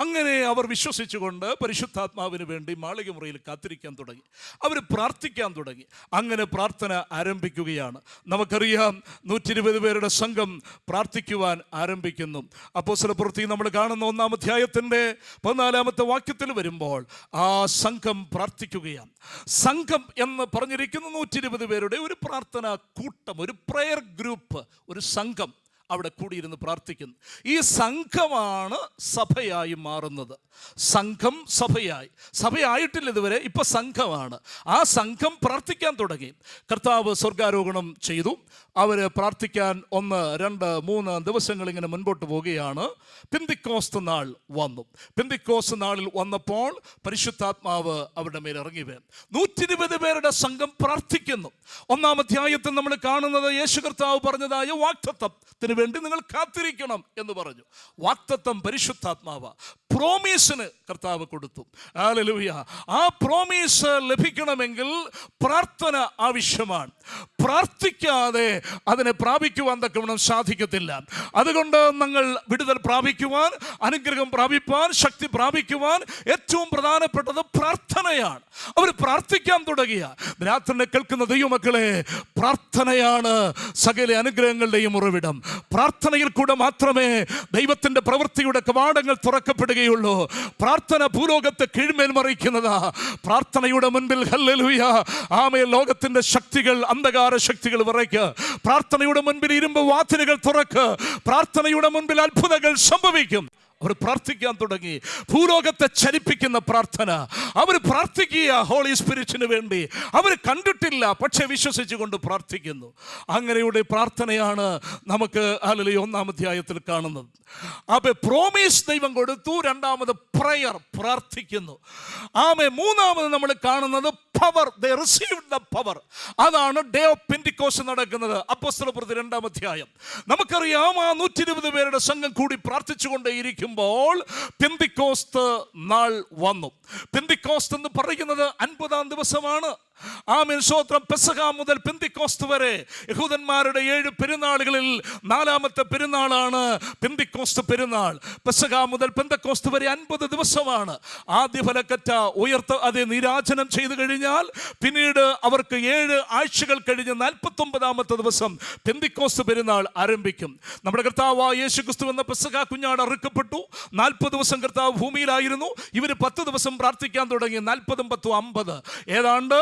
അങ്ങനെ അവർ വിശ്വസിച്ചുകൊണ്ട് പരിശുദ്ധാത്മാവിന് വേണ്ടി മാളിക മുറിയിൽ കാത്തിരിക്കാൻ തുടങ്ങി. അവർ പ്രാർത്ഥിക്കാൻ തുടങ്ങി. അങ്ങനെ പ്രാർത്ഥന ആരംഭിക്കുകയാണ്. നമുക്കറിയാം 120 പേരുടെ സംഘം പ്രാർത്ഥിക്കുവാൻ ആരംഭിക്കുന്നു. അപ്പോസ്തലപ്രവൃത്തി നമ്മൾ കാണുന്ന 1-ാം അധ്യായത്തിൻ്റെ 14-ാമത്തെ വാക്യത്തിൽ വരുമ്പോൾ ആ സംഘം പ്രാർത്ഥിക്കുകയാണ്. സംഘം എന്ന് പറഞ്ഞിരിക്കുന്ന 120 പേരുടെ ഒരു പ്രാർത്ഥനാ കൂട്ടം, ഒരു പ്രെയർ ഗ്രൂപ്പ്, ഒരു സംഘം അവിടെ കൂടിയിരുന്ന് പ്രാർത്ഥിക്കുന്നു. ഈ സംഘമാണ് സഭയായി മാറുന്നത്. സംഘം സഭയായിട്ടില്ല ഇതുവരെ, ഇപ്പം സംഘമാണ്. ആ സംഘം പ്രാർത്ഥിക്കാൻ തുടങ്ങി. കർത്താവ് സ്വർഗാരോഹണം ചെയ്തു. അവർ പ്രാർത്ഥിക്കാൻ 1, 2, 3 ദിവസങ്ങൾ ഇങ്ങനെ മുൻപോട്ട് പോവുകയാണ്. പെന്തിക്കോസ്ത് നാൾ വന്നു. പെന്തിക്കോസ്ത് നാളിൽ വന്നപ്പോൾ പരിശുദ്ധാത്മാവ് അവരുടെ മേൽ ഇറങ്ങി വീണു. 120 പേരുടെ സംഘം പ്രാർത്ഥിക്കുന്നു. 1-ാം അധ്യായത്തിൽ നമ്മൾ കാണുന്നത് യേശു കർത്താവ് പറഞ്ഞതായ വാഗ്ദത്തത്തിന് വേണ്ടി നിങ്ങൾ കാത്തിരിക്കണം എന്ന് പറഞ്ഞു. വാഗ്ദത്തം പരിശുദ്ധാത്മാവ് പ്രോമീസിന് കർത്താവ് കൊടുത്തു. ഹല്ലേലൂയ. ആ പ്രോമീസ് ലഭിക്കണമെങ്കിൽ പ്രാർത്ഥന ആവശ്യമാണ്. പ്രാർത്ഥിക്കാതെ അതിനെ പ്രാപിക്കുവാൻ തക്കവണ്ണം സാധിക്കത്തില്ല. അതുകൊണ്ട് നിങ്ങൾ വിടുതൽ പ്രാപിക്കുവാൻ, അനുഗ്രഹം പ്രാപിപ്പാൻ, ശക്തി പ്രാപിക്കുവാൻ ഏറ്റവും പ്രധാനപ്പെട്ടത് പ്രാർത്ഥനയാണ്. അവർ പ്രാർത്ഥിക്കാൻ തുടങ്ങിയ രാത്രി കേൾക്കുന്ന ദൈവമക്കളെ, പ്രാർത്ഥനയാണ് സകല അനുഗ്രഹങ്ങളുടെയും ഉറവിടം. പ്രാർത്ഥനയിൽ കൂടെ മാത്രമേ ദൈവത്തിൻ്റെ പ്രവൃത്തിയുടെ കവാടങ്ങൾ തുറക്കപ്പെടുകയുള്ളൂ. പ്രാർത്ഥന ഭൂലോകത്തെ കീഴ്മേൽ മറിക്കുന്നതാ. പ്രാർത്ഥനയുടെ മുൻപിൽ ഹല്ലേലൂയ ആമേൻ ലോകത്തിൻ്റെ ശക്തികൾ, അന്ധകാര ശക്തികൾ വിറയ്ക്ക്. പ്രാർത്ഥനയുടെ മുൻപിൽ ഇരുമ്പ് വാതിലുകൾ തുറക്ക്. പ്രാർത്ഥനയുടെ മുൻപിൽ അത്ഭുതങ്ങൾ സംഭവിക്കും. അവർ പ്രാർത്ഥിക്കാൻ തുടങ്ങി. ഭൂലോകത്തെ ചലിപ്പിക്കുന്ന പ്രാർത്ഥന. അവർ പ്രാർത്ഥിക്കുക ഹോളി സ്പിരിറ്റിന് വേണ്ടി. അവർ കണ്ടിട്ടില്ല, പക്ഷെ വിശ്വസിച്ചുകൊണ്ട് പ്രാർത്ഥിക്കുന്നു. അങ്ങനെയുള്ള പ്രാർത്ഥനയാണ് നമുക്ക് ഹല്ലേലൂയ 1-ാം അധ്യായത്തിൽ കാണുന്നത്. അപ്പോൾ പ്രോമിസ് ദൈവം കൊടുത്തു. 2-ാമത് പ്രയർ, പ്രാർത്ഥിക്കുന്നു. മൂന്നാമത് നമ്മൾ കാണുന്നത് power. they received the power. അതാണ് ഡേ ഓഫ് പെന്തിക്കോസ്റ്റ് നടക്കുന്നത്. അപ്പോസ്തലപ്രവൃത്തി 2-ാം അധ്യായം. നമുക്കറിയാം ആ 120 പേരുടെ സംഘം കൂടി പ്രാർത്ഥിച്ചുകൊണ്ടേയിരിക്കുമ്പോൾ പെന്തിക്കോസ്ത് നാൾ വന്നു. പെന്തിക്കോസ്ത് എന്ന് പറയുന്നത് 50-ാം ദിവസമാണ്. ആമേൻ സ്തോത്രം. പെസഹ മുതൽ പെന്തിക്കോസ്ത് വരെ യഹൂദന്മാരുടെ 7 പെരുന്നാളുകളിൽ 4-ാമത്തെ പെരുന്നാളാണ് പെന്തിക്കോസ്ത് പെരുന്നാൾ. പെസഹ മുതൽ പെന്തക്കോസ്ത് വരെ 50 ദിവസമാണ്. ആദ്യ ഫലക്കറ്റ അതേ നീരാജനം ചെയ്തു കഴിഞ്ഞാൽ പിന്നീട് അവർക്ക് 7 ആഴ്ചകൾ കഴിഞ്ഞ് 49-ാമത്തെ ദിവസം പെന്തിക്കോസ്ത് പെരുന്നാൾ ആരംഭിക്കും. നമ്മുടെ കർത്താവായ യേശുക്രിസ്തു എന്ന പെസഹ കുഞ്ഞാട് അറുക്കപ്പെട്ടു. 40 ദിവസം കർത്താവ് ഭൂമിയിലായിരുന്നു. ഇവർ 10 ദിവസം പ്രാർത്ഥിക്കാൻ തുടങ്ങി. 40, 10, 50. ഏതാണ്ട്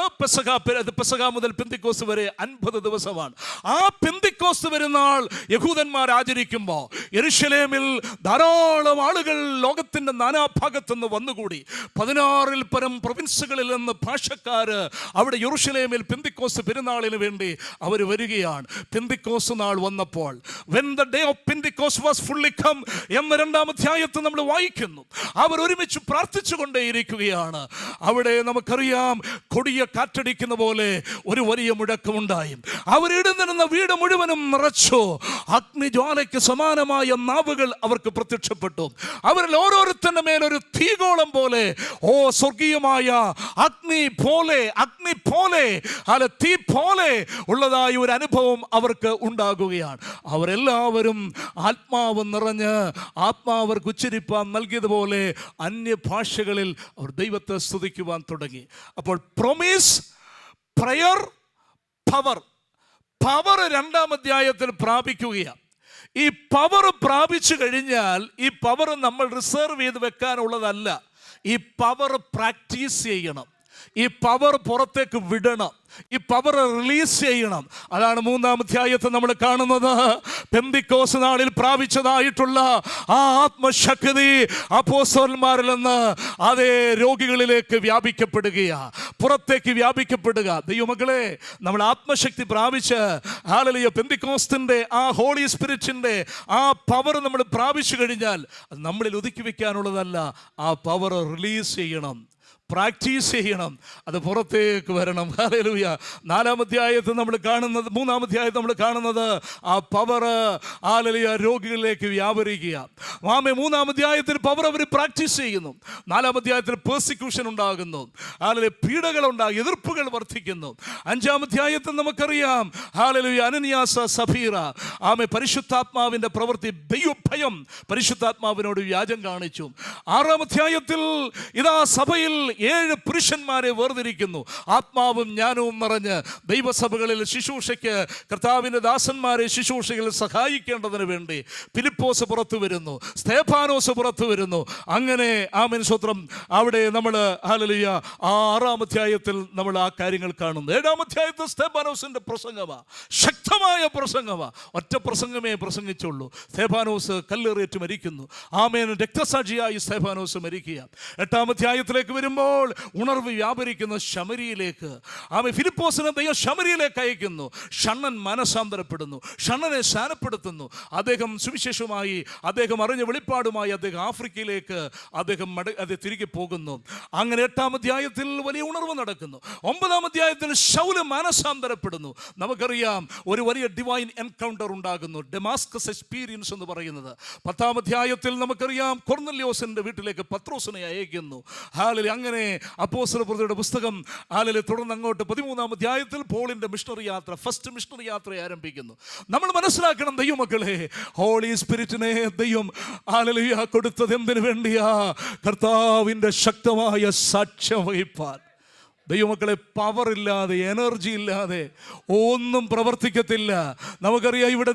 പെസഹ മുതൽ പെന്തിക്കോസ്ത് വരെ 50 ദിവസമാണ്. ആ പെന്തിക്കോസ്ത് പെരുന്നാൾ യഹൂദന്മാർ ആചരിക്കുമ്പോൾ യെരൂശലേമിൽ ധാരാളം ആളുകൾ ലോകത്തിന്റെ നാനാഭാഗത്തുനിന്ന് വന്നുകൂടി. 16-ൽ പരം പ്രൊവിൻസുകളിൽ നിന്ന് ഭാഷക്കാര് അവിടെ യെരൂശലേമിൽ പെന്തിക്കോസ്ത് പെരുന്നാളിന് വേണ്ടി അവർ വരികയാണ്. പെന്തിക്കോസ്ത് നാൾ വന്നപ്പോൾ when the day of Pentecost was fully come എന്ന 2-ാം അധ്യായത്തിൽ നമ്മൾ വായിക്കുന്നു. അവർ ഒരുമിച്ച് പ്രാർത്ഥിച്ചുകൊണ്ടേയിരിക്കുകയാണ്. അവിടെ നമുക്കറിയാം കൊടിയ കാറ്റടിക്കുന്ന പോലെ ഒരു വലിയ മുഴക്കമുണ്ടായി. അവരിടുന്നിരുന്ന വീട് മുഴുവനും നിറച്ചു. അഗ്നിജ്വാലയ്ക്ക് സമാനമായ നാവുകൾ അവർക്ക് പ്രത്യക്ഷപ്പെട്ടു. അവരിൽ ഓരോരുത്തരുടെ മേലൊരു തീഗോളം പോലെ, സ്വർഗീയമായ അഗ്നി പോലെ തീ പോലെ ഉള്ളതായ ഒരു അനുഭവം അവർക്ക് ഉണ്ടാകുകയാണ്. അവരെല്ലാവരും ആത്മാവ് നിറഞ്ഞ് ആത്മാവർക്ക് ഉച്ചരിപ്പാൻ നൽകിയതുപോലെ അന്യഭാഷകളിൽ അവർ ദൈവത്തെ സ്തുതിക്കുവാൻ തുടങ്ങി. അപ്പോൾ പ്രൊമിസ്, പ്രയർ, പവർ. 2-ാം അധ്യായത്തിൽ പ്രാപിക്കുകയാണ്. ഈ പവർ പ്രാപിച്ചു കഴിഞ്ഞാൽ ഈ പവർ നമ്മൾ റിസർവ് ചെയ്ത് വെക്കാനുള്ളതല്ല. ഈ പവർ പ്രാക്ടീസ് ചെയ്യണം. ഈ പവർ പുറത്തേക്ക് വിടണം. ഈ പവർ റിലീസ് ചെയ്യണം. അതാണ് 3-ാം അധ്യായത്തിൽ നമ്മൾ കാണുന്നത്. പെന്തിക്കോസ്ത് നാളിൽ പ്രാപിച്ചതായിട്ടുള്ള ആ ആത്മശക്തി അപ്പോസ്തലന്മാരിൽ നിന്ന് അതേ രോഗികളിലേക്ക് വ്യാപിക്കപ്പെടുകയാ, പുറത്തേക്ക് വ്യാപിക്കപ്പെടുക. ദൈവമക്കളെ, നമ്മൾ ആത്മശക്തി പ്രാപിച്ച് ഹല്ലേലൂയ പെന്തിക്കോസ്തിന്റെ ആ ഹോളി സ്പിരിറ്റിന്റെ ആ പവർ നമ്മൾ പ്രാപിച്ചു കഴിഞ്ഞാൽ അത് നമ്മളിൽ ഒതുക്കി വെക്കാനുള്ളതല്ല. ആ പവർ റിലീസ് ചെയ്യണം, പ്രാക്ടീസ് ചെയ്യണം, അത് പുറത്തേക്ക് വരണം. ഹല്ലേലൂയ. 4-ാം അധ്യായത്തിൽ നമ്മൾ കാണുന്നത്, 3-ാം അധ്യായത്തിൽ നമ്മൾ കാണുന്നത് ആ പവർ ഹല്ലേലൂയ രോഗികളിലേക്ക് വ്യാപരിക്കുക. 3-ാം അധ്യായത്തിൽ പവർ അവർ പ്രാക്ടീസ് ചെയ്യുന്നു. 4-ാം അധ്യായത്തിൽ പെർസിക്യൂഷൻ ഉണ്ടാകുന്നു, ഹല്ലേലൂയ പീഡകൾ ഉണ്ടാകും, എതിർപ്പുകൾ വർദ്ധിക്കുന്നു. 5-ാം അധ്യായത്തിൽ നമുക്കറിയാം ഹല്ലേലൂയ അനനിയാസ സഫീറ പരിശുദ്ധാത്മാവിൻ്റെ പ്രവൃത്തി, ദൈവഭയം പരിശുദ്ധാത്മാവിനോട് വ്യാജം കാണിച്ചു. 6-ാം അധ്യായത്തിൽ ഇതാ സഭയിൽ 7 പുരുഷന്മാരെ വേർതിരിക്കുന്നു, ആത്മാവും ജ്ഞാനവും നിറഞ്ഞ് ദൈവസഭകളിൽ ശുശ്രൂഷയ്ക്ക് കർത്താവിൻ്റെ ദാസന്മാരെ ശുശ്രൂഷയിൽ സഹായിക്കേണ്ടതിന് വേണ്ടി ഫിലിപ്പോസ് പുറത്തു വരുന്നു, സ്തേഫാനോസ് പുറത്തു വരുന്നു. അങ്ങനെ ആമേൻ സ്തോത്രം. അവിടെ നമ്മൾ ഹല്ലേലൂയ 6-ാം അധ്യായത്തിൽ നമ്മൾ ആ കാര്യങ്ങൾ കാണുന്നു. 7-ാം അധ്യായത്തിൽ സ്തേഫാനോസിൻ്റെ പ്രസംഗമാ, ശക്തമായ പ്രസംഗമാ, ഒറ്റ പ്രസംഗമേ പ്രസംഗിച്ചുള്ളൂ. സ്തേഫാനോസ് കല്ലെറിയേറ്റ് മരിക്കുന്നു. ആമേൻ, രക്തസാക്ഷിയായി സ്തേഫാനോസ് മരിക്കുക. 8-ാം അധ്യായത്തിലേക്ക് വരുമ്പോൾ ഉണർവ് വ്യാപരിക്കുന്ന ശമരിയിലേക്ക്. ഫിലിപ്പോസിനെ ദൈവം ശമരിയിലേക്ക് അയക്കുന്നു. ഷണ്ണൻ മനസാന്തരപ്പെടുന്നു, ഷണ്ണനെ സ്നാനപ്പെടുത്തുന്നു. അദ്ദേഹം സുവിശേഷമായി, അദ്ദേഹം അറിഞ്ഞ വെളിപ്പാടുമായി അദ്ദേഹം ആഫ്രിക്കയിലേക്ക് അദ്ദേഹം തിരികെ പോകുന്നു. അങ്ങനെ 8-ാം അധ്യായത്തിൽ വലിയ ഉണർവ് നടക്കുന്നു. 9-ാം അധ്യായത്തിൽ ശൗല് മനസാന്തരപ്പെടുന്നു. നമുക്കറിയാം ഒരു വലിയ ഡിവൈൻ എൻകൗണ്ടർ ഉണ്ടാകുന്നു, ഡെമാസ്കസ് എക്സ്പീരിയൻസ് എന്ന് പറയുന്നത്. 10-ാം അധ്യായത്തിൽ നമുക്കറിയാം കൊർന്നല്യോസിന്റെ വീട്ടിലേക്ക് പത്രോസിനെ അയക്കുന്നു. ഹല്ലേലൂയ. അങ്ങനെ അപ്പോസ്തലപ്രവൃത്തിയുടെ പുസ്തകം ഹല്ലേലൂയ തുടർന്ന് അങ്ങോട്ട് 13-ാം അധ്യായത്തിൽ പോളിന്റെ മിഷണറി യാത്ര, ഫസ്റ്റ് മിഷണറി യാത്ര ആരംഭിക്കുന്നു. നമ്മൾ മനസ്സിലാക്കണം ദൈവമക്കളെ, ഹോളി സ്പിരിറ്റിനെ ദൈവം ഹല്ലേലൂയ കൊടുത്തത് എന്തിനു വേണ്ടിയാ? കർത്താവിൻ്റെ ശക്തമായ സാക്ഷ്യം വഹിപ്പാൻ. ദൈവമക്കളെ, പവർ ഇല്ലാതെ, എനർജി ഇല്ലാതെ ഒന്നും പ്രവർത്തിക്കത്തില്ല. നമുക്കറിയാം, ഇവിടെ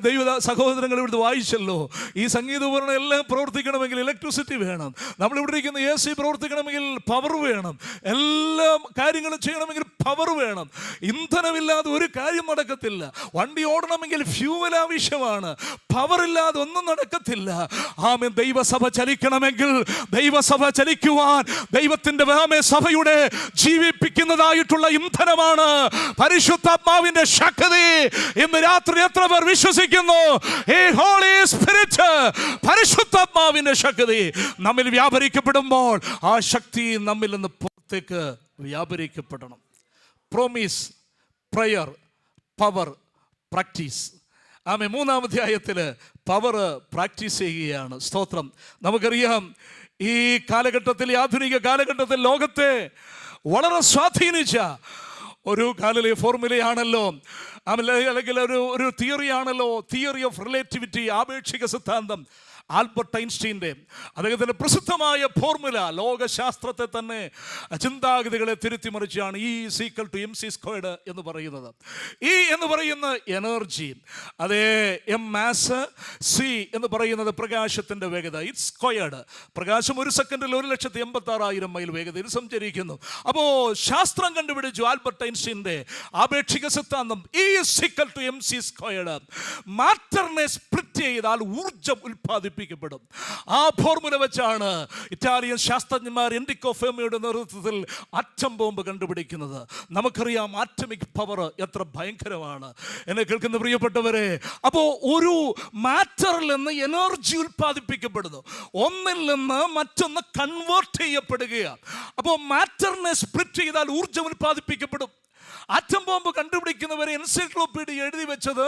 സഹോദരങ്ങൾ ഇവിടുത്തെ വായിച്ചല്ലോ, ഈ സംഗീത ഉപകരണം എല്ലാം പ്രവർത്തിക്കണമെങ്കിൽ ഇലക്ട്രിസിറ്റി വേണം. നമ്മളിവിടെ ഇരിക്കുന്ന AC പ്രവർത്തിക്കണമെങ്കിൽ പവർ വേണം. എല്ലാ കാര്യങ്ങളും ചെയ്യണമെങ്കിൽ പവർ വേണം. ഇന്ധനമില്ലാതെ ഒരു കാര്യം നടക്കത്തില്ല. വണ്ടി ഓടണമെങ്കിൽ ഫ്യൂവൽ ആവശ്യമാണ്. പവർ ഇല്ലാതെ ഒന്നും നടക്കത്തില്ല. ആമേൻ. ദൈവസഭ ചലിക്കണമെങ്കിൽ, ദൈവസഭ ചലിക്കുവാൻ ദൈവത്തിൻ്റെ സഭയുടെ ജീവിപ്പിക്കുന്നതായിട്ടുള്ള ഇന്ധനമാണ് പരിശുദ്ധാത്മാവിന്റെ ശക്തി. ഇന്ന് രാത്രി എത്ര പേർ വിശ്വസിക്കുന്നു ഈ ഹോളി സ്പിരിറ്റ്, പരിശുദ്ധാത്മാവിന്റെ ശക്തി നമ്മിൽ വ്യാപരിക്കപ്പെടുമ്പോൾ ആ ശക്തി നമ്മിൽ നിന്ന് പുറത്തേക്ക് വ്യാപരിക്കപ്പെടണം. Promise, prayer, power, practice. 3-ാം അധ്യായത്തിൽ പവർ പ്രാക്ടീസ് ചെയ്യുകയാണ്. സ്തോത്രം. നമുക്കറിയാം, ഈ കാലഘട്ടത്തിൽ, ആധുനിക കാലഘട്ടത്തിൽ ലോകത്തെ വളരെ സ്വാധീനിച്ച ഒരു ഫോർമുലയാണല്ലോ, അല്ലെങ്കിൽ ഒരു തിയറിയാണല്ലോ, തിയറി ഓഫ് റിലേറ്റിവിറ്റി, ആപേക്ഷിക സിദ്ധാന്തം. ആൽബർട്ട് ഐൻസ്റ്റീൻ്റെ അദ്ദേഹത്തിൻ്റെ പ്രസിദ്ധമായ ഫോർമുല ലോകശാസ്ത്രത്തെ തന്നെ, ചിന്താഗതികളെ തിരുത്തിമറിച്ചാണ് E=mc² എന്ന് പറയുന്നത്. E എന്ന് പറയുന്ന എനർജി, അതേ M മാസ്, C എന്ന് പറയുന്നത് പ്രകാശത്തിൻ്റെ വേഗത. It's squared. പ്രകാശം 1 സെക്കൻഡിൽ 1,86,000 മൈൽ വേഗതയിൽ സഞ്ചരിക്കുന്നു. അപ്പോൾ ശാസ്ത്രം കണ്ടുപിടിച്ചു ആൽബർട്ട് ഐൻസ്റ്റീൻ്റെ ആപേക്ഷിക സിദ്ധാന്തം E=mc². മാറ്ററിനെ സ്പ്ലിറ്റ് ചെയ്താൽ ഊർജം ഉൽപ്പാദിപ്പിക്കും. ആ ഫോർമുല വെച്ചാണ് ഇറ്റാലിയൻ ശാസ്ത്രജ്ഞന്മാർ എൻറിക്കോ ഫെർമിയുടെ നേതൃത്വത്തിൽ ആറ്റം ബോംബ് കണ്ടുപിടിക്കുന്നത്. നമുക്കറിയാം ആറ്റമിക് പവർ എത്ര ഭയങ്കരമാണ്. എന്നെ കേൾക്കുന്ന പ്രിയപ്പെട്ടവരെ, അപ്പോൾ ഒരു മാറ്ററിൽ നിന്ന് എനർജി ഉൽപ്പാദിപ്പിക്കപ്പെടുന്നു, ഒന്നിൽ നിന്ന് മറ്റൊന്ന് കൺവേർട്ട് ചെയ്യപ്പെടുകയാണ്. അപ്പോൾ മാറ്ററിനെ സ്പ്ലിറ്റ് ചെയ്താൽ ഊർജം ഉൽപ്പാദിപ്പിക്കപ്പെടും. ആറ്റം ബോംബ് കണ്ടുപിടിക്കുന്നവരെ എൻസൈക്ലോപീഡിയ എഴുതി വെച്ചത്,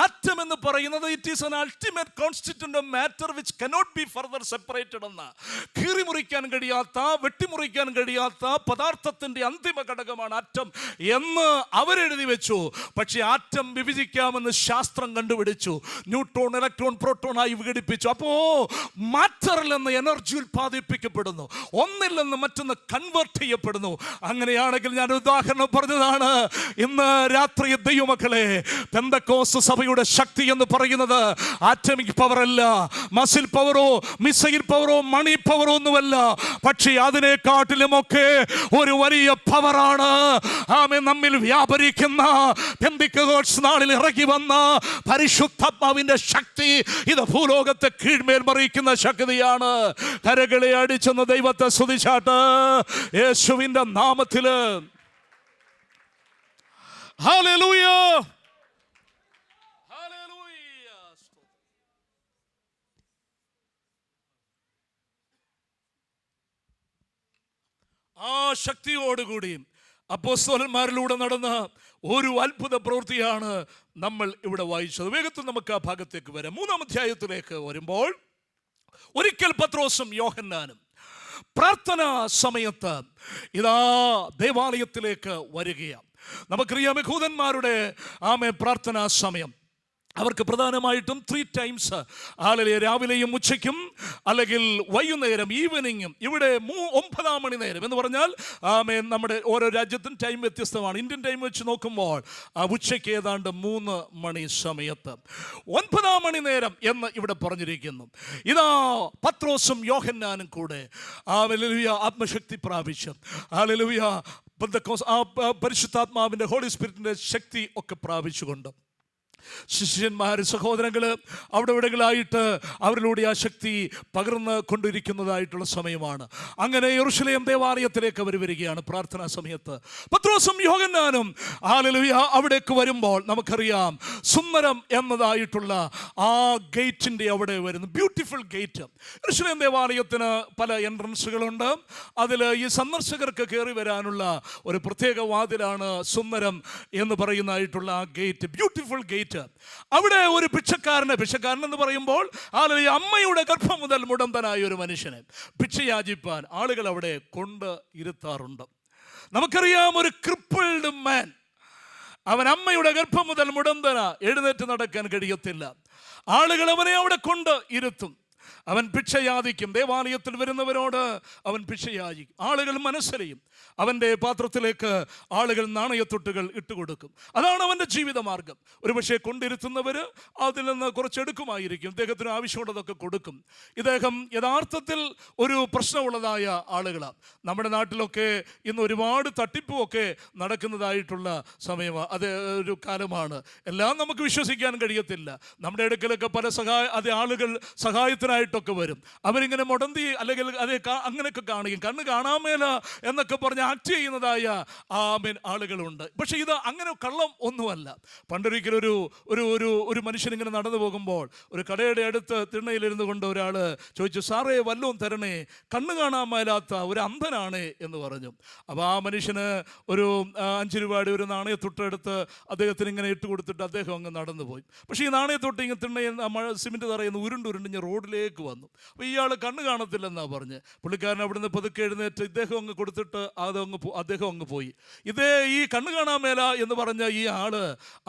ആറ്റം എന്ന് പറയുന്നത് it is an ultimate constituent of matter which cannot be further separated എന്ന്. കീറിമുറിക്കാൻ കഴിയാത്ത, വെട്ടിമുറിക്കാൻ കഴിയാത്ത പദാർത്ഥത്തിന്റെ അന്തിമ ഘടകമാണ് ആറ്റം എന്ന് അവരെഴുതി വെച്ചു. പക്ഷേ ആറ്റം വിഭജിക്കാമെന്ന് ശാസ്ത്രം കണ്ടുപിടിച്ചു. ന്യൂട്രോൺ, ഇലക്ട്രോൺ, പ്രോട്ടോൺ ആയി വിഘടിപ്പിച്ചു. അപ്പോ മാറ്ററിൽ നിന്ന് എനർജി ഉൽപ്പാദിപ്പിക്കപ്പെടുന്നു, ഒന്നിൽ നിന്ന് മറ്റൊന്ന് കൺവേർട്ട് ചെയ്യപ്പെടുന്നു. അങ്ങനെയാണെങ്കിൽ ഞാൻ ഉദാഹരണം പറഞ്ഞതാണ്. ഇന്ന് രാത്രി ദൈവമക്കളെ, പെന്തക്കോസ്ത് സഭയുടെ ശക്തി എന്ന് പറയുന്നത് ആറ്റമിക് പവർ അല്ല, മസിൽ പവറോ മിസൈൽ പവറോ മണി പവറോ ഒന്നുമല്ല. പക്ഷേ അതിനെക്കാട്ടിലുമൊക്കെ ഒരു വലിയ പവറാണ് ആമേൻ നമ്മിൽ വ്യാപരിക്കുന്ന പെന്തക്കോസ്ത് നാളിൽ ഇറങ്ങി വന്ന പരിശുദ്ധാത്മാവിന്റെ ശക്തി. ഇത് ഭൂലോകത്തെ കീഴ്മേൽ മറിയിക്കുന്ന ശക്തിയാണ്. കരകളെ അടിച്ചെന്ന് ദൈവത്തെ സ്തുതിച്ചാട്ട് യേശുവിന്റെ നാമത്തില്. ഹല്ലേലൂയ. ആ ശക്തിയോടുകൂടിയും അപ്പോസ്തലന്മാരിലൂടെ നടന്ന ഒരു അത്ഭുത പ്രവൃത്തിയാണ് നമ്മൾ ഇവിടെ വായിച്ചത്. വേഗത്തിൽ നമുക്ക് ആ ഭാഗത്തേക്ക് വരാം. 3-ാം അധ്യായത്തിലേക്ക് വരുമ്പോൾ, ഒരിക്കൽ പത്രോസും യോഹന്നാനും പ്രാർത്ഥനാ സമയത്ത് ഇതാ ദേവാലയത്തിലേക്ക് വരികയാണ്. നമുക്കറിയാം, യഹൂദന്മാരുടെ പ്രാർത്ഥനാ സമയം അവർക്ക് പ്രധാനമായിട്ടും 3 times രാവിലെയും ഉച്ചയ്ക്കും അല്ലെങ്കിൽ വൈകുന്നേരം ഈവനിങ്ങും, ഇവിടെ 9 മണി നേരം എന്ന് പറഞ്ഞാൽ നമ്മുടെ ഓരോ രാജ്യത്തും ടൈം വ്യത്യസ്തമാണ്. ഇന്ത്യൻ ടൈം വെച്ച് നോക്കുമ്പോൾ ഉച്ചയ്ക്ക് ഏതാണ്ട് 3 മണി സമയത്ത് 9 മണി നേരം എന്ന് ഇവിടെ പറഞ്ഞിരിക്കുന്നു. ഇതാ പത്രോസും യോഹന്നാനും കൂടെ ആത്മശക്തി പ്രാപിച്ചു. പരിശുദ്ധാത്മാവിൻ്റെ ഹോളി സ്പിരിറ്റിൻ്റെ ശക്തി ഒക്കെ പ്രാപിച്ചുകൊണ്ട് ശിഷ്യന്മാർ, സഹോദരങ്ങൾ അവിടെ ഇവിടെകളായിട്ട് അവരിലൂടെ ആ ശക്തി പകർന്ന് കൊണ്ടിരിക്കുന്നതായിട്ടുള്ള സമയമാണ്. അങ്ങനെ യെരൂശലേം ദേവാലയത്തിലേക്ക് അവർ വരികയാണ് പ്രാർത്ഥനാ സമയത്ത്. പത്രോസും യോഹന്നാനും അവിടേക്ക് വരുമ്പോൾ നമുക്കറിയാം, സുന്ദരം എന്നതായിട്ടുള്ള ആ ഗേറ്റിൻ്റെ അവിടെ വരുന്നു. Beautiful gate. യെരൂശലേം ദേവാലയത്തിന് പല എൻട്രൻസുകളുണ്ട്. അതിൽ ഈ സന്ദർശകർക്ക് കയറി വരാനുള്ള ഒരു പ്രത്യേക വാതിലാണ് സുന്ദരം എന്ന് പറയുന്നതായിട്ടുള്ള ആ ഗേറ്റ്, ബ്യൂട്ടിഫുൾ ഗേറ്റ്. അവിടെ ഒരു ഭിക്ഷക്കാരൻ എന്ന് പറയുമ്പോൾ അമ്മയുടെ ഗർഭം മുതൽ മുടന്തനായ ഒരു മനുഷ്യനെ ഭിക്ഷയാചിപ്പാൻ ആളുകൾ അവിടെ കൊണ്ട് ഇരുത്താറുണ്ട്. നമുക്കറിയാം, ഒരു ക്രിപ്പിൾഡ് മാൻ, അവൻ അമ്മയുടെ ഗർഭം മുതൽ മുടന്തന, എഴുന്നേറ്റ് നടക്കാൻ കഴിയത്തില്ല. ആളുകൾ അവനെ അവിടെ കൊണ്ട് ഇരുത്തും. അവൻ ഭിക്ഷയാചിക്കും. ദേവാലയത്തിൽ വരുന്നവരോട് അവൻ ഭിക്ഷയാചിക്കും. ആളുകൾ മനസ്സറിയും. അവൻ്റെ പാത്രത്തിലേക്ക് ആളുകൾ നാണയത്തൊട്ടുകൾ ഇട്ടുകൊടുക്കും. അതാണ് അവൻ്റെ ജീവിതമാർഗം. ഒരുപക്ഷെ കൊണ്ടിരുത്തുന്നവർ അതിൽ നിന്ന് കുറച്ചെടുക്കുമായിരിക്കും. ഇദ്ദേഹത്തിന് ആവശ്യമുള്ളതൊക്കെ കൊടുക്കും. ഇദ്ദേഹം യഥാർത്ഥത്തിൽ ഒരു പ്രശ്നമുള്ളതായ ആളുകളാണ്. നമ്മുടെ നാട്ടിലൊക്കെ ഇന്ന് ഒരുപാട് തട്ടിപ്പുമൊക്കെ നടക്കുന്നതായിട്ടുള്ള സമയമാണ്, അത് ഒരു കാലമാണ്. എല്ലാം നമുക്ക് വിശ്വസിക്കാൻ കഴിയത്തില്ല. നമ്മുടെ അടുക്കലൊക്കെ പല ആളുകൾ സഹായത്തിനായിട്ടൊക്കെ വരും. അവരിങ്ങനെ മുടന്തി അല്ലെങ്കിൽ അതേ അങ്ങനെയൊക്കെ കാണിക്കും. കണ്ണ് കാണാൻ മേല എന്നൊക്കെ പറഞ്ഞ് ആക്ട് ചെയ്യുന്നതായ ആളുകളുണ്ട്. പക്ഷെ ഇത് അങ്ങനെ കള്ളം ഒന്നുമല്ല. പണ്ടൊരിക്കലും ഒരു മനുഷ്യൻ ഇങ്ങനെ നടന്നു പോകുമ്പോൾ ഒരു കടയുടെ അടുത്ത് തിണ്ണയിലിരുന്നു കൊണ്ട് ഒരാൾ ചോദിച്ചു, സാറേ വല്ലതും തരണേ, കണ്ണ് കാണാൻ മേലാത്ത ഒരു അന്ധനാണ് എന്ന് പറഞ്ഞു. അപ്പോൾ ആ മനുഷ്യന് ഒരു 5 രൂപയുടെ ഒരു നാണയത്തൊട്ടെടുത്ത് അദ്ദേഹത്തിന് ഇങ്ങനെ ഇട്ട് കൊടുത്തിട്ട് അദ്ദേഹം അങ്ങ് നടന്നു പോയി. പക്ഷേ ഈ നാണയത്തൊട്ട് ഇങ്ങനെ തിണ്ണയിൽ സിമെൻറ്റ് തറയുന്ന ഉരുണ്ടുരുണ്ടിഞ്ഞ് റോഡിലേക്ക് വന്നു. അപ്പോൾ ഇയാൾ കണ്ണ് കാണത്തില്ലെന്നാണ് പറഞ്ഞ്. പുള്ളിക്കാരൻ അവിടുന്ന് പതുക്കെ എഴുന്നേറ്റ് ഇദ്ദേഹം അങ്ങ് കൊടുത്തിട്ട് അദ്ദേഹം അങ്ങ് പോയി. ഇതേ ഈ കണ്ണ് കാണാൻ മേല എന്ന് പറഞ്ഞ ഈ ആള്,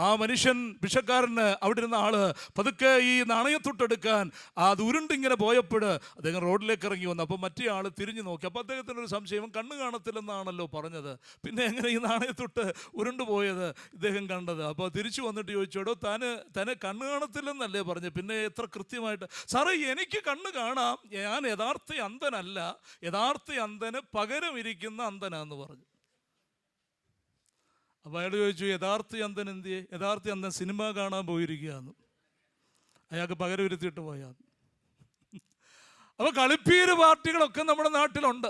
ആ മനുഷ്യൻ ഭിക്ഷക്കാരന് അവിടെ ഇരുന്ന ആള് പതുക്കെ ഈ നാണയത്തൊട്ടെടുക്കാൻ അത് ഉരുണ്ടിങ്ങനെ പോയപ്പോൾ അദ്ദേഹം റോഡിലേക്ക് ഇറങ്ങി വന്നു. അപ്പോൾ മറ്റേ ആൾ തിരിഞ്ഞു നോക്കി. അപ്പോൾ അദ്ദേഹത്തിനൊരു സംശയം, കണ്ണ് കാണത്തില്ലെന്നാണല്ലോ പറഞ്ഞത്, പിന്നെ എങ്ങനെ ഈ നാണയത്തൊട്ട് ഉരുണ്ടുപോയത് ഇദ്ദേഹം കണ്ടത്? അപ്പോൾ തിരിച്ചു വന്നിട്ട് ചോദിച്ചോടോ, തന്നെ കണ്ണ് കാണത്തില്ലെന്നല്ലേ പറഞ്ഞു, പിന്നെ എത്ര കൃത്യമായിട്ട്? സാറേ, എനിക്ക് കണ്ണ് കാണാം, ഞാൻ യഥാർത്ഥ അന്ധനല്ല, യഥാർത്ഥ അന്ധന് പകരം ഇരിക്കുന്ന അന്ധനാന്ന് പറഞ്ഞു. അപ്പോൾ അയാൾ ചോദിച്ചു, യഥാർത്ഥ അന്ധൻ എന്തിയെ? യഥാർത്ഥ അന്ധൻ സിനിമ കാണാൻ പോയിരിക്കുകയാണ്, അയാൾക്ക് പകരം ഇരുത്തിയിട്ട് പോയാൽ. അപ്പോൾ കളിപ്പീര് പാർട്ടികളൊക്കെ നമ്മുടെ നാട്ടിലുണ്ട്.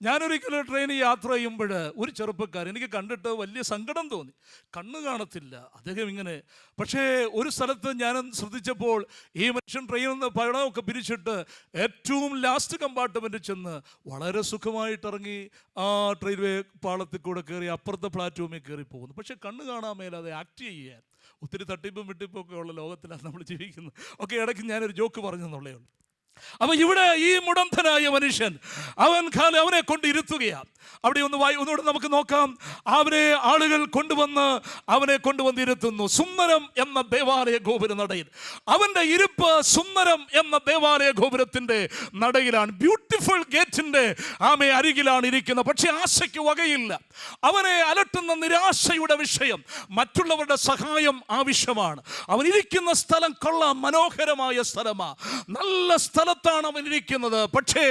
ഞാനൊരിക്കലും ട്രെയിനിൽ യാത്ര ചെയ്യുമ്പോൾ ഒരു ചെറുപ്പക്കാരൻ എനിക്ക് കണ്ടിട്ട് വലിയ സങ്കടം തോന്നി. കണ്ണ് കാണത്തില്ല അദ്ദേഹം ഇങ്ങനെ. പക്ഷേ ഒരു സ്ഥലത്ത് ഞാൻ ശ്രദ്ധിച്ചപ്പോൾ ഈ മനുഷ്യൻ ട്രെയിനിൽ നിന്ന് പഴമൊക്കെ പിരിച്ചിട്ട് ഏറ്റവും ലാസ്റ്റ് കമ്പാർട്ട്മെൻറ്റിൽ ചെന്ന് വളരെ സുഖമായിട്ടിറങ്ങി ആ റെയിൽവേ പാളത്തിൽ കൂടെ കയറി അപ്പുറത്തെ പ്ലാറ്റ്ഫോമിൽ കയറി പോകുന്നു. പക്ഷേ കണ്ണ് കാണാൻ മേലാതെ ആക്ട് ചെയ്യാൻ. ഒത്തിരി തട്ടിപ്പും വെട്ടിപ്പും ഒക്കെ ഉള്ള ലോകത്തിലാണ് നമ്മൾ ജീവിക്കുന്നത്. ഒക്കെ ഇടയ്ക്ക് ഞാനൊരു ജോക്ക് പറഞ്ഞെന്നുള്ളേ ഉള്ളൂ. അപ്പോൾ ഇവിടെ ഈ മുടന്തനായ മനുഷ്യൻ അവനെ കൊണ്ടിരുത്തുകയാണ്. അവിടെ ഒന്നുകൂടെ നമുക്ക് നോക്കാം. അവനെ ആളുകൾ അവനെ കൊണ്ടുവന്നിരുത്തുന്നു സുന്ദരം എന്ന ദേവാലയ ഗോപുര നടയിൽ. അവൻ്റെ ഇരിപ്പ് സുന്ദരം എന്ന ദേവാലയ ഗോപുരത്തിൻ്റെ നടയിലാണ്, ബ്യൂട്ടിഫുൾ ഗേറ്റിൻ്റെ അരികിലാണ് ഇരിക്കുന്നത്. പക്ഷെ ആശയ്ക്ക് വകയില്ല. അവനെ അലട്ടുന്ന നിരാശയുടെ വിഷയം മറ്റുള്ളവരുടെ സഹായം ആവശ്യമാണ്. അവൻ ഇരിക്കുന്ന സ്ഥലം കൊള്ളാം, മനോഹരമായ സ്ഥലമാണ്, നല്ല സ്ഥലത്താണ് അവൻ ഇരിക്കുന്നത്. പക്ഷേ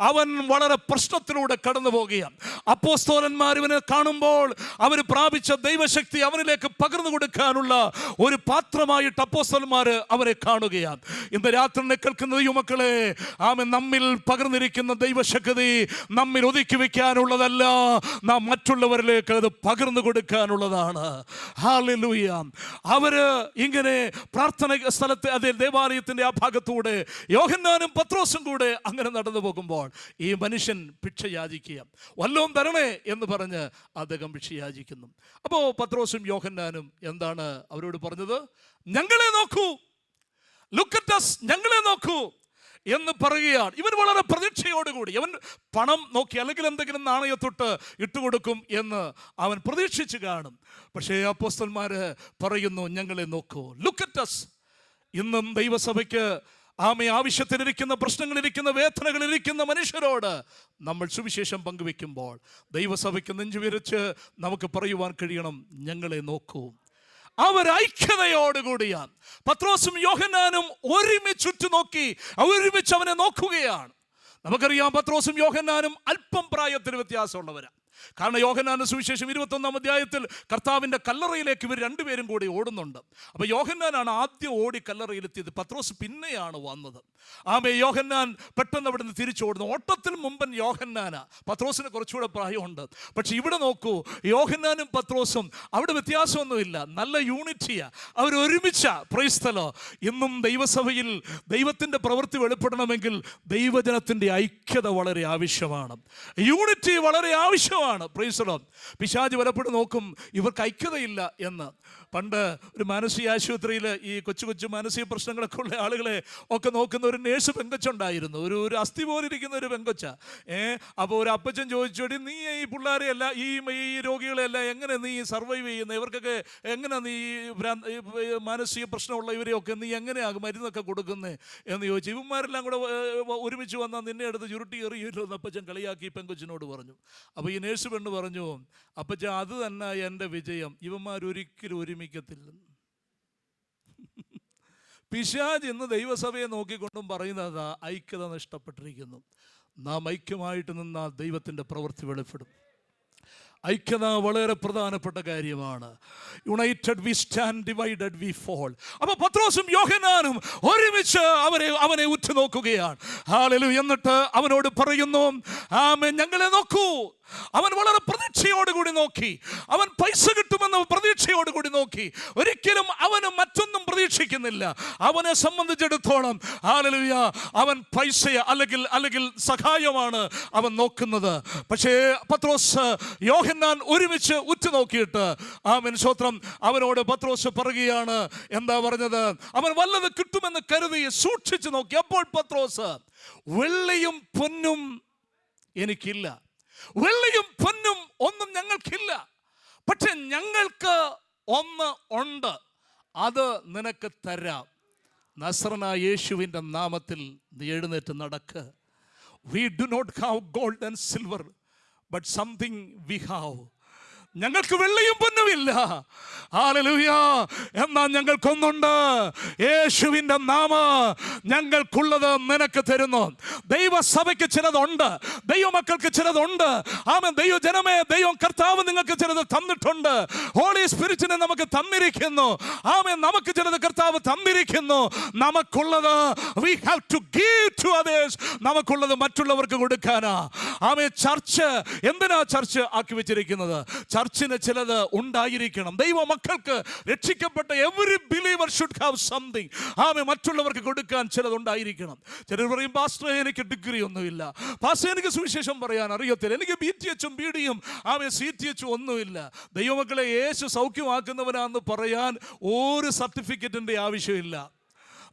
അവൻ വളരെ പ്രശ്നത്തിലൂടെ കടന്നു പോകുകയാണ്. അപ്പോസ്തലന്മാർ ഇവനെ കാണുമ്പോൾ അവർ പ്രാപിച്ച ദൈവശക്തി അവനിലേക്ക് പകർന്നു കൊടുക്കാനുള്ള ഒരു പാത്രമായിട്ട് അപ്പോസ്തലന്മാർ അവനെ കാണുകയാണ്. ഇന്ന് രാത്രി കേൾക്കുന്ന യുവമക്കളെ, നമ്മിൽ പകർന്നിരിക്കുന്ന ദൈവശക്തി നമ്മിൽ ഒതുക്കി വെക്കാനുള്ളതല്ല, നാം മറ്റുള്ളവരിലേക്ക് അത് പകർന്നു കൊടുക്കാനുള്ളതാണ്. ഹല്ലേലൂയ. അവര് ഇങ്ങനെ പ്രാർത്ഥന സ്ഥലത്ത്, അതേ ദേവാലയത്തിന്റെ ആ ഭാഗത്തൂടെ യോഹന്നാനും പത്രോസും കൂടെ അങ്ങനെ നടന്നു പോകുമ്പോൾ ഈ മനുഷ്യൻ ഭിക്ഷ യാചിക്കുക. വല്ലോ അനുഗ്രഹം തരണേ എന്ന് പറഞ്ഞ് അദ്ദേഹം ഭിക്ഷയാചിക്കുന്നു. അപ്പോൾ പത്രോസും യോഹന്നാനും എന്താണ് അവരോട് പറഞ്ഞത്? ഞങ്ങളെ നോക്കൂ, ലുക്ക് അറ്റ് us, ഞങ്ങളെ നോക്കൂ എന്ന് പറയുകയാണ്. ഇവൻ വളരെ പ്രതീക്ഷയോടുകൂടി, അവൻ പണം നോക്കി അല്ലെങ്കിൽ എന്തെങ്കിലും നാണയത്തൊട്ട് ഇട്ടുകൊടുക്കും എന്ന് അവൻ പ്രതീക്ഷിച്ച് കാണും. പക്ഷേ അപ്പോസ്തലന്മാര് പറയുന്നു, ഞങ്ങളെ നോക്കൂ, ലുക്ക് അറ്റ് us. ഇന്നും ദൈവസഭയ്ക്ക് ആവശ്യത്തിലിരിക്കുന്ന, പ്രശ്നങ്ങളിരിക്കുന്ന, വേദനകളിരിക്കുന്ന മനുഷ്യരോട് നമ്മൾ സുവിശേഷം പങ്കുവെക്കുമ്പോൾ ദൈവസഭയ്ക്ക് നെഞ്ചുവിരിച്ച് നമുക്ക് പറയുവാൻ കഴിയണം, ഞങ്ങളെ നോക്കൂ. അവരൈക്യതയോടുകൂടിയാണ്. പത്രോസും യോഹന്നാനും ഒരുമിച്ച് നോക്കി, ഒരുമിച്ച് അവനെ നോക്കുകയാണ്. നമുക്കറിയാം, പത്രോസും യോഹന്നാനും അല്പം പ്രായത്തിൽ വ്യത്യാസമുള്ളവരാണ്. കാരണം യോഹന്നാന്റെ സുവിശേഷം 21-ാം അധ്യായത്തിൽ കർത്താവിൻ്റെ കല്ലറയിലേക്ക് ഇവർ രണ്ടുപേരും കൂടി ഓടുന്നുണ്ട്. അപ്പോൾ യോഹന്നാനാണ് ആദ്യം ഓടി കല്ലറയിലെത്തിയത്, പത്രോസ് പിന്നെയാണ് വന്നത്. യോഹന്നാൻ പെട്ടെന്ന് അവിടെ നിന്ന് തിരിച്ചോടുന്നു. ഓട്ടത്തിൽ മുമ്പൻ യോഹന്നാനാ, പത്രോസിന് കുറച്ചുകൂടെ പ്രായമുണ്ട്. പക്ഷെ ഇവിടെ നോക്കൂ, യോഹന്നാനും പത്രോസും അവിടെ വ്യത്യാസമൊന്നുമില്ല, നല്ല യൂണിറ്റിയാ, അവരൊരുമിച്ച. Praise the lord. ഇന്നും ദൈവസഭയിൽ ദൈവത്തിൻ്റെ പ്രവൃത്തി വെളിപ്പെടണമെങ്കിൽ ദൈവജനത്തിൻ്റെ ഐക്യത വളരെ ആവശ്യമാണ്, യൂണിറ്റി വളരെ ആവശ്യമാണ്. Price the Lord. പിശാച് പലപ്പോഴും നോക്കും ഇവർക്ക് ഐക്യതയില്ല എന്ന്. പണ്ട് ഒരു മാനസിക ആശുപത്രിയിൽ ഈ കൊച്ചു മാനസിക പ്രശ്നങ്ങളൊക്കെ ഉള്ള ആളുകളെ ഒക്കെ നോക്കുന്ന ഒരു നേഴ്സ് പെങ്കൊച്ചുണ്ടായിരുന്നു, ഒരു അസ്ഥി പോലിരിക്കുന്ന ഒരു പെങ്കൊച്ച. അപ്പോൾ ഒരു അപ്പച്ചൻ ചോദിച്ചോടി, നീ ഈ പിള്ളേരെയല്ല, ഈ രോഗികളെയല്ല എങ്ങനെ നീ സർവൈവ് ചെയ്യുന്നത്? ഇവർക്കൊക്കെ എങ്ങനെ നീ മാനസിക പ്രശ്നമുള്ള ഇവരെയൊക്കെ നീ എങ്ങനെയാകും മരുന്നൊക്കെ കൊടുക്കുന്നത് എന്ന് ചോദിച്ചു. ഇവന്മാരെല്ലാം കൂടെ ഒരുമിച്ച് വന്നാൽ നിന്നെ എടുത്ത് ചുരുട്ടി എറിയുമല്ലോ എന്ന് അപ്പച്ചൻ കളിയാക്കി പെങ്കൊച്ചിനോട് പറഞ്ഞു. അപ്പോൾ ഈ നേഴ്സ് പെണ്ണ് പറഞ്ഞു, അപ്പച്ചൻ അത് തന്നെ എൻ്റെ വിജയം, ഇവന്മാരൊരിക്കലും ഒരുമിക്കത്തില്ല. പിശാച് ഇന്ന് ദൈവസഭയെ നോക്കിക്കൊണ്ടും പറയുന്നത് ഐക്യത നഷ്ടപ്പെട്ടിരിക്കുന്നു. നാം ഐക്യമായിട്ട് നിന്നാൽ ദൈവത്തിൻ്റെ പ്രവൃത്തി വെളിപ്പെടും. ഐക്യത വളരെ പ്രധാനപ്പെട്ട കാര്യമാണ്. United we stand, divided we fall. അപ്പോൾ പത്രോസും യോഹന്നാനും ഒരുമിച്ച് അവനെ ഉറ്റുനോക്കുകയാണ്. ഹല്ലേലൂയ. എന്നിട്ട് അവനോട് പറയുന്നു, ആമേൻ, ഞങ്ങളെ നോക്കൂ. അവൻ വളരെ പ്രതീക്ഷയോടുകൂടി നോക്കി. അവൻ പൈസ കിട്ടുമെന്ന് പ്രതീക്ഷയോടുകൂടി നോക്കി. ഒരിക്കലും അവന് മറ്റൊന്നും പ്രതീക്ഷിക്കുന്നില്ല. അവനെ സംബന്ധിച്ചിടത്തോളം ഹല്ലേലൂയ, അവൻ പൈസയെ അല്ലെങ്കിൽ സഹായമാണ് അവൻ നോക്കുന്നത്. പക്ഷേ പത്രോസ് യോഹന്നാൻ ഒരുമിച്ച് ഉറ്റുനോക്കിയിട്ട് ആമേൻ സ്തോത്രം, അവനോട് പത്രോസ് പറയുകയാണ്, എന്താ പറഞ്ഞത്? അവൻ വല്ലത് കിട്ടുമെന്ന് കരുതി സൂക്ഷിച്ചു നോക്കി. അപ്പോൾ പത്രോസ്, വെള്ളിയും പൊന്നും എനിക്കില്ല, വെള്ളിയും പൊന്നും ഒന്നും ഞങ്ങൾക്കില്ല, പക്ഷെ ഞങ്ങൾക്ക് ഒന്ന് ഉണ്ട്, അത് നിനക്ക് തരാം. നസ്രനായ യേശുവിൻ്റെ നാമത്തിൽ നീ എഴുന്നേറ്റ് നടക്ക്. We do not have gold and silver, but something we have. ഞങ്ങൾക്ക് വെള്ളിയും പൊന്നുമില്ല, ഹല്ലേലൂയ, എന്നാൽ ഞങ്ങൾക്കൊന്നുണ്ട്. യേശുവിൻ്റെ നാമം ഞങ്ങൾക്കുള്ളത് നിനക്ക് തരുന്നു. ദൈവസഭയ്ക്ക് ചിലതുണ്ട്, ദൈവമക്കൾക്ക് ചിലതുണ്ട്. ആമേൻ. ദൈവജനമേ, ദൈവം കർത്താവ് നിങ്ങൾക്ക് ചിലത് തന്നിട്ടുണ്ട്. ഹോളി സ്പിരിറ്റിനെ നമുക്ക് തന്നിരിക്കുന്നു. ആമേൻ. നമുക്ക് ചിലത് കർത്താവ് തന്നിരിക്കുന്നു. നമുക്കുള്ളത് we have to give to others. നമുക്കുള്ളത് മറ്റുള്ളവർക്ക് കൊടുക്കാനാ. ആമേൻ. ചർച്ച് എന്തിനാ ചർച്ച് ആക്കി വെച്ചിരിക്കുന്നത്? ചർച്ചിന് ചിലത് ഉണ്ടായിരിക്കണം. ദൈവ മക്കൾക്ക്, രക്ഷിക്കപ്പെട്ട every believer should have something. Amen. മറ്റുള്ളവർക്ക് കൊടുക്കാൻ ചിലതുണ്ടായിരിക്കണം. ചിലർ പറയും, പാസ്റ്റർ എനിക്ക് ഡിഗ്രി ഒന്നുമില്ല, പാസ്റ്റർ എനിക്ക് സുവിശേഷം പറയാൻ അറിയത്തില്ല, എനിക്ക് BTH BD ആമേൻ CTH ഒന്നുമില്ല. ദൈവമക്കളെ, യേശു സൗഖ്യമാക്കുന്നവനാന്ന് പറയാൻ ഒരു സർട്ടിഫിക്കറ്റിൻ്റെ ആവശ്യമില്ല.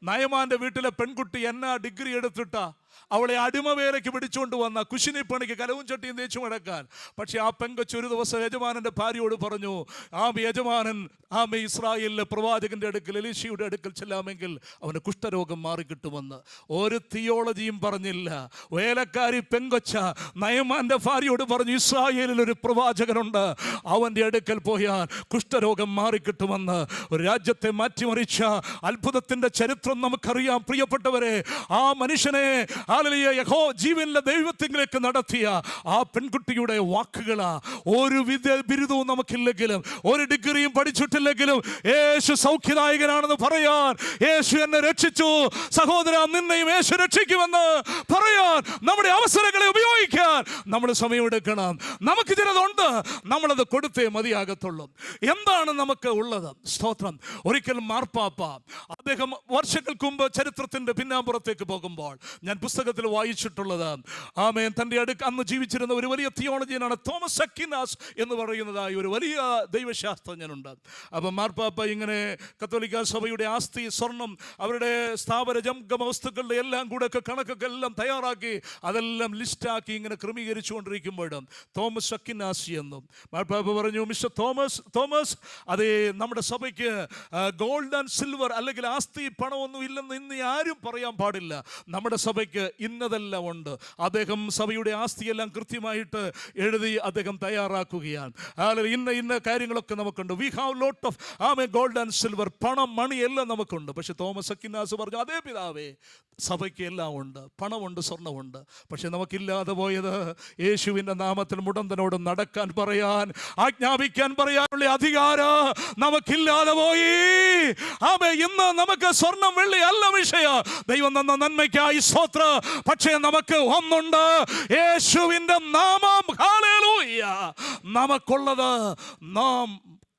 നയമാൻ്റെ വീട്ടിലെ പെൺകുട്ടി എന്നാ ഡിഗ്രി എടുത്തിട്ടാ അവളെ അടിമവേലയ്ക്ക് പിടിച്ചുകൊണ്ട് വന്ന കുശിനിപ്പണിക്ക് കലവും ചട്ടിയും തേച്ചു കിടക്കാൻ. പക്ഷെ ആ പെങ്കൊച്ച് ഒരു ദിവസം യജമാനൻ്റെ ഭാര്യയോട് പറഞ്ഞു, യജമാനൻ ഇസ്രായേലിലെ പ്രവാചകന്റെ അടുക്കൽ, എലീശയുടെ അടുക്കൽ ചെല്ലാമെങ്കിൽ അവന് കുഷ്ഠരോഗം മാറിക്കിട്ടുമെന്ന്. ഒരു തിയോളജിയും പറഞ്ഞില്ല. വേലക്കാരി പെങ്കൊച്ച നയമാൻ്റെ ഭാര്യയോട് പറഞ്ഞു, ഇസ്രായേലിൽ ഒരു പ്രവാചകനുണ്ട്, അവൻ്റെ അടുക്കൽ പോയാൽ കുഷ്ഠരോഗം മാറിക്കിട്ടുമെന്ന്. ഒരു രാജ്യത്തെ മാറ്റിമറിച്ച അത്ഭുതത്തിൻ്റെ ചരിത്രം നമുക്കറിയാം. പ്രിയപ്പെട്ടവരെ, ആ മനുഷ്യനെ ജീവനിലെ ദൈവത്തിലേക്ക് നടത്തിയ ആ പെൺകുട്ടിയുടെ വാക്കുകളാ. ഒരു ബിരുദവും നമുക്കില്ലെങ്കിലും, ഒരു ഡിഗ്രിയും പഠിച്ചിട്ടില്ലെങ്കിലും യേശു സൗഖ്യദായകനാണെന്ന് പറയാൻ, യേശു എന്നെ രക്ഷിച്ചു, സഹോദര നിന്നെയും യേശു രക്ഷിക്കുമെന്ന് പറയാൻ, നമ്മുടെ അവസരങ്ങളെ ഉപയോഗിക്കാൻ പ്രാപിക്കാൻ നമ്മൾ സമയമെടുക്കണം. നമുക്ക് ചിലതുണ്ട്, നമ്മളത് കൊടുത്തേ മതിയാകത്തുള്ളൂ. എന്താണ് നമുക്ക് ഉള്ളത്? സ്തോത്രം. ഒരിക്കൽ മാർപ്പാപ്പ അദ്ദേഹം വർഷങ്ങൾക്ക് മുമ്പ് ചരിത്രത്തിൻ്റെ പിന്നാമ്പുറത്തേക്ക് പോകുമ്പോൾ ഞാൻ പുസ്തകത്തിൽ വായിച്ചിട്ടുള്ളത്, ആമേൻ, തൻ്റെ അന്ന് ജീവിച്ചിരുന്ന ഒരു വലിയ തിയോളജിയനാണ് തോമസ് അക്വിനാസ് എന്ന് പറയുന്നതായ ഒരു വലിയ ദൈവശാസ്ത്രജ്ഞനുണ്ട്. അപ്പം മാർപ്പാപ്പ ഇങ്ങനെ കത്തോലിക്ക സഭയുടെ ആസ്തി, സ്വർണം, അവരുടെ സ്ഥാപന ജംഗമ വസ്തുക്കളുടെ എല്ലാം കൂടെ ഒക്കെ കണക്കൊക്കെ എല്ലാം തയ്യാറാക്കി അതെല്ലാം ലിസ്റ്റാക്കി ഇങ്ങനെ ക്രമീകരിച്ചു കൊണ്ടിരിക്കുമ്പോഴും തോമസ് അക്വിനാസി എന്നും മാർപ്പാപ്പ പറഞ്ഞു, മിസ്റ്റർ തോമസ്, അതേ, നമ്മുടെ സഭയ്ക്ക് ഗോൾഡ് ആൻഡ് സിൽവർ അല്ലെങ്കിൽ ആസ്തി പണമൊന്നും ഇല്ലെന്ന് ഇന്ന് ആരും പറയാൻ പാടില്ല. നമ്മുടെ സഭയ്ക്ക് ഇന്നതെല്ലാം ഉണ്ട്. അദ്ദേഹം സഭയുടെ ആസ്തിയെല്ലാം കൃത്യമായിട്ട് എഴുതി അദ്ദേഹം തയ്യാറാക്കുകയാണ്. ഇന്ന കാര്യങ്ങളൊക്കെ നമുക്കുണ്ട്. We have lot of gold and silver, പണം, മണി എല്ലാം നമുക്കുണ്ട്. പക്ഷെ തോമസ് അക്വിനാസ് പറഞ്ഞു, അതേ പിതാവേ, സഭയ്ക്ക് എല്ലാം ഉണ്ട്, പണമുണ്ട്, സ്വർണ്ണമുണ്ട്. പക്ഷെ നമുക്കില്ലാതെ പോയത് യേശുവിൻ്റെ നാമത്തിൽ മുടന്തനോട് നടക്കാൻ പറയാൻ, ആജ്ഞാപിക്കാൻ പറയാനുള്ള അധികാരം നമുക്കില്ലാതെ പോയി. ഇന്ന് നമുക്ക് സ്വർണം വെള്ളി അല്ല വിഷയം. ദൈവം തന്ന നന്മയ്ക്കായി സ്തോത്രം. പക്ഷേ നമുക്ക് ഒന്നുണ്ട്, യേശുവിൻ്റെ നാമം. ഹല്ലേലൂയ. നമുക്കുള്ളത് നാം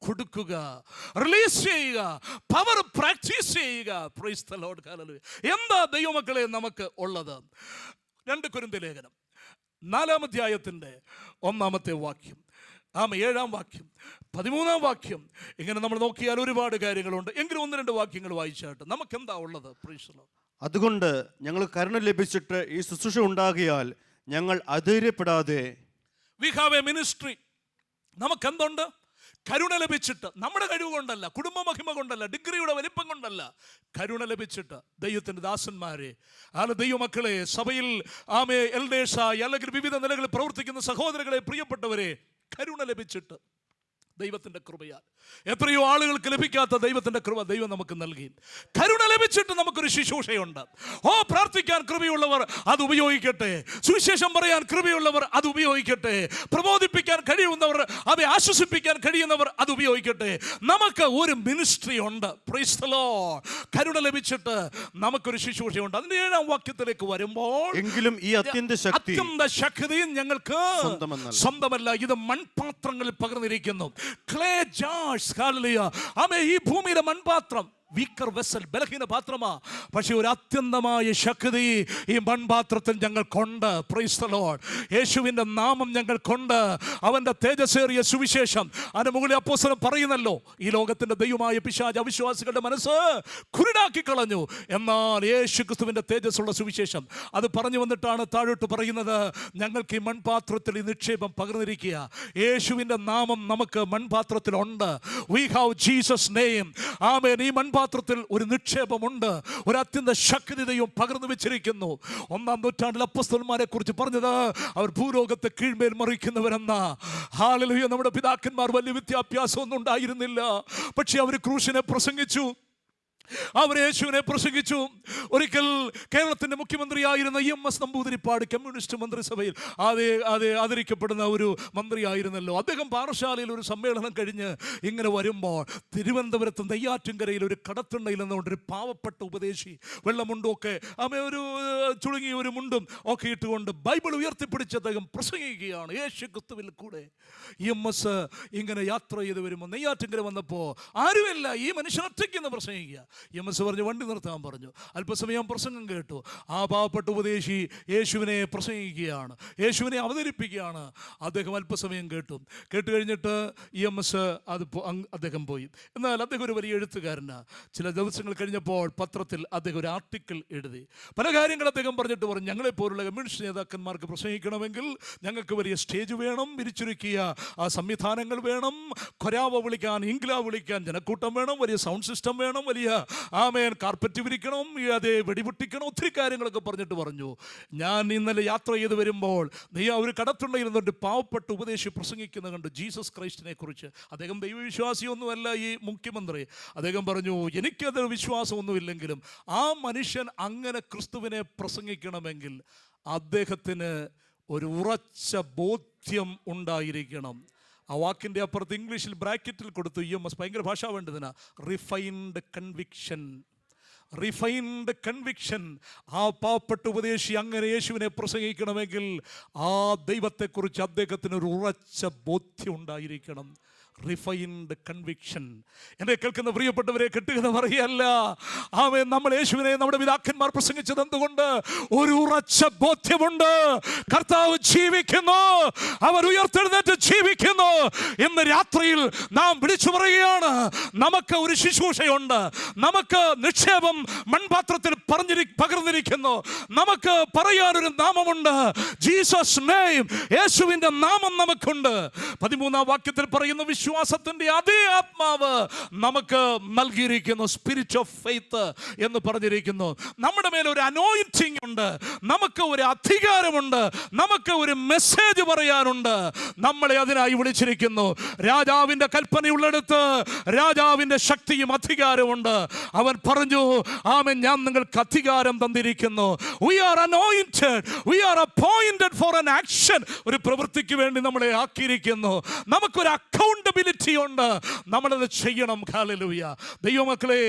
കൊടുക്കുക, റിലീസ് ചെയ്യുക, പവർ പ്രാക്ടീസ് ചെയ്യുക. Price the lord. ഹല്ലേലൂയ. എന്താ ദൈവമക്കളെ നമുക്ക് ഉള്ളത്? 2 കൊരിന്ത്യർ ലേഖനം 4-ാം അധ്യായത്തിൻ്റെ 1-ാമത്തെ വാക്യം, 7-ാം വാക്യം, 13-ാം വാക്യം, ഇങ്ങനെ നമ്മൾ നോക്കിയാൽ ഒരുപാട് കാര്യങ്ങളുണ്ട്. എങ്കിലും 1-2 വാക്യങ്ങൾ വായിച്ചാട്ട് നമുക്ക് എന്താ ഉള്ളത്? Praise the lord. അതുകൊണ്ട് ഞങ്ങൾ കരുണ ലഭിച്ചിട്ട് ഈ ശുശ്രൂഷ ഉണ്ടാകിയാൽ ഞങ്ങൾ അധൈര്യപ്പെടാതെ. We have a ministry. നമുക്കെന്തുണ്ട്? കരുണ ലഭിച്ചിട്ട്, നമ്മുടെ കഴിവ് കൊണ്ടല്ല, കുടുംബ മഹിമ കൊണ്ടല്ല, ഡിഗ്രിയുടെ വലിപ്പം കൊണ്ടല്ല, കരുണ ലഭിച്ചിട്ട് ദൈവത്തിൻ്റെ ദാസന്മാരെ, ദൈവമക്കളെ, സഭയിൽ എൽഡേഴ്സായി അല്ലെങ്കിൽ വിവിധ നിലകളിൽ പ്രവർത്തിക്കുന്ന സഹോദരങ്ങളെ, പ്രിയപ്പെട്ടവരെ, കരുണ ലഭിച്ചിട്ട് ദൈവത്തിൻ്റെ കൃപയാൽ എത്രയോ ആളുകൾക്ക് ലഭിക്കാത്ത ദൈവത്തിൻ്റെ കൃപ ദൈവം നമുക്ക് നൽകി. കരുണ ലഭിച്ചിട്ട് നമുക്കൊരു ശുശ്രൂഷയുണ്ട്. പ്രാർത്ഥിക്കാൻ കൃപയുള്ളവർ അത് ഉപയോഗിക്കട്ടെ, സുവിശേഷം പറയാൻ കൃപയുള്ളവർ അത് ഉപയോഗിക്കട്ടെ, പ്രബോധിപ്പിക്കാൻ കഴിയുന്നവർ, അവയെ ആശ്വസിപ്പിക്കാൻ കഴിയുന്നവർ അത് ഉപയോഗിക്കട്ടെ. നമുക്ക് ഒരു മിനിസ്ട്രി ഉണ്ട്. Praise the lord. കരുണ ലഭിച്ചിട്ട് നമുക്കൊരു ശുശ്രൂഷയുണ്ട്. അതിന്റെ 7-ാം വാക്യത്തിലേക്ക് വരുമ്പോൾ, എങ്കിലും ഈ അത്യന്ത ശക്തി ഞങ്ങൾക്ക് സ്വന്തമല്ല, ഇത് മൺപാത്രങ്ങളിൽ പകർന്നിരിക്കുന്നു. Clay jars, hallelujah. ഈ ഭൂമിയിലെ മൺപാത്രം വീക്കർ വെസൽ, ബലഹീന പാത്രമാ. പക്ഷേ ഒരു അത്യന്തമായ ശക്തി ഈ മൺപാത്രത്തിൽ ഞങ്ങൾക്കുണ്ട്. Price the Lord. യേശുവിൻ്റെ നാമം ഞങ്ങൾക്കുണ്ട്. അവൻ്റെ തേജസ്സേറിയ സുവിശേഷം. അതിന് മുകളിൽ അപ്പോസ്തലൻ പറയുന്നല്ലോ, ഈ ലോകത്തിൻ്റെ ദൈവമായ പിശാച് അവിശ്വാസികളുടെ മനസ്സ് കുരുടാക്കി കളഞ്ഞു. എന്നാൽ യേശു ക്രിസ്തുവിൻ്റെ തേജസ്സുള്ള സുവിശേഷം അത് പറഞ്ഞു വന്നിട്ടാണ് താഴോട്ട് പറയുന്നത്, ഞങ്ങൾക്ക് ഈ മൺപാത്രത്തിൽ ഈ നിക്ഷേപം പകർന്നിരിക്കുക. യേശുവിൻ്റെ നാമം നമുക്ക് മൺപാത്രത്തിലുണ്ട്. We have Jesus name. Amen. ഈ മൺപാത്രത്തിൽ ഒരു നിക്ഷേപമുണ്ട്, ഒരു അത്യന്ത ശക്തി ദൈവം പകർന്നു വെച്ചിരിക്കുന്നു. 1-ാം നൂറ്റാണ്ടിൽ അപ്പോസ്തലന്മാരെ കുറിച്ച് പറഞ്ഞത് അവർ ഭൂലോകത്തെ കീഴ്മേൽ മറിക്കുന്നവരെന്ന. ഹല്ലേലൂയ. നമ്മുടെ പിതാക്കന്മാർ വലിയ വിദ്യാഭ്യാസമൊന്നും ഉണ്ടായിരുന്നില്ല, പക്ഷെ അവർ ക്രൂശിനെ പ്രസംഗിച്ചു, അവർ യേശുവിനെ പ്രസംഗിച്ചു. ഒരിക്കൽ കേരളത്തിൻ്റെ മുഖ്യമന്ത്രിയായിരുന്ന EMS നമ്പൂതിരിപ്പാട് കമ്മ്യൂണിസ്റ്റ് മന്ത്രിസഭയിൽ ആദരിക്കപ്പെടുന്ന ഒരു മന്ത്രിയായിരുന്നല്ലോ. അദ്ദേഹം പാറശാലയിൽ ഒരു സമ്മേളനം കഴിഞ്ഞ് ഇങ്ങനെ വരുമ്പോൾ തിരുവനന്തപുരത്ത് നെയ്യാറ്റിൻകരയിൽ ഒരു കടത്തിണ്ണയിൽ നിന്നുകൊണ്ട് ഒരു പാവപ്പെട്ട ഉപദേശി വെള്ളമുണ്ടും ഒക്കെ ഒരു ചുളുങ്ങിയ ഒരു മുണ്ടും ഒക്കെ ഇട്ടുകൊണ്ട് ബൈബിൾ ഉയർത്തിപ്പിടിച്ച് അദ്ദേഹം പ്രസംഗിക്കുകയാണ്. യേശു ക്രിസ്തുവിൽ കൂടെ EMS ഇങ്ങനെ യാത്ര ചെയ്ത് വരുമ്പോൾ നെയ്യാറ്റിൻകര വന്നപ്പോൾ ആരുമില്ല, ഈ മനുഷ്യൻ ഒറ്റയ്ക്കെന്ന് പ്രസംഗിക്കുക. EMS പറഞ്ഞു, വണ്ടി നിർത്താൻ പറഞ്ഞു. അല്പസമയം പ്രസംഗം കേട്ടു. ആ പാവപ്പെട്ട ഉപദേശി യേശുവിനെ പ്രസംഗിക്കുകയാണ്, യേശുവിനെ അവതരിപ്പിക്കുകയാണ്. അദ്ദേഹം അല്പസമയം കേട്ടു കഴിഞ്ഞിട്ട് EMS അദ്ദേഹം പോയി. എന്നാൽ അദ്ദേഹം ഒരു വലിയ എഴുത്തുകാരനാണ്. ചില ദിവസങ്ങൾ കഴിഞ്ഞപ്പോൾ പത്രത്തിൽ അദ്ദേഹം ഒരു ആർട്ടിക്കിൾ എഴുതി. പല കാര്യങ്ങൾ അദ്ദേഹം പറഞ്ഞിട്ട് പറഞ്ഞു, ഞങ്ങളെപ്പോലുള്ള കമ്മ്യൂണിസ്റ്റ് നേതാക്കന്മാർക്ക് പ്രസംഗിക്കണമെങ്കിൽ ഞങ്ങൾക്ക് വലിയ സ്റ്റേജ് വേണം, വിരിച്ചൊരുക്കിയ ആ സംവിധാനങ്ങൾ വേണം, കൊരാവ വിളിക്കാൻ, ഇംഗ്ലാവ് വിളിക്കാൻ ജനക്കൂട്ടം വേണം, വലിയ സൗണ്ട് സിസ്റ്റം വേണം, വലിയ കാർപ്പറ്റ് വിരിക്കണം, അതേ വെടിപൊട്ടിക്കണം, ഒത്തിരി കാര്യങ്ങളൊക്കെ പറഞ്ഞിട്ട് പറഞ്ഞു. ഞാൻ ഇന്നലെ യാത്ര ചെയ്ത് വരുമ്പോൾ ഒരു കടത്തുണ്ടായിരുന്നുണ്ട് പാവപ്പെട്ട ഉപദേശി പ്രസംഗിക്കുന്നത് കണ്ടു ജീസസ് ക്രൈസ്റ്റിനെ കുറിച്ച്. അദ്ദേഹം ദൈവവിശ്വാസിയൊന്നുമല്ല ഈ മുഖ്യമന്ത്രി. അദ്ദേഹം പറഞ്ഞു, എനിക്കത് വിശ്വാസമൊന്നുമില്ലെങ്കിലും ആ മനുഷ്യൻ അങ്ങനെ ക്രിസ്തുവിനെ പ്രസംഗിക്കണമെങ്കിൽ അദ്ദേഹത്തിന് ഒരു ഉറച്ച ബോധ്യം ഉണ്ടായിരിക്കണം. ആ വാക്കിൻ്റെ അപ്പുറത്ത് ഇംഗ്ലീഷിൽ ബ്രാക്കറ്റിൽ കൊടുത്തു EMS, ഭയങ്കര ഭാഷ വേണ്ടതിനാ, റിഫൈൻഡ് കൺവിക്ഷൻ. Refined conviction. ആ പാവപ്പെട്ട ഉപദേശി അങ്ങനെ യേശുവിനെ പ്രസംഗിക്കണമെങ്കിൽ ആ ദൈവത്തെക്കുറിച്ച് അദ്ദേഹത്തിന് ഒരു ഉറച്ച ബോധ്യം ഉണ്ടായിരിക്കണം. Refined conviction. എന്നെ കേൾക്കുന്ന പ്രിയപ്പെട്ടവരെ, കെട്ടുകഥ പറയല്ല. ആമേൻ. നമ്മൾ യേശുവിനെ നമ്മുടെ പിതാക്കന്മാർ പ്രസംഗിച്ചത് എന്തുകൊണ്ട്? ഒരു ഉറച്ച ബോധ്യമുണ്ട്. കർത്താവ് ജീവിക്കുന്നു, അവർ ഉയർത്തെഴുന്നേറ്റ് ജീവിക്കുന്നു. ഇന്ന് രാത്രിയിൽ നാം വിളിച്ചു പറയുകയാണ്, നമുക്ക് ഒരു ശുശ്രൂഷയുണ്ട്, നമുക്ക് നിക്ഷേപം മൺപാത്രത്തിൽ പകർന്നിരിക്കുന്നു, നമുക്ക് പറയാനൊരു നാമമുണ്ട്. ജീസസ് നെയിം, യേശുവിൻ്റെ നാമം നമുക്കുണ്ട്. 13-ാം വാക്യത്തിൽ പറയുന്ന വിശ്വാസത്തിന്റെ അതേ ആത്മാവ് നമുക്ക് നൽകിയിരിക്കുന്നു. സ്പിരിറ്റ് ഓഫ് ഫെയ്ത്ത് എന്ന് പറഞ്ഞിരിക്കുന്നു. നമ്മുടെ മേലെ ഒരു അനോയിന്റിംഗ് ഉണ്ട്, നമുക്ക് ഒരു അധികാരമുണ്ട്, നമുക്ക് ഒരു മെസ്സേജ് പറയാനുണ്ട്. നമ്മളെ അതിനായി വിളിച്ചിരിക്കുന്നു. രാജാവിൻ്റെ കൽപ്പനയുള്ളിടത്ത് രാജാവിൻ്റെ ശക്തിയും അധികാരമുണ്ട്. അവൻ പറഞ്ഞു, ആമേൻ, ഞാൻ നിങ്ങൾക്ക് അധികാരം തന്നിരിക്കുന്നു. We are anointed, we are appointed for an action. ഒരു പ്രവൃത്തിക്ക് വേണ്ടി നമ്മളെ ആക്കിയിരിക്കുന്നു. നമുക്കൊരു അക്കൗണ്ടബിലിറ്റി ഉണ്ട്, നമ്മളത് ചെയ്യണം. ഹല്ലേലൂയ. ദൈവമക്കളെ,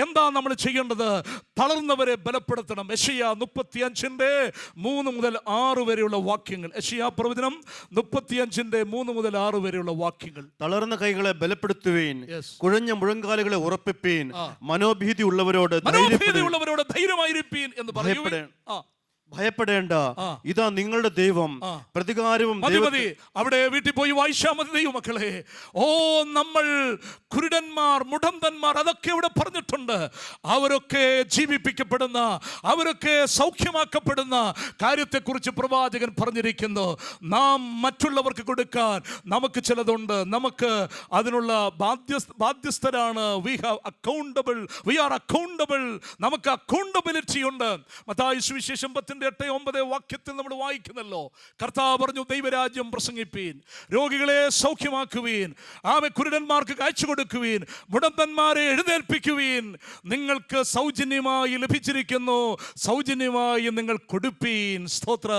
എന്താ നമ്മൾ ചെയ്യേണ്ടത്? തളർന്നവരെ ബലപ്പെടുത്തണം. യെശയ്യാ 35:3 മുതൽ 6 വരെയുള്ള വാക്യങ്ങൾ. യെശയ്യാ പ്രവചനം 35:3 മുതൽ 6 വരെയുള്ള വാക്യങ്ങൾ. തളർന്ന കൈകളെ ബലപ്പെടുത്തുവീൻ, Yes. കുഴഞ്ഞ മുഴങ്കാലുകളെ ഉറപ്പിപ്പീൻ, മനോഭീതി ഉള്ളവരോട് ധൈര്യമായിരിപ്പീൻ എന്ന് പറയുകയും ഭയപ്പെടേണ്ട, ഇതാ നിങ്ങളുടെ ദൈവം, പ്രതികാരവും മതി. അവിടെ വീട്ടിൽ പോയി വായിച്ചാൽ മതി ദൈവമക്കളെ. ഓ, നമ്മൾ കുരുടന്മാർ, മുടന്തന്മാർ, അതൊക്കെ ഇവിടെ പറഞ്ഞിട്ടുണ്ട്. അവരൊക്കെ ജീവിപ്പിക്കപ്പെടുന്ന, അവരൊക്കെ സൗഖ്യമാക്കപ്പെടുന്ന കാര്യത്തെക്കുറിച്ച് പ്രവാചകൻ പറഞ്ഞിരിക്കുന്നു. നാം മറ്റുള്ളവർക്ക് കൊടുക്കാൻ നമുക്ക് ചിലതുണ്ട്, നമുക്ക് അതിനുള്ള ബാധ്യസ്ഥരാണ്. we are accountable. നമുക്ക് അക്കൗണ്ടബിലിറ്റി ഉണ്ട്. മത്തായി സുവിശേഷം 8:9 വാക്യത്തിൽ നമ്മൾ വായിക്കുന്നല്ലോ, കർത്താവ് പറഞ്ഞു, ദൈവരാജ്യം പ്രസംഗിപ്പീൻ, രോഗികളെ സൗഖ്യമാക്കുവീൻ, കുരുടന്മാർക്ക് കാഴ്ച കൊടുക്കുവീൻ, മുടന്തന്മാരെ എഴുന്നേൽപ്പിക്കുവീൻ. നിങ്ങൾക്ക് സൗജന്യമായി ലഭിച്ചിരിക്കുന്നു, സൗജന്യമായി നിങ്ങൾ കൊടുപ്പീൻ. സ്തോത്ര.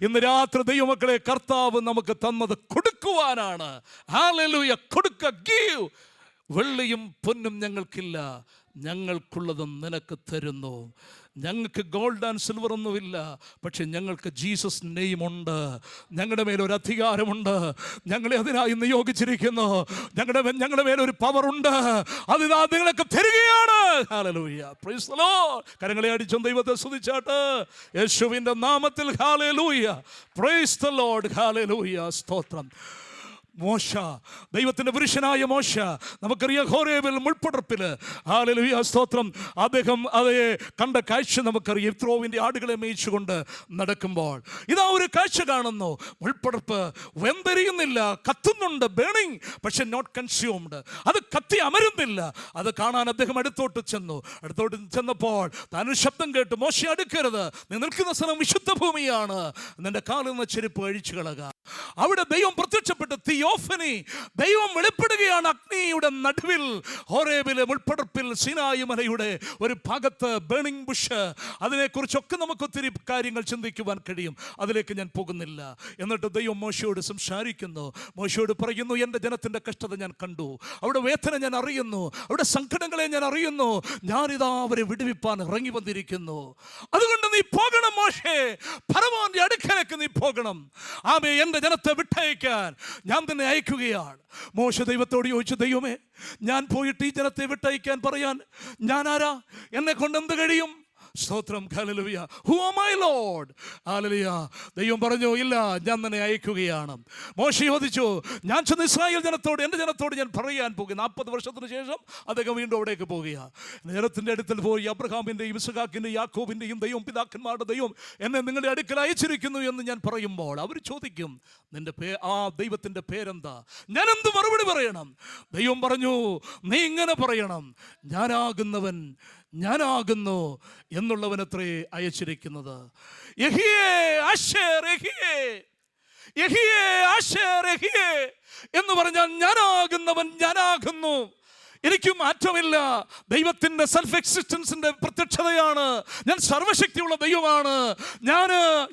ഇന്ന് രാത്രി ദൈവമക്കളെ, കർത്താവ് നമുക്ക് തന്നത് കൊടുക്കുവാനാണ്. ഹല്ലേലൂയ. കൊടുക്ക, ഗീവ്. വെള്ളിയും പൊന്നും ഞങ്ങൾക്കില്ല, ഞങ്ങൾക്കുള്ളതും നിനക്ക് തരുന്നു. ഞങ്ങൾക്ക് ഗോൾഡ് ആൻഡ് സിൽവർ ഒന്നുമില്ല, പക്ഷെ ഞങ്ങൾക്ക് ജീസസ് നെയിമുണ്ട്. ഞങ്ങളുടെ മേലൊരു അധികാരമുണ്ട്, ഞങ്ങളെ അതിനായി നിയോഗിച്ചിരിക്കുന്നു. ഞങ്ങളുടെ മേലൊരു പവറുണ്ട്, അതിനാ നിങ്ങളൊക്കെ തരികയാണ്. ഹല്ലേലൂയ. Praise the Lord. കരങ്ങളെ അടിച്ചും ദൈവത്തെ സ്തുതിച്ചാട്ട് യേശുവിൻ്റെ നാമത്തിൽ. Hallelujah. Praise the lord. Hallelujah. സ്തോത്രം. മോശ, ദൈവത്തിൻ്റെ പുരുഷനായ മോശ, നമുക്കറിയാം, ഹോരേബിൽ മുൾപ്പടർപ്പിൽ, ഹല്ലേലൂയ, സ്തോത്രം, അദ്ദേഹം അതേ കണ്ട കാഴ്ച നമുക്കറിയാം. യിത്രോവിൻ്റെ ആടുകളെ മേയിച്ചുകൊണ്ട് നടക്കുമ്പോൾ ഇതാ ഒരു കാഴ്ച കാണുന്നു. മുൾപ്പടർപ്പ് വെന്തെരിയുന്നില്ല, കത്തുന്നുണ്ട്, ബേണിങ്, പക്ഷെ നോട്ട് കൺസ്യൂംഡ്. അത് കത്തി അമരുന്നില്ല. അത് കാണാൻ അദ്ദേഹം അടുത്തോട്ട് ചെന്നപ്പോൾ താനൊരു ശബ്ദം കേട്ടു, മോശ അടുക്കരുത്, നീ നിൽക്കുന്ന സ്ഥലം വിശുദ്ധ ഭൂമിയാണ്, നിന്റെ കാലിൽ നിന്ന് ചെരുപ്പ് അഴിച്ചു കളക. അവിടെ ദൈവം പ്രത്യക്ഷപ്പെട്ട് തിയോഫനി, ദൈവം വെളിപ്പെടുകയാണ് അഗ്നിയുടെ നടുവിൽ. ഹോരേബിലെ മുൾപ്പടർപ്പിൽ സീനായി മലയുടെ ഒരു ഭാഗത്ത് ബേണിംഗ് ബുഷ്. അതിനെക്കുറിച്ചൊക്കെ നമുക്ക് ഒത്തിരി കാര്യങ്ങൾ ചിന്തിക്കുവാൻ കഴിയും, അതിലേക്ക് ഞാൻ പോകുന്നില്ല. എന്നിട്ട് ദൈവം മോശയോട് സംസാരിക്കുന്നു. മോശയോട് പറയുന്നു, എൻ്റെ ജനത്തിൻ്റെ കഷ്ടത ഞാൻ കണ്ടു, അവിടെ വേദന ഞാൻ അറിയുന്നു, അവിടെ സങ്കടങ്ങളെ ഞാൻ അറിയുന്നു, ഞാനിതാ അവരെ വിടുവിപ്പാൻ ഇറങ്ങി വന്നിരിക്കുന്നു. അതുകൊണ്ട് നീ പോകണം മോശേ, ഫറവോന്റെ അടുക്കലേക്ക് നീ പോകണം. ആമേ, എൻ്റെ ജനത്തെ വിട്ടയക്കാൻ ഞാൻ തന്നെ അയക്കുകയാണ്. മോശ ദൈവത്തോട് ചോദിച്ചു, ദൈവമേ, ഞാൻ പോയിട്ട് ഈ ജനത്തെ വിട്ടയക്കാൻ പറയാൻ ഞാൻ ആരാ? എന്നെ കൊണ്ട് എന്ത് കഴിയും? സ്തോത്രം. Hallelujah. Who am I, Lord? Hallelujah. ദൈവം പറഞ്ഞു, ഇല്ല, ഞാൻ തന്നെ അയക്കുകയാണ്. മോശ ചോദിച്ചു, ഞാൻ ചെന്ന് ഇസ്രായേൽ ജനത്തോട്, എൻ്റെ ജനത്തോട് ഞാൻ പറയാൻ പോകും. 40 വർഷത്തിന് ശേഷം അദ്ദേഹം വീണ്ടും അവിടേക്ക് പോകുകയാണ്. ജനത്തിൻ്റെ അടുത്തിൽ പോയി, അബ്രഹാമിൻ്റെയും ഇസ്ഹാക്കിൻ്റെയും യാക്കോബിൻ്റെയും ദൈവം, പിതാക്കന്മാരുടെ ദൈവം എന്നെ നിങ്ങളുടെ അടുക്കൽ അയച്ചിരിക്കുന്നു എന്ന് ഞാൻ പറയുമ്പോൾ അവർ ചോദിക്കും, നിന്റെ ആ ദൈവത്തിൻ്റെ പേരെന്താ? ഞാൻ എന്ത് മറുപടി പറയണം? ദൈവം പറഞ്ഞു, നീ ഇങ്ങനെ പറയണം, ഞാനാകുന്നു എന്നുള്ളവനത്രേ അയച്ചിരിക്കുന്നത്. യഹിയേ ആശേർ യഹിയേ, യഹിയേ ആശേർ യഹിയേ എന്ന് പറഞ്ഞാൽ ഞാനാകുന്നവൻ ഞാനാകുന്നു. എനിക്ക് മാറ്റമില്ല. ദൈവത്തിൻ്റെ സെൽഫ് എക്സിസ്റ്റൻസിൻ്റെ പ്രത്യക്ഷതയാണ്. ഞാൻ സർവശക്തിയുള്ള ദൈവമാണ്. ഞാൻ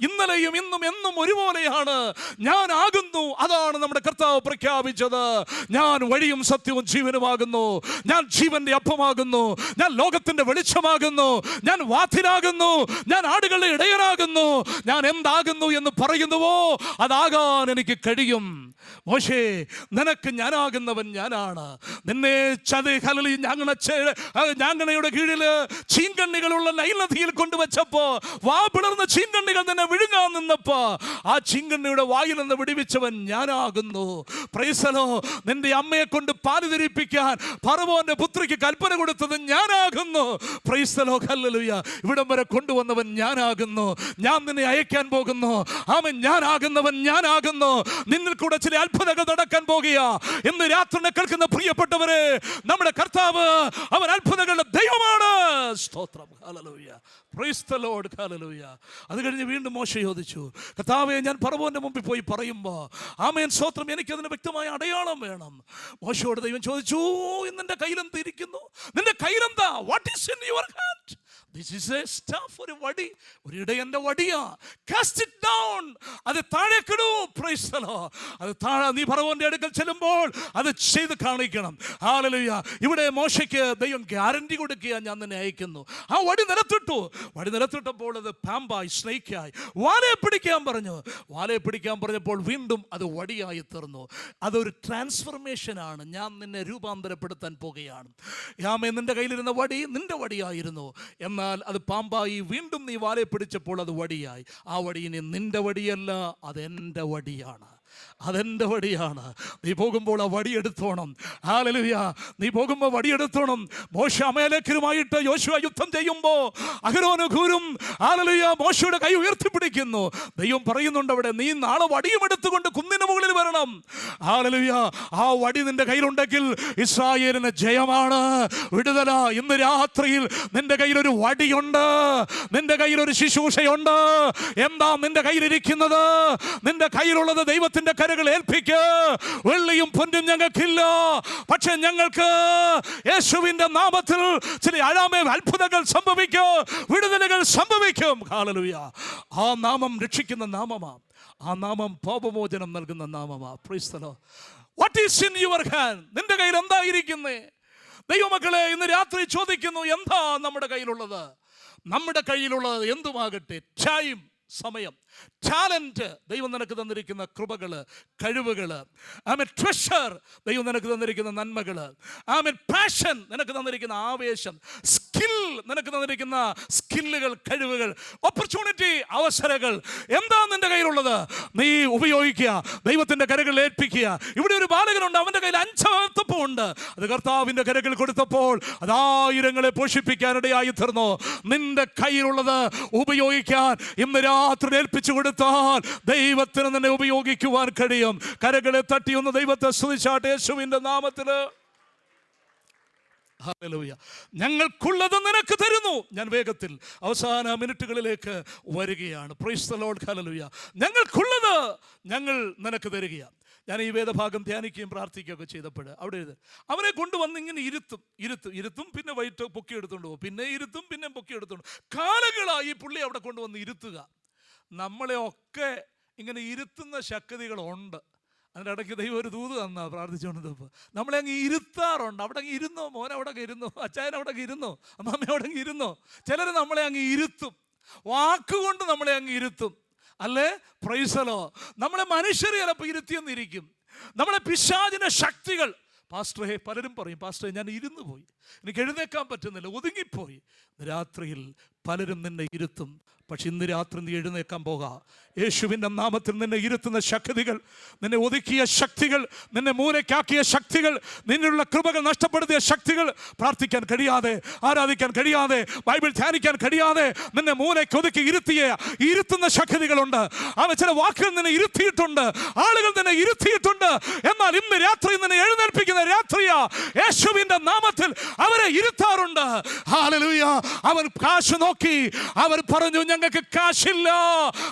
ഇന്നലെയും ഇന്നും എന്നും ഒരുപോലെയാണ്. ഞാൻ ആകുന്നു. അതാണ് നമ്മുടെ കർത്താവ് പ്രഖ്യാപിച്ചത്. ഞാൻ വഴിയും സത്യവും ജീവനുമാകുന്നു. ഞാൻ ജീവന്റെ അപ്പമാകുന്നു. ഞാൻ ലോകത്തിന്റെ വെളിച്ചമാകുന്നു. ഞാൻ വാതിലാകുന്നു. ഞാൻ ആടുകളുടെ ഇടയനാകുന്നു. ഞാൻ എന്താകുന്നു എന്ന് പറയുന്നുവോ അതാകാൻ എനിക്ക് കഴിയും. മോശേ, നിനക്ക് ഞാനാകുന്നവൻ ഞാനാണ്. നിന്നെ ഞാങ്ങണയുടെ കീഴിൽ ചീങ്കണ്ണികളുള്ള നൈൽ നദിയിൽ കൊണ്ടുവച്ചപ്പോ വാ പിളർന്ന ചീങ്കണ്ണികൾ നിന്നെ വിഴുങ്ങാൻ നിന്നപ്പോ ആ ചീങ്കണ്ണിയുടെ വായിൽ നിന്ന് വിടുവിച്ചവൻ ഞാനാകുന്നു. Price the Lord. നിന്റെ അമ്മയെ കൊണ്ട് പാല് ധരിപ്പിക്കാൻ ഫറവോന്റെ പുത്രിക്ക് കൽപ്പന കൊടുത്തത് ഞാനാകുന്നു. Price the lord. ഹല്ലേലൂയ. ഇവിടം വരെ കൊണ്ടുവന്നവൻ ഞാനാകുന്നു. ഞാൻ നിന്നെ അയക്കാൻ പോകുന്നു. ആമേൻ. ഞാനാകുന്നവൻ ഞാനാകുന്നു. നിന്നിൽ കൂടെ ചില അത്ഭുതങ്ങൾ നടക്കാൻ പോകുക. ഇന്ന് രാത്രി കേൾക്കുന്ന പ്രിയപ്പെട്ടവരെ, നമ്മുടെ കർത്താവ് അവൻ അത്ഭുതങ്ങളുടെ ദൈവമാണ്. സ്തോത്രം. Hallelujah. Praise the lord. Hallelujah. അത് കഴിഞ്ഞ് വീണ്ടും മോശെ ചോദിച്ചു, കർത്താവേ, ഞാൻ ഫറവോന്റെ മുമ്പിൽ പോയി പറയുമ്പോൾ ആമേൻ സ്തോത്രം, എനിക്കതിന് വ്യക്തമായ അടയാളം വേണം. മോശയോട് ദൈവം ചോദിച്ചു, നിന്റെ കയ്യിലെന്തിരിക്കുന്നു? നിന്റെ കയ്യിലെന്താ? What is in your hand? This is a staff. ഒരു വടി, ഒരു ഇടയന്റെ വടിയാ. Cast it down. അത് താഴേക്കിടൂ. Price the Lord. അത് താഴെ നീ ഫറവോന്റെ അടുക്കൽ ചെല്ലുമ്പോൾ അത് ചെയ്ത് കാണിക്കണം. ഹല്ലേലൂയ. ഇവിടെ മോശയ്ക്ക് ദൈവം ഗ്യാരണ്ടി കൊടുക്കുക, ഞാൻ നിന്നെ അയക്കുന്നു. ആ വടി നിലത്തിട്ടു. വടി നിലത്തിട്ടപ്പോൾ അത് പാമ്പായി, സ്നേക്കായി. വാലയെ പിടിക്കാൻ പറഞ്ഞു. വാലയെ പിടിക്കാൻ പറഞ്ഞപ്പോൾ വീണ്ടും അത് വടിയായി തീർന്നു. അതൊരു ട്രാൻസ്ഫർമേഷനാണ്. ഞാൻ നിന്നെ രൂപാന്തരപ്പെടുത്താൻ പോകുകയാണ്. യാമേ, നിന്റെ കയ്യിലിരുന്ന വടി നിന്റെ വടിയായിരുന്നു. എന്നാൽ അത് പാമ്പായി. വീണ്ടും നീ വാലയെ പിടിച്ചപ്പോൾ അത് വടിയായി. ആ വടി ഇനി നിന്റെ വടിയല്ല, അതെൻ്റെ വടിയാണ്. അതെൻ്റെ വടിയാണ്. നീ പോകുമ്പോൾ ആ വടിയെടുത്തോണം. ഹല്ലേലൂയ. നീ പോകുമ്പോൾ വടിയെടുത്തോണം. മോശെ അമലേഖരുമായിട്ട് യോശുവ യുദ്ധം ചെയ്യുമ്പോൾ അഹരോനും ഹൂരും ഹല്ലേലൂയ മോശയുടെ കൈ ഉയർത്തിപ്പിടിക്കുന്നു. ദൈവം പറയുന്നുണ്ട് അവിടെ, നീ നാളെ വടിയും എടുത്തുകൊണ്ട് കുന്നിന് മുകളിൽ വരണം. ഹല്ലേലൂയ. ആ വടി നിന്റെ കയ്യിലുണ്ടെങ്കിൽ ഇസ്രായേലിന് ജയമാണ്, വിടുതല. ഇന്ന് രാത്രിയിൽ നിന്റെ കയ്യിലൊരു വടിയുണ്ട്. നിന്റെ കയ്യിലൊരു ശുശ്രൂഷയുണ്ട്. എന്താ നിന്റെ കയ്യിലിരിക്കുന്നത്? നിന്റെ കയ്യിലുള്ളത് ദൈവത്തിന്റെ കരകൾ ഏൽപ്പിക്ക്. വെള്ളിയും പൊന്നും ഞങ്ങൾക്കില്ല, പക്ഷെ ഞങ്ങൾക്ക് യേശുവിന്റെ നാമത്തിൽ ചില അത്ഭുതങ്ങൾ സംഭവിക്കും, വിടുതലുകൾ സംഭവിക്കും. ഹല്ലേലൂയ. ആ നാമം രക്ഷിക്കുന്ന നാമമാണ്. ആ നാമം പാപമോചനം നൽകുന്ന നാമമാണ്. Price the Lord. What is in your hand? നിന്റെ കയ്യിൽ എന്തായിരിക്കുന്നേ? ദൈവമക്കളെ, ഇന്ന് രാത്രി ചോദിക്കുന്നു, എന്താ നമ്മുടെ കയ്യിലുള്ളത്? നമ്മുടെ കയ്യിലുള്ളത് എന്തുമാകട്ടെ, ടൈം, സമയം, ടാലന്റ്, ദൈവം നിനക്ക് തന്നിരിക്കുന്ന കൃപകൾ, കഴിവുകൾ, ആമേൻ, ട്രഷർ, ദൈവം നിനക്ക് തന്നിരിക്കുന്ന നന്മകൾ, ആമേൻ, പാഷൻ, നിനക്ക് തന്നിരിക്കുന്ന ആവേശം, സ്കിൽ, നിനക്ക് തന്നിരിക്കുന്ന സ്കില്ലുകൾ, കഴിവുകൾ, ഓപ്പർച്യൂണിറ്റി, അവസരങ്ങൾ, എന്താ നിന്റെ കയ്യിലുള്ളത്? നീ ഉപയോഗിക്കുക. ദൈവത്തിന്റെ കരകളിൽ ഏൽപ്പിക്കുക. ഇവിടെ ഒരു ബാലകനുണ്ട്, അവന്റെ കയ്യിൽ 5 അത്തപ്പമുണ്ട്. അത് കർത്താവിന്റെ കരകളിൽ കൊടുത്തപ്പോൾ അത് 1000ങ്ങളെ പോഷിപ്പിക്കാനിടയായി തീർന്നു. നിന്റെ കയ്യിലുള്ളത് ഉപയോഗിക്കാൻ ഇന്ന് രാത്രി ഏൽപ്പിച്ചു കൊടുത്താൽ ദൈവത്തിന് തന്നെ ഉപയോഗിക്കുവാൻ കഴിയും. കരകളെ തട്ടിയൊന്ന് ദൈവത്തെ സ്തുതിച്ചാട്ടെ യേശുവിന്റെ നാമത്തില്. ഹല്ലേലൂയ. ഞങ്ങൾക്കുള്ളത് നിനക്ക് തരുന്നു. ഞാൻ വേഗത്തിൽ അവസാന മിനിറ്റുകളിലേക്ക് വരികയാണ്. Price the lord. ഹല്ലേലൂയ. ഞങ്ങൾക്കുള്ളത് ഞങ്ങൾ നിനക്ക് തരികയാണ്. ഞാൻ ഈ വേദഭാഗം ധ്യാനിക്കുകയും പ്രാർത്ഥിക്കുകയൊക്കെ ചെയ്തപ്പോൾ അവിടെ എഴുതി, അവനെ കൊണ്ടുവന്ന് ഇങ്ങനെ ഇരുത്തും, പിന്നെ വൈകിട്ട് പൊക്കിയെടുത്തുകൊണ്ട് പോകും, പിന്നെ ഇരുത്തും, പിന്നെ പൊക്കിയെടുത്തുകൊണ്ട്, കാലങ്ങളായി പുള്ളി അവിടെ കൊണ്ടുവന്ന് ഇരുത്തുക. നമ്മളെ ഒക്കെ ഇങ്ങനെ ഇരുത്തുന്ന ശക്തികളുണ്ട്. അതിൻ്റെ ഇടയ്ക്ക് ദൈവം ഒരു ദൂത് തന്നാ പ്രാർത്ഥിച്ചുകൊണ്ടിരുന്നപ്പോൾ. നമ്മളെ അങ്ങ് ഇരുത്താറുണ്ട്. അവിടെ അങ്ങ് ഇരുന്നോ, മോനെ അവിടെ ഇരുന്നോ, അച്ചായൻ അവിടെ ഇരുന്നോ, അമ്മമ്മ അവിടെ അങ്ങ് ഇരുന്നോ. ചിലർ നമ്മളെ അങ്ങ് ഇരുത്തും, വാക്കുകൊണ്ട് നമ്മളെ അങ്ങ് ഇരുത്തും. അല്ലേ? Price the Lord. നമ്മളെ മനുഷ്യർ ചിലപ്പോൾ ഇരുത്തിയെന്നിരിക്കും. നമ്മളെ പിശാചിന്റെ ശക്തികൾ, പാസ്റ്ററെ, പലരും പറയും, പാസ്റ്ററെ ഞാൻ ഇരുന്നു പോയി, എനിക്ക് എഴുന്നേക്കാൻ പറ്റുന്നില്ല, ഒതുങ്ങിപ്പോയി. രാത്രിയിൽ പലരും നിന്നെ ഇരുത്തും. പക്ഷെ ഇന്ന് രാത്രി നീ എഴുന്നേക്കാൻ പോകാം. യേശുവിൻ്റെ നാമത്തിൽ നിന്നെ ഇരുത്തുന്ന ശക്തികൾ, നിന്നെ ഒതുക്കിയ ശക്തികൾ, നിന്നെ മൂലയ്ക്കാക്കിയ ശക്തികൾ, നിന്നുള്ള കൃപകൾ നഷ്ടപ്പെടുത്തിയ ശക്തികൾ, പ്രാർത്ഥിക്കാൻ കഴിയാതെ, ആരാധിക്കാൻ കഴിയാതെ, ബൈബിൾ ധ്യാനിക്കാൻ കഴിയാതെ നിന്നെ മൂലയ്ക്ക് ഒതുക്കി ഇരുത്തുന്ന ശക്തികളുണ്ട്. അവ ചില വാക്കുകൾ നിന്നെ ഇരുത്തിയിട്ടുണ്ട്, ആളുകൾ നിന്നെ ഇരുത്തിയിട്ടുണ്ട്. എന്നാൽ ഇന്ന് രാത്രി നിന്നെ എഴുന്നേൽപ്പിക്കുന്ന രാത്രിയാ. യേശുവിൻ്റെ നാമത്തിൽ അവരെ ഇരുത്താറുണ്ട്. ഹല്ലേലൂയ. അവൻ കാശ് നോക്കി. അവർ പറഞ്ഞു, ഞങ്ങൾക്ക് കാശില്ല,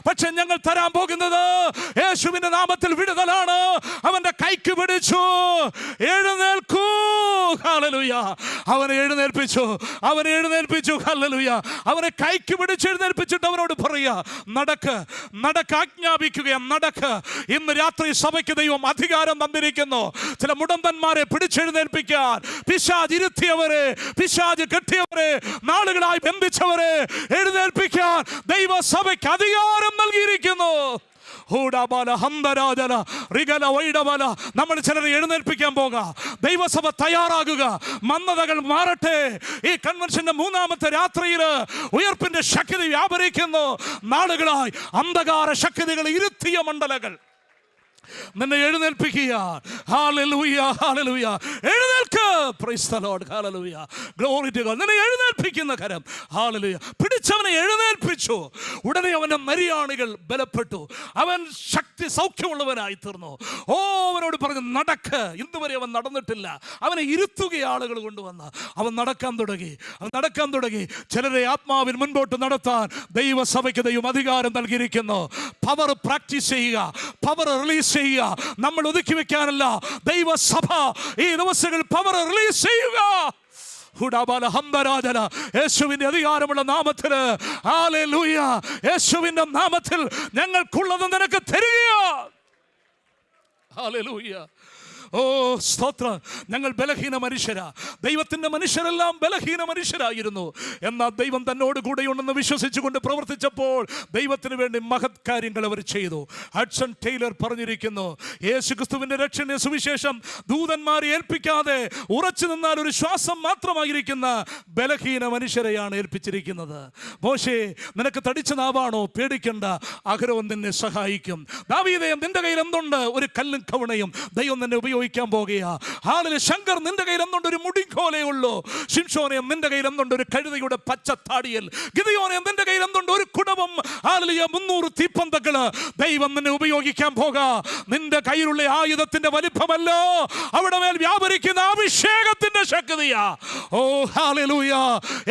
പക്ഷെ ഞങ്ങൾ തരാൻ പോകുന്നത് യേശുവിന്റെ നാമത്തിൽ വിടുതലാണ്. അവന്റെ കൈക്ക് പിടിച്ചു, എഴുന്നേൽക്കൂ. ഹല്ലേലൂയ. അവനെ എഴുന്നേൽപ്പിച്ചു. ഹല്ലേലൂയ. അവനെ കൈക്ക് പിടിച്ച് എഴുന്നേൽപ്പിച്ചിട്ട് അവനോട് പറയാ, നടക്ക്, ആജ്ഞാപിക്കുകയാണ്, നടക്ക്. ഇന്ന് രാത്രി സഭയ്ക്ക് ദൈവം അധികാരം തന്നിരിക്കുന്നു. ചില മുടന്തന്മാരെ പിടിച്ചെഴുന്നേൽപ്പിക്കാൻ, പിശാച് ഇരുത്തിയവരെ, പിശാച് കെട്ടിയവരെ, നാളുകളായി ബന്ധിച്ചവരെ എഴുന്നേൽപ്പിക്കാൻ ദൈവസഭയ്ക്ക് അധികാരം നൽകിയിരിക്കുന്നു. നമ്മൾ ചിലരെ എഴുന്നേൽപ്പിക്കാൻ പോകാം. ദൈവസഭ തയ്യാറാകുക. മന്ദതകൾ മാറട്ടെ. ഈ കൺവെൻഷന്റെ 3-ാമത്തെ രാത്രിയിൽ ഉയർപ്പിന്റെ ശക്തി വ്യാപരിക്കുന്നു. നാളുകളായി അന്ധകാര ശക്തികൾ ഇരുത്തിയ മണ്ഡലങ്ങൾ നിന്നെ എഴുന്നേൽപ്പിക്കുക. Hallelujah, hallelujah. എഴുന്നേൽക്ക്. Praise the lord. Hallelujah. Glory to God. നിന്നെ എഴുന്നേൽപ്പിക്കുന്ന കരം. ഹല്ലേലൂയ. പിടിച്ചവനെ എഴുന്നേൽപ്പിച്ചു. ഉടനെ അവന്റെ നരിയാണികൾ ബലപ്പെട്ടു. അവൻ ശക്തി സൗഖ്യമുള്ളവനായി തീർന്നു. അവനോട് പറഞ്ഞു, നടക്ക്. ഇന്നുവരെ അവൻ നടന്നിട്ടില്ല. അവനെ ഇരുത്തുക ആളുകൾ കൊണ്ടുവന്ന് അവൻ നടക്കാൻ തുടങ്ങി. ചിലരെ ആത്മാവിൽ മുൻപോട്ട് നടത്താൻ ദൈവസഭയ്ക്ക് ദൈവം അധികാരം നൽകിയിരിക്കുന്നു. പവർ പ്രാക്ടീസ് ചെയ്യുക, പവർ റിലീസ് ചെയ്യുക. നമ്മൾ ഒതുക്കി വെക്കാനല്ല. ദൈവസഭ ഈ ദിവസങ്ങളിൽ പവർ റിലീസ് ചെയ്യുക. യേശുവിന്റെ അധികാരമുള്ള നാമത്തിൽ, ഹല്ലേലൂയ, യേശുവിന്റെ നാമത്തിൽ ഞങ്ങൾക്കുള്ളത് നിനക്ക് തരിക. ഹല്ലേലൂയ. സ്തോത്രം. ഞങ്ങൾ ബലഹീന മനുഷ്യരാ. ദൈവത്തിന്റെ മനുഷ്യരെല്ലാം ബലഹീന മനുഷ്യരായിരുന്നു. എന്നാൽ ദൈവം തന്നോട് കൂടെയുണ്ടെന്ന് വിശ്വസിച്ചുകൊണ്ട് പ്രവർത്തിച്ചപ്പോൾ ദൈവത്തിന് വേണ്ടി മഹത് കാര്യങ്ങൾ അവർ ചെയ്തു. ഹഡ്സൺ ടൈലർ പറഞ്ഞിരിക്കുന്നു, യേശുക്രിസ്തുവിന്റെ രക്ഷണ സുവിശേഷം ദൂതന്മാരെ ഏൽപ്പിക്കാതെ ഉറച്ചു നിന്നാൽ ഒരു ശ്വാസം മാത്രമായിരിക്കുന്ന ബലഹീന മനുഷ്യരെയാണ് ഏൽപ്പിച്ചിരിക്കുന്നത്. മോശേ, നിനക്ക് തടിച്ച നാവാണോ? പേടിക്കണ്ട, അഹരോൻ നിന്നെ സഹായിക്കും. ദാവീദേ, നിന്റെ കയ്യിൽ എന്തുണ്ട്? ഒരു കല്ലും കവണയും. ദൈവം നിന്നെ ഉപയോഗിക്കാൻ പോകുക. ഹാലലൂയ. ശങ്കർ, നിന്റെ കയ്യിൽ എന്തുണ്ട്? ഒരു മുടിക്കോലേ ഉള്ളൂ. ശിംശോനെ, നിന്റെ കയ്യിൽ എന്തുണ്ട്? ഒരു കഴുതയുടെ പച്ചത്താടിയൽ. ഗിദെയോനെ, നിന്റെ കയ്യിൽ എന്തുണ്ട്? ഒരു കുടവും. ഹാലലൂയ. 300 തീപ്പന്തകള്. ദൈവം നിന്നെ ഉപയോഗിക്കാൻ പോകാ. നിന്റെ കയ്യിലുള്ള ആയുധത്തിന്റെ വലിപ്പമല്ലോ, അവിടെ മേൽ വ്യാപരിക്കുന്ന അഭിഷേകത്തിന്റെ ശക്തിയാ. ഹാലലൂയ.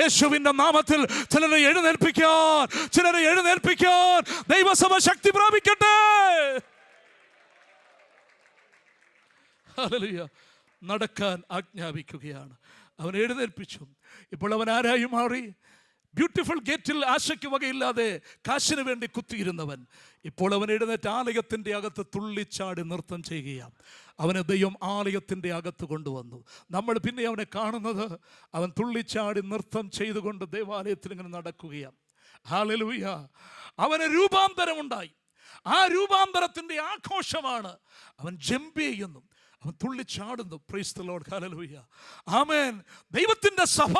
യേശുവിന്റെ നാമത്തിൽ ചിലരെ എഴുന്നേൽപ്പിക്കാൻ ദൈവസഭ ശക്തി പ്രാപിക്കട്ടെ. ഹല്ലേലൂയ. നടക്കാൻ ആജ്ഞാപിക്കുകയാണ്. അവൻ എഴുന്നേൽപ്പിച്ചു. ഇപ്പോൾ അവൻ ആരായി മാറി? ബ്യൂട്ടിഫുൾ ഗേറ്റിൽ ആശയ്ക്ക് വകയില്ലാതെ കാശിന് വേണ്ടി കുത്തിയിരുന്നവൻ ഇപ്പോൾ അവൻ എഴുന്നേറ്റ് ആലയത്തിൻ്റെ അകത്ത് തുള്ളിച്ചാടി നൃത്തം ചെയ്യുകയാണ്. അവനെ ദൈവം ആലയത്തിൻ്റെ അകത്ത് കൊണ്ടുവന്നു. നമ്മൾ പിന്നെ അവനെ കാണുന്നത് അവൻ തുള്ളിച്ചാടി നൃത്തം ചെയ്തുകൊണ്ട് ദേവാലയത്തിൽ ഇങ്ങനെ നടക്കുകയാണ്. ഹല്ലേലൂയ. അവന് രൂപാന്തരമുണ്ടായി. ആ രൂപാന്തരത്തിൻ്റെ ആഘോഷമാണ്. അവൻ ജമ്പ് ചെയ്യുന്നു, അവൻ തുള്ളിച്ചാടുന്നു. Praise the lord. Hallelujah. Amen. ദൈവത്തിൻ്റെ സഭ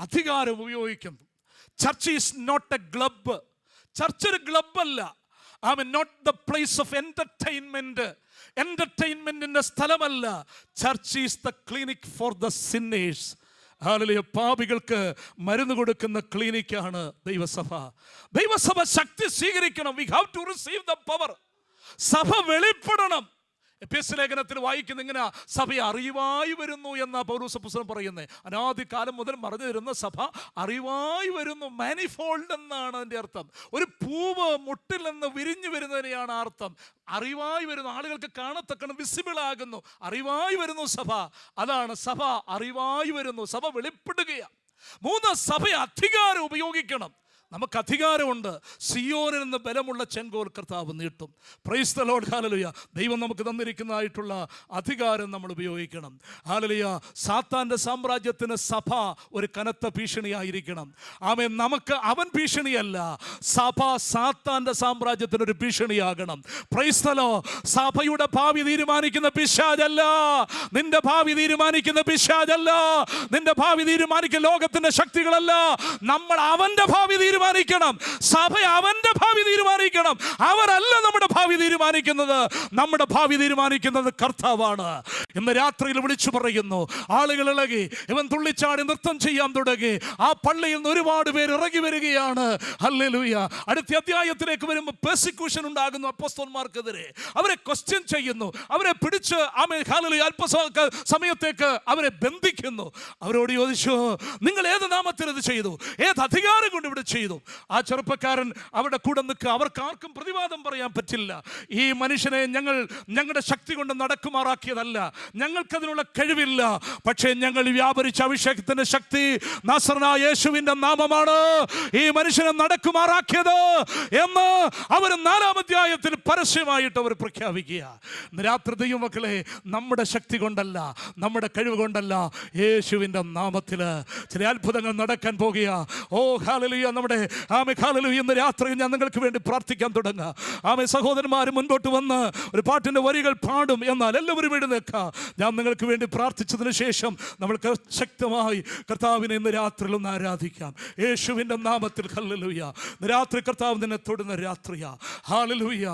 അധികാരം ഉപയോഗിക്കുന്നു. Church is not a club. Church ഒരു ക്ലബ്ബല്ല. Amen. Not the place of എന്റർടൈൻമെന്റിന്റെ സ്ഥലമല്ല. Church is the clinic for the sinners. Hallelujah. പാപികൾക്ക് മരുന്ന് കൊടുക്കുന്ന ക്ലിനിക്കാണ് ദൈവസഭ. ദൈവസഭ ശക്തി സ്വീകരിക്കണം. We have to receive the power. സഭ വെളിപ്പെടണം. എഫെസ്യ ലേഖനത്തിൽ വായിക്കുന്ന ഇങ്ങനെ, സഭ അറിവായി വരുന്നു എന്ന പൗലോസ് പുസ്തകം പറയുന്നത്. അനാദികാലം മുതൽ മറഞ്ഞു തരുന്ന സഭ അറിവായി വരുന്നു. മാനിഫോൾഡ് എന്നാണ് അതിൻ്റെ അർത്ഥം. ഒരു പൂവ് മുട്ടിൽ നിന്ന് വിരിഞ്ഞു വരുന്നതിനെയാണ് അർത്ഥം. അറിവായി വരുന്നു, ആളുകൾക്ക് കാണത്തക്കണം, വിസിബിൾ ആകുന്നു. അറിവായി വരുന്നു സഭ. അതാണ് സഭ അറിവായി വരുന്നു. സഭ വെളിപ്പെടുകയാണ്. 3, സഭ അധികാരം ഉപയോഗിക്കണം. നമുക്ക് അധികാരമുണ്ട്. സിയോനിൽ നിന്ന് ബലമുള്ള ചെങ്കോൽ കർത്താവ് നീട്ടും. Price the lord. ഹല്ലേലൂയ. ദൈവം നമുക്ക് തന്നിരിക്കുന്നതായിട്ടുള്ള അധികാരം നമ്മൾ ഉപയോഗിക്കണം. ഹല്ലേലൂയ. സാത്താൻ്റെ സാമ്രാജ്യത്തിന് സഭ ഒരു കനത്ത ഭീഷണിയായിരിക്കണം. ആമേൻ. നമുക്ക് അവൻ ഭീഷണിയല്ല, സഭ സാത്താൻ്റെ സാമ്രാജ്യത്തിന് ഒരു ഭീഷണിയാകണം. Price the Lord. സഭയുടെ ഭാവി തീരുമാനിക്കുന്ന പിശാചല്ല. നിന്റെ ഭാവി തീരുമാനിക്കുന്ന പിശാചല്ല. നിന്റെ ഭാവി തീരുമാനിക്കുന്ന ലോകത്തിന്റെ ശക്തികളല്ല. നമ്മൾ അവന്റെ ഭാവി തീരുമാനിക്കണം. സഭ അവന്റെ ഭാവി തീരുമാനിക്കണം. അവരല്ല നമ്മുടെ ഭാവി തീരുമാനിക്കുന്നത്. നമ്മുടെ ഭാവി തീരുമാനിക്കുന്നത് കർത്താവാണ്. ഇന്ന് രാത്രിയിൽ വിളിച്ചു പറയുന്നു. ആളുകൾ ഇളകി, ഇവൻ തുള്ളിച്ചാടി നൃത്തം ചെയ്യാൻ തുടങ്ങി. ആ പള്ളിയിൽ നിന്ന് ഒരുപാട് പേര് ഇറങ്ങി വരികയാണ്. ഹല്ലേലൂയ. അടുത്ത അധ്യായത്തിലേക്ക് വരുമ്പോൾ പെർസിക്യൂഷൻ ഉണ്ടാകുന്നു അപ്പോസ്തലന്മാർക്കെതിരെ. അവരെ ക്വസ്റ്റ്യൻ ചെയ്യുന്നു, അവരെ പിടിച്ച് സമയത്തേക്ക് അവരെ ബന്ധിക്കുന്നു. അവരോട് ചോദിച്ചു, നിങ്ങൾ ഏത് നാമത്തിൽ ഇത് ചെയ്തു, ഏത് അധികാരം കൊണ്ട് ഇവിടെ ചെയ്തു? ആ ചെറുപ്പക്കാരൻ അവരുടെ കൂടെ നിൽക്കുക. അവർക്ക് ആർക്കും പ്രതിവാദം പറയാൻ പറ്റില്ല. ഈ മനുഷ്യനെ ഞങ്ങളുടെ ശക്തി കൊണ്ട് നടക്കുമാറാക്കിയതല്ല, ഞങ്ങൾക്കതിനുള്ള കഴിവില്ല. പക്ഷേ ഞങ്ങൾ വ്യാപരിച്ച അഭിഷേകത്തിന്റെ ശക്തി നസറനായ യേശുവിന്റെ നാമമാണ് ഈ മനുഷ്യനെ നടക്കുമാറാക്കിയത് എന്ന് അവർ 4-ാം അധ്യായത്തിൽ പരസ്യമായിട്ട് അവർ പ്രഖ്യാപിക്കുക. രാത്രി ദൈവമക്കളെ, നമ്മുടെ ശക്തി കൊണ്ടല്ല, നമ്മുടെ കഴിവ് കൊണ്ടല്ല, യേശുവിൻ്റെ നാമത്തിൽ ചില അത്ഭുതങ്ങൾ നടക്കാൻ പോകുക. ഓ ഹല്ലേലൂയ. നമ്മുടെ ഹല്ലേലൂയ. ഇന്ന് രാത്രി ഞാൻ നിങ്ങൾക്ക് വേണ്ടി പ്രാർത്ഥിക്കാൻ തുടങ്ങുക. സഹോദരന്മാർ മുൻപോട്ട് വന്ന് ഒരു പാട്ടിൻ്റെ വരികൾ പാടും. എന്നാൽ എല്ലാവരും എഴുന്നേൽക്കുക. ഞാൻ നിങ്ങൾക്ക് വേണ്ടി പ്രാർത്ഥിച്ചതിന് ശേഷം നമ്മൾക്ക് ശക്തമായി കർത്താവിനെ ഇന്ന് രാത്രിയിൽ ഒന്ന് ആരാധിക്കാം. യേശുവിൻ്റെ നാമത്തിൽ ഹല്ലേലൂയ. രാത്രി കർത്താവ് നിന്നെ തൊടുന്ന രാത്രിയാ. ഹല്ലേലൂയ.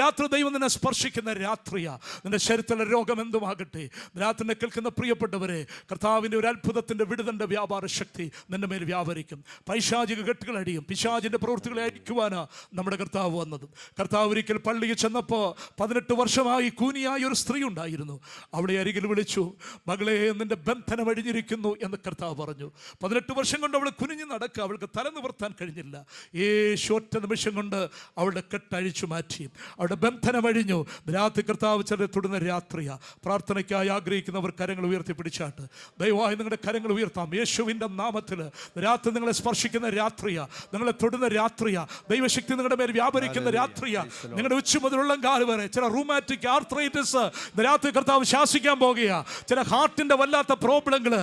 രാത്രി ദൈവം നിന്നെ സ്പർശിക്കുന്ന രാത്രിയാ. നിന്റെ ശരീരത്തിലെ രോഗം എന്തുമാകട്ടെ, രാത്രി കേൾക്കുന്ന പ്രിയപ്പെട്ടവരെ, കർത്താവിൻ്റെ ഒരു അത്ഭുതത്തിൻ്റെ വിടുതൻ്റെ വ്യാപാര ശക്തി നിന്റെ മേൽ വ്യാപരിക്കും. പൈശാചിക കെട്ടുകൾ അടിയും. പിശാചിൻ്റെ പ്രവൃത്തികളെ അഴിക്കുവാനാണ് നമ്മുടെ കർത്താവ് വന്നത്. കർത്താവ് ഒരിക്കൽ പള്ളിയിൽ ചെന്നപ്പോൾ 18 വർഷമായി കൂനിയായ ഒരു സ്ത്രീ ഉണ്ടായിരുന്നു. അവിടെ അരികിൽ വിളിച്ചു, മകളെ, നിന്റെ ബന്ധനം അഴിഞ്ഞിരിക്കുന്നു എന്ന് കർത്താവ് പറഞ്ഞു. 18 വർഷം കൊണ്ട് അവൾ കുനിഞ്ഞു നടക്കുക. അവൾക്ക് തല നിവർത്താൻ കഴിഞ്ഞില്ല. യേശു ഒറ്റ നിമിഷം കൊണ്ട് അവളുടെ കെട്ടഴിച്ചു മാറ്റി. അവളുടെ ബന്ധനം അഴിഞ്ഞു. രാത്രി കർത്താവ് ചിലരെ തൊടുന്ന രാത്രിയാ. പ്രാർത്ഥനയ്ക്കായി ആഗ്രഹിക്കുന്നവർ കരങ്ങൾ ഉയർത്തിപ്പിടിച്ചാട്ട് ദയവായി നിങ്ങളുടെ കരങ്ങൾ ഉയർത്താം. യേശുവിൻ്റെ നാമത്തിൽ രാത്രി നിങ്ങളെ സ്പർശിക്കുന്ന രാത്രിയാ, നിങ്ങളെ തൊടുന്ന രാത്രിയാ. ദൈവശക്തി നിങ്ങളുടെ മേൽ വ്യാപരിക്കുന്ന രാത്രിയാ. നിങ്ങളുടെ ഉച്ച മുതലുള്ള കാല് വരെ ചില റൂമാറ്റിക് ആർത്രൈറ്റിസ് രാത്രി കർത്താവ് ശാസിക്കാൻ പോകുക. ചില ഹാർട്ടിന്റെ വല്ലാത്ത പ്രോബ്ലങ്ങൾ,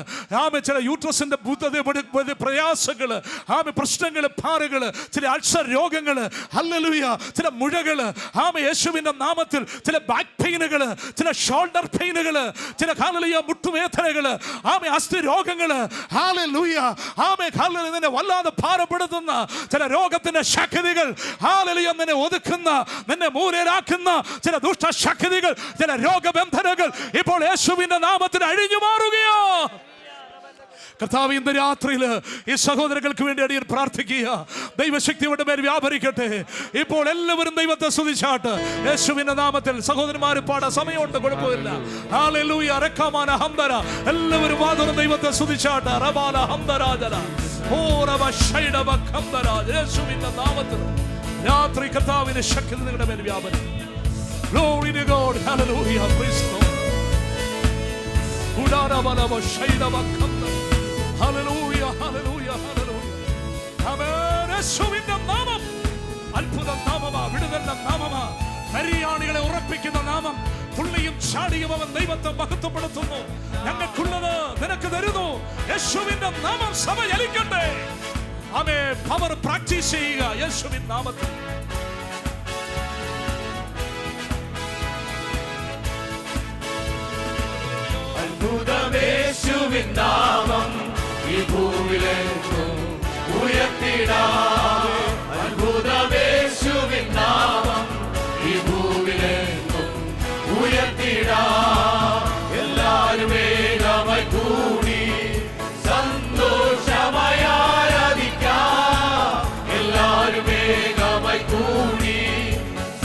ചില യൂട്രസിന്റെ പ്രയാസങ്ങൾ, പ്രശ്നങ്ങൾ, ഭാരങ്ങൾ, ചില അൾസർ രോഗങ്ങൾ, ഹല്ലേലൂയ, ചില മുഴകൾ, യേശുവിന്റെ നാമത്തിൽ ചില ബാക്ക് പെയിനുകൾ, ചില ഷോൾഡർ പെയിനുകൾ, ചില ഹല്ലേലൂയ മുട്ടുവേദനകൾ, അസ്ഥി രോഗങ്ങൾ, ഹല്ലേലൂയ, ഹല്ലേലൂയ, നിന്നെ വല്ലാതെ ഭാരപ്പെടുത്തുന്ന ചില രോഗത്തിന്റെ ശക്തികൾ, ഹല്ലേലൂയ, നിന്നെ ഒതുക്കുന്ന, നിന്നെ മൂലരാക്കുന്ന ചില ദുഷ്ടശക്തികൾ, ചില രോഗബന്ധനങ്ങൾ ഇപ്പോൾ യേശുവിന്റെ നാമത്തിൽ അഴിഞ്ഞു മാറുകയോ. കർത്താവ് ഇന്ന് രാത്രിയിൽ ഈ സഹോദരങ്ങൾക്ക് വേണ്ടി അടിയൻ പ്രാർത്ഥിക്കുക. ദൈവശക്തിയുടെ മേൽ വ്യാപരിക്കട്ടെ. ഇപ്പോൾ എല്ലാവരും ദൈവത്തെ സ്തുതിച്ചാട്ട് യേശുവിന്റെ നാമത്തിൽ. സഹോദരന്മാർ പാടാൻ സമയമുണ്ട്, കുഴപ്പമില്ല. ഹല്ലേലൂയ. റക്കമാന ഹംദര. എല്ലാവരും വാതുറ ദൈവത്തെ സ്തുതിച്ചാട്ട്. റബാല ഹംദരാജല. ഓ റബ ഷൈഡബ ഹംദരാജ. യേശുവിന്റെ നാമത്തിൽ രാത്രി കർത്താവിന്റെ ശക്തി നിങ്ങളുടെ മേൽ വ്യാപരിക്കും. Glory to God. Hallelujah. Praise the Lord. ഉടാരബലബ ഷൈഡബ ഹംദര. Hallelujah, hallelujah, hallelujah. Amen. യേശുവിന്റെ നാമം അത്ഭുത നാമമാ, വിടുതലിന്റെ നാമമാ, കരിയാണികളെ ഉറപ്പിക്കുന്ന നാമം. തുള്ളിയും ചാടിയും അവൻ ദൈവത്തെ മഹത്വപ്പെടുത്തുന്നു. ഞങ്ങൾക്കുള്ളത് നിനക്ക് തരുന്നു. യേശുവിന്റെ നാമം സഭ ചലിക്കട്ടെ. ആമേൻ. പവർ പ്രാക്ടീസ് ചെയ്യുക യേശുവിൻ നാമത്തിൽ. അത്ഭുതമേശുവിൻ നാമം ഈ ഭൂവിലെങ്ങും ഉയർത്തിടാം. അത്ഭുതമേശുവിൻ നാമം ഈ ഭൂവിലെങ്ങും ഉയർത്തിടാം. എല്ലാവരും ഏകമായി കൂടി സന്തോഷമായി ആരാധിക്കാം. എല്ലാവരും ഏകമായി കൂടി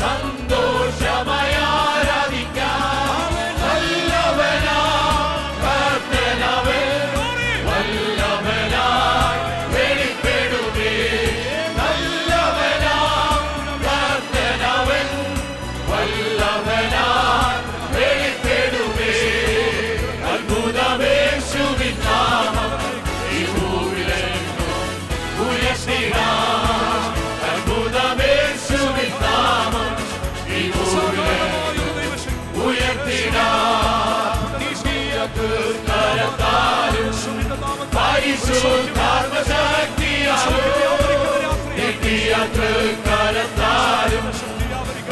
സന്തോഷമായി ആരാധിക്കാം. വല്ലഭനാ കർത്തനവൻ, വല്ലഭനായി വെളിപ്പെടുമേ. നല്ലവനാം കർത്തനവൻ, വല്ലഭനായി വെളിപ്പെടുമേ. അത്ഭുതമേശുവിൻ നാമം ഈ ഭൂവിലെങ്ങും ഉയർത്തിടാം. അത്ഭുതമേശുവിൻ നാമം ഈ ഭൂവിലെങ്ങും ഉയർത്തിടാം. കരത്താലും പരിശുദ്ധാത്മശക്തിയാലും കരത്താലും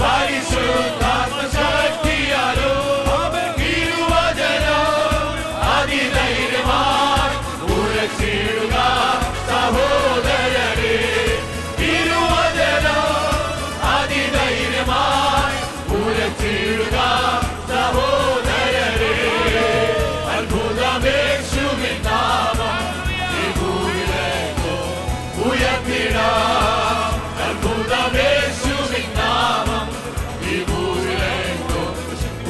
പരിശുദ്ധാത്മശക്തിയാലും തിരുവചനം അതിധൈര്യമായി ഉറച്ചിടുക സഹോദരരെ. ഉയർത്തിടുക സഹോദരരെ, അത്ഭുതമേശുവിൻ നാമം ഈ ഭൂമിയിലെങ്ങും ഉയർത്തിടാം. അത്ഭുതമേശുവിൻ നാമം ഈ ഭൂമിയിലെങ്ങും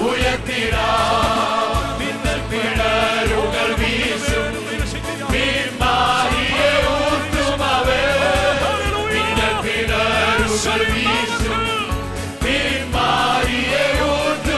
ഉയർത്തിടാം. മിന്നൽ പിണരുകൾ വീശും മീൻമാരിയെ ഊർത്തുമവേ, മിന്നൽ പിണരുകൾ വീശും മീൻമാരിയെ ഊർത്തും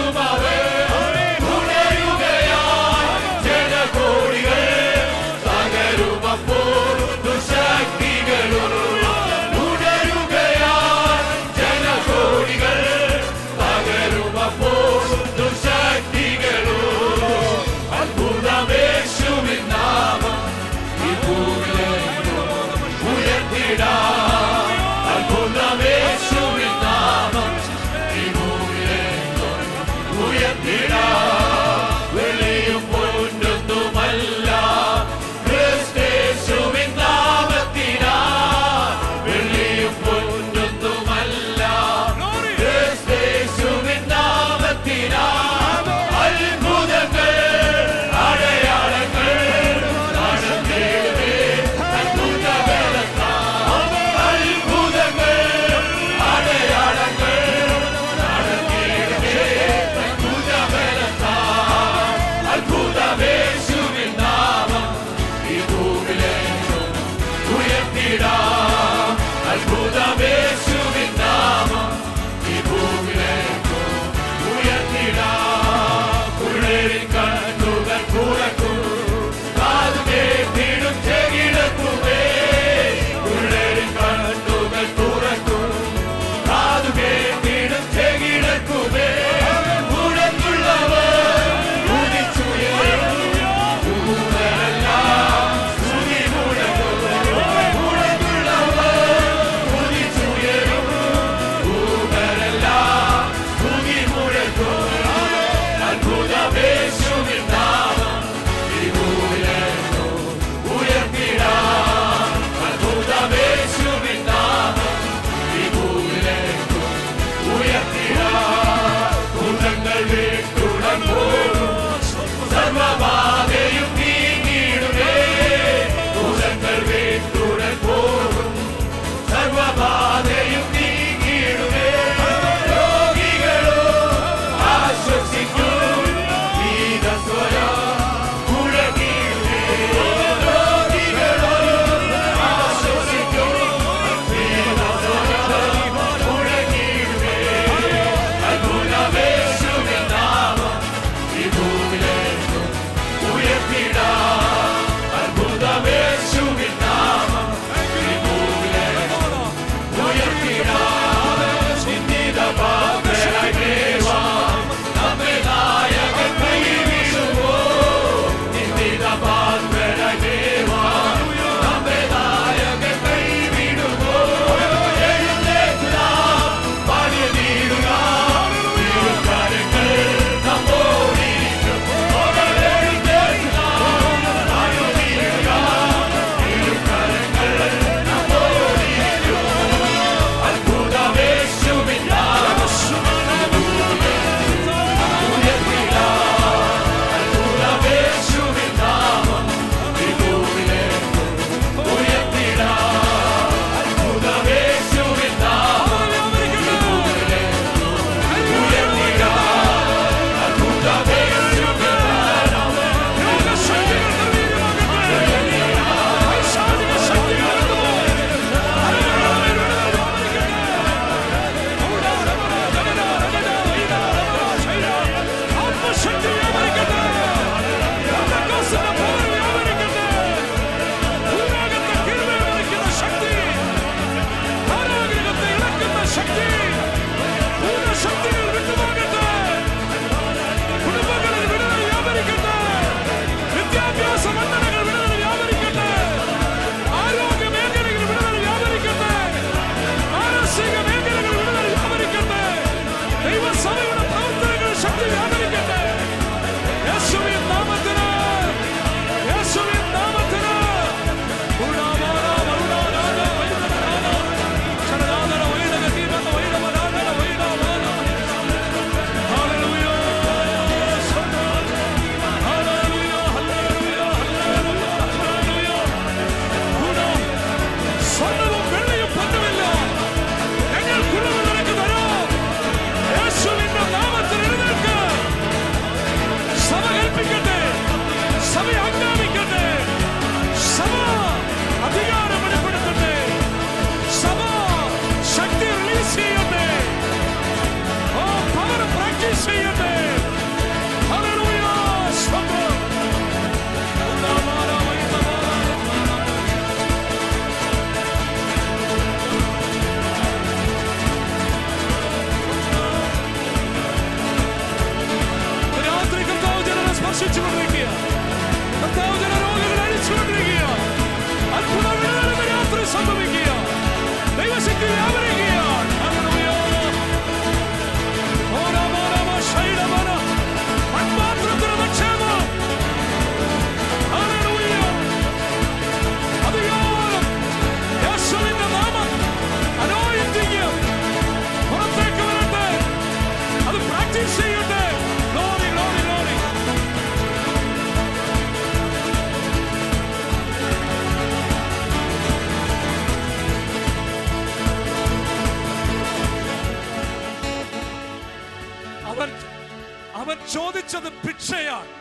അവൻ ചോദിച്ചത് ഭിക്ഷയാണ്.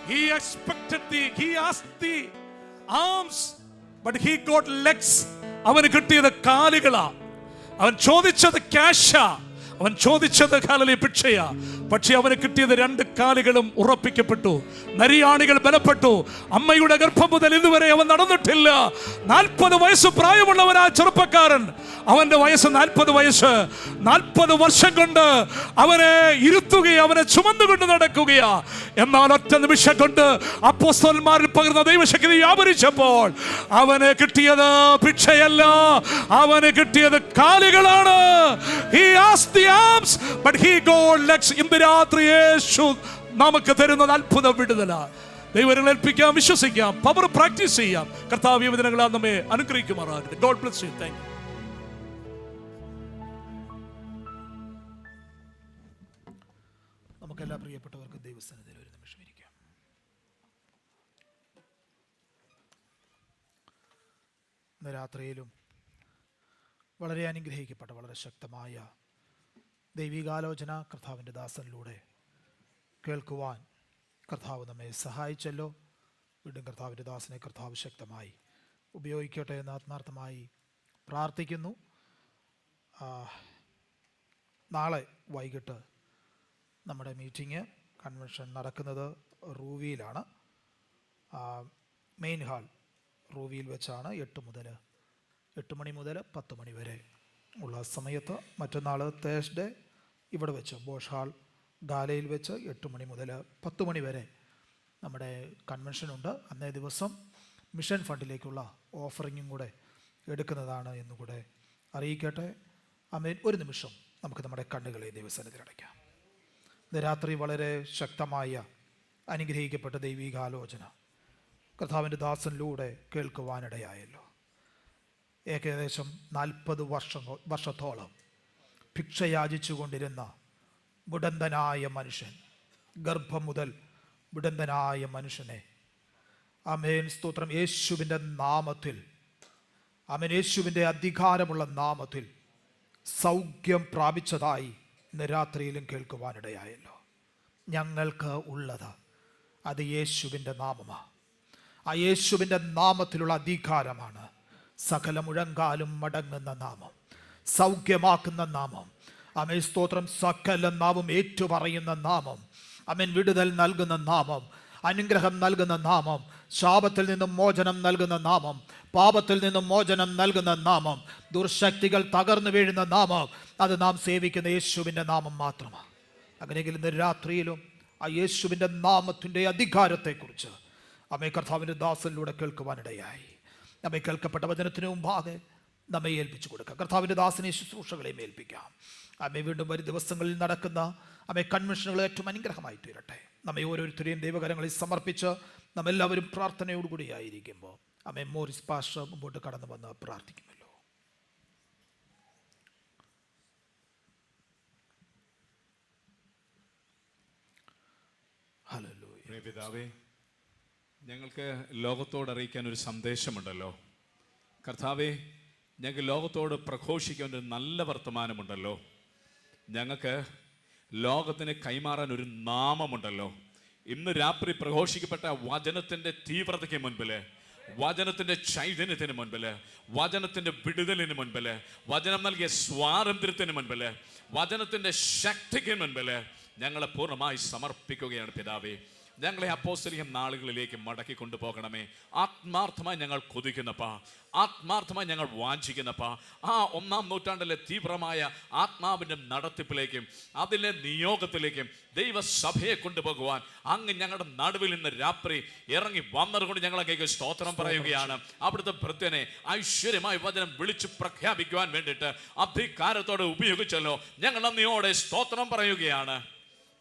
He asked the arms, but he got legs. അവന് കിട്ടിയത് കാലുകളാ. അവൻ ചോദിച്ചത് ക്യാഷാ, അവൻ ചോദിച്ചത് ഭിക്ഷയാ. പക്ഷെ അവന് കിട്ടിയത് 2 കാലുകളും ഉറപ്പിക്കപ്പെട്ടു. നരിയാണികൾ ബലപ്പെട്ടു. അമ്മയുടെ ഗർഭം മുതൽ ഇതുവരെ അവൻ നടന്നിട്ടില്ല. 40 വയസ്സ് പ്രായമുള്ളവനാ ചെറുപ്പക്കാരൻ. അവന്റെ വയസ്സ് 40 വയസ്സ്. 40 വർഷം കൊണ്ട് അവനെ ഇരുത്തുകയും അവനെ ചുമന്നുകൊണ്ട് നടക്കുകയാ. എന്നാൽ ഒറ്റ നിമിഷം കൊണ്ട് അപ്പോസ്തലന്മാരിൽ പകർന്ന ദൈവശക്തി വ്യാപരിച്ചപ്പോൾ അവന് കിട്ടിയത് ഭിക്ഷയല്ല, അവന് കിട്ടിയത് കാലുകളാണ്. He asked the arms, but he got legs. ഇന്ന് രാത്രി യേശു നമുക്ക് തരുന്നത് അത്ഭുത വിടുതല. ദൈവങ്ങളെ ഏൽപ്പിക്കാം, വിശ്വസിക്കാം, പവർ പ്രാക്ടീസ് ചെയ്യാം. കർത്താവ് ഈ വചനങ്ങളാൽ നമ്മെ അനുഗ്രഹിക്കുമാറാകട്ടെ. God bless you. Thank you. നമുക്കെല്ലാ പ്രിയപ്പെട്ടവർക്കും ദൈവസന്നിധിയിൽ ഒരു നിമിഷം ഇരിക്കാം. ഇന്ന് രാത്രിയിലും വളരെ അനുഗ്രഹിക്കപ്പെട്ട വളരെ ശക്തമായ ദൈവികാലോചന കർത്താവിൻ്റെ ദാസനിലൂടെ കേൾക്കുവാൻ കർത്താവ് നമ്മെ സഹായിച്ചല്ലോ. വീണ്ടും കർത്താവിൻ്റെ ദാസനെ കർത്താവ് ശക്തമായി ഉപയോഗിക്കട്ടെ എന്ന് ആത്മാർത്ഥമായി പ്രാർത്ഥിക്കുന്നു. നാളെ വൈകിട്ട് നമ്മുടെ മീറ്റിംഗ് കൺവെൻഷൻ നടക്കുന്നത് റൂവിയിലാണ്. മെയിൻ ഹാൾ റൂവിയിൽ വെച്ചാണ്. 8 മണി മുതൽ 10 മണി വരെ ഉള്ള സമയത്ത്. മറ്റന്നാൾ തേഴ്സ്ഡേ ഇവിടെ വെച്ച് ബോഷ് ഹാൾ ഗാലയിൽ വെച്ച് 8 മണി മുതൽ 10 മണി വരെ നമ്മുടെ കൺവെൻഷനുണ്ട്. അന്നേ ദിവസം മിഷൻ ഫണ്ടിലേക്കുള്ള ഓഫറിങ്ങും കൂടെ എടുക്കുന്നതാണ് എന്നുകൂടെ അറിയിക്കട്ടെ. ആമേൻ. ഒരു നിമിഷം നമുക്ക് നമ്മുടെ കണ്ണുകളെ ദൈവസന്നിധിയിൽ അടയ്ക്കാം. ഇന്ന് രാത്രി വളരെ ശക്തമായ അനുഗ്രഹിക്കപ്പെട്ട ദൈവികാലോചന കർത്താവിൻ്റെ ദാസനിലൂടെ കേൾക്കുവാനിടയായല്ലോ. ഏകദേശം 40 വർഷത്തോളം ഭിക്ഷ യാചിച്ചു കൊണ്ടിരുന്ന മുടന്തനായ മനുഷ്യൻ, ഗർഭം മുതൽ മുടന്തനായ മനുഷ്യനെ ആമേൻ സ്തോത്രം, യേശുവിൻ്റെ നാമത്തിൽ, ആമേൻ, യേശുവിൻ്റെ അധികാരമുള്ള നാമത്തിൽ സൗഖ്യം പ്രാപിച്ചതായി ഇന്ന് രാത്രിയിലും കേൾക്കുവാനിടയായല്ലോ. ഞങ്ങൾക്ക് ഉള്ളത് അത് യേശുവിൻ്റെ നാമമാണ്. ആ യേശുവിൻ്റെ നാമത്തിലുള്ള അധികാരമാണ് സകല മുഴങ്കാലും മടങ്ങുന്ന നാമം, സൗഖ്യമാക്കുന്ന നാമം. ആമേൻ സ്തോത്രം. സകല നാമം ഏറ്റുപറയുന്ന നാമം. ആമേൻ. വിടുതൽ നൽകുന്ന നാമം, അനുഗ്രഹം നൽകുന്ന നാമം, ശാപത്തിൽ നിന്നും മോചനം നൽകുന്ന നാമം, പാപത്തിൽ നിന്നും മോചനം നൽകുന്ന നാമം, ദുർശക്തികൾ തകർന്നു വീഴുന്ന നാമം. അത് നാം സേവിക്കുന്ന യേശുവിൻ്റെ നാമം മാത്രമാണ്. അങ്ങനെയെങ്കിൽ ഇന്ന് രാത്രിയിലും ആ യേശുവിൻ്റെ നാമത്തിൻ്റെ അധികാരത്തെക്കുറിച്ച് നമ്മെ കർത്താവിൻ്റെ ദാസനിലൂടെ കേൾക്കുവാനിടയായി. നമ്മെ കേൾക്കപ്പെട്ട വചനത്തിന് മുമ്പാകെ നമ്മെ ഏൽപ്പിച്ചു കൊടുക്കാം. കർത്താവിൻ്റെ ദാസനെ ശുശ്രൂഷകളെയും ഏൽപ്പിക്കാം. നമ്മെ വീണ്ടും വരും ദിവസങ്ങളിൽ നടക്കുന്ന നമ്മെ കൺവെൻഷനുകൾ ഏറ്റവും അനുഗ്രഹമായി തീരട്ടെ. നമ്മെ ഓരോരുത്തരെയും ദൈവകരങ്ങളിൽ സമർപ്പിച്ച് നമ്മെല്ലാവരും പ്രാർത്ഥനയോടുകൂടി ആയിരിക്കുമ്പോൾ നമ്മെ മോറിസ് പാസ്റ്റർ മുമ്പോട്ട് കടന്നു വന്ന് പ്രാർത്ഥിക്കുമല്ലോ. ഹല്ലേലൂയ. പിതാവേ, ഞങ്ങൾക്ക് ലോകത്തോട് അറിയിക്കാൻ ഒരു സന്ദേശമുണ്ടല്ലോ കർത്താവേ. ഞങ്ങൾക്ക് ലോകത്തോട് പ്രഘോഷിക്കാൻ ഒരു നല്ല വർത്തമാനമുണ്ടല്ലോ. ഞങ്ങൾക്ക് ലോകത്തിന് കൈമാറാൻ ഒരു നാമമുണ്ടല്ലോ. ഇന്ന് രാത്രി പ്രഘോഷിക്കപ്പെട്ട വചനത്തിൻ്റെ തീവ്രതയ്ക്ക് മുൻപിൽ, വചനത്തിൻ്റെ ചൈതന്യത്തിന് മുൻപിൽ, വചനത്തിൻ്റെ വിടുതലിന് മുൻപിൽ, വചനം നൽകിയ സ്വാതന്ത്ര്യത്തിന് മുൻപിൽ, വചനത്തിൻ്റെ ശക്തിക്ക് മുൻപിൽ ഞങ്ങളെ പൂർണ്ണമായി സമർപ്പിക്കുകയാണ് പിതാവേ. ഞങ്ങളെ അപ്പോസ്തലിക നാളുകളിലേക്ക് മടക്കി കൊണ്ടുപോകണമേ. ആത്മാർത്ഥമായി ഞങ്ങൾ കൊതിക്കുന്നപ്പാ, ആത്മാർത്ഥമായി ഞങ്ങൾ വാഞ്ചിക്കുന്നപ്പാ. ആ 1-ാം നൂറ്റാണ്ടിലെ തീവ്രമായ ആത്മാവിൻ്റെ നടത്തിപ്പിലേക്കും അതിലെ നിയോഗത്തിലേക്കും ദൈവസഭയെ കൊണ്ടുപോകുവാൻ അങ്ങ് ഞങ്ങളുടെ നടുവിൽ നിന്ന് രാത്രി ഇറങ്ങി വന്നതുകൊണ്ട് ഞങ്ങൾ അങ്ങേക്ക് സ്തോത്രം പറയുകയാണ്. അവിടുത്തെ ഭൃത്യനെ ഐശ്വര്യമായി വചനം വിളിച്ചു പ്രഖ്യാപിക്കുവാൻ വേണ്ടിയിട്ട് അധികാരത്തോടെ ഉപയോഗിച്ചല്ലോ. ഞങ്ങൾ നന്ദിയോടെ സ്തോത്രം പറയുകയാണ്.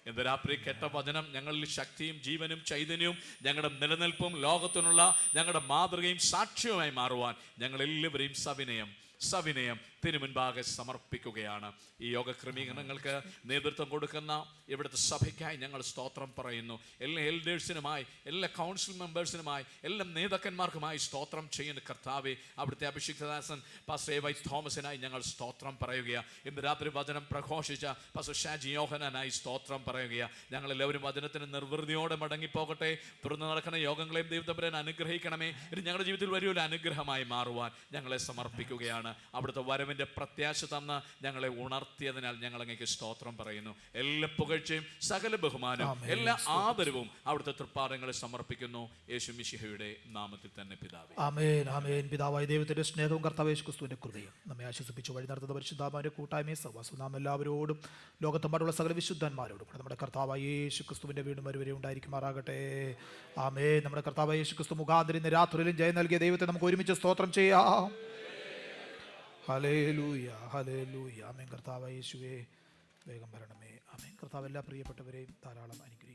ഇന്ന് രാത്രി കേട്ട വചനം ഞങ്ങളിൽ ശക്തിയും ജീവനും ചൈതന്യവും ഞങ്ങളുടെ നിലനിൽപ്പും ലോകത്തിനുള്ള ഞങ്ങളുടെ മാതൃകയും സാക്ഷ്യവുമായി മാറുവാൻ ഞങ്ങളെല്ലാവരെയും സവിനയം തിരുമുൻപാകെ സമർപ്പിക്കുകയാണ്. ഈ യോഗ ക്രമീകരണങ്ങൾക്ക് നേതൃത്വം കൊടുക്കുന്ന ഇവിടുത്തെ സഭയ്ക്കായി ഞങ്ങൾ സ്തോത്രം പറയുന്നു. എല്ലാ എൽഡേഴ്സിനുമായി, എല്ലാ കൗൺസിൽ മെമ്പേഴ്സിനുമായി, എല്ലാ നേതാക്കന്മാർക്കുമായി സ്തോത്രം ചെയ്യുന്ന കർത്താവെ, അവിടുത്തെ അഭിഷിക്തദാസൻ പാസ്റ്റർ എ വൈ തോമസിനായി ഞങ്ങൾ സ്തോത്രം പറയുകയാണ്. ഇന്ന് രാത്രി വചനം പ്രഘോഷിച്ച പാസ്റ്റർ ഷാജി യോഹനാനായി സ്തോത്രം പറയുകയാണ്. ഞങ്ങളെല്ലാവരും വചനത്തിന് നിർവൃതിയോടെ മടങ്ങിപ്പോകട്ടെ. തുറന്നു നടക്കുന്ന യോഗങ്ങളെയും ദൈവത്തമ്പുരാൻ അനുഗ്രഹിക്കണമേ. ഇത് ഞങ്ങളുടെ ജീവിതത്തിൽ വലിയൊരു അനുഗ്രഹമായി മാറുവാൻ ഞങ്ങളെ സമർപ്പിക്കുകയാണ്. അവിടുത്തെ വരവിൻ്റെ പ്രത്യാശ തന്ന് ഞങ്ങളെ ഉണർത്തിയതിനാൽ ഞങ്ങൾ അങ്ങേക്ക് സ്തോത്രം പറയുന്നു. എല്ലാ പുകഴ്ചയും സകല ബഹുമാനവും എല്ലാ ആദരവും അവിടുത്തെ തൃപ്പാദങ്ങളിൽ സമർപ്പിക്കുന്നു. യേശു മിശിഹയുടെ നാമത്തിൽ തന്നെ പിതാവേ. ആമേൻ, ആമേൻ. പിതാവായ ദൈവത്തിന്റെ സ്നേഹവും കർത്താവ് യേശു ക്രിസ്തുവിന്റെ കൃപയും നമ്മെ ആശ്വസിപ്പിച്ചു വഴി നടത്തുന്ന പരിശുദ്ധാത്മാവിന്റെ കൂട്ടായ്മയും സഹവാസവും നാം എല്ലാവരോടും ലോകത്തെമ്പാടുള്ള സകല വിശുദ്ധന്മാരോടും നമ്മുടെ കർത്താവായ യേശു ക്രിസ്തുവിന്റെ വീണ്ടും വരെ ഉണ്ടായിരിക്കുമാറാകട്ടെ. ആമേൻ. നമ്മുടെ കർത്താവായ യേശു ക്രിസ്തു മുഖാന്തരം ഇന്ന് രാത്രിയിലും ജയം നൽകിയ ദൈവത്തെ നമുക്ക് ഒരുമിച്ച് സ്തോത്രം ചെയ്യാം. Hallelujah, hallelujah. ആമേൻ. കർത്താവായ യേശുവേ വേഗം വരണമേ. ആമേൻ. കർത്താവ് എല്ലാ പ്രിയപ്പെട്ടവരെയും ധാരാളം അനുഗ്രഹിക്കും.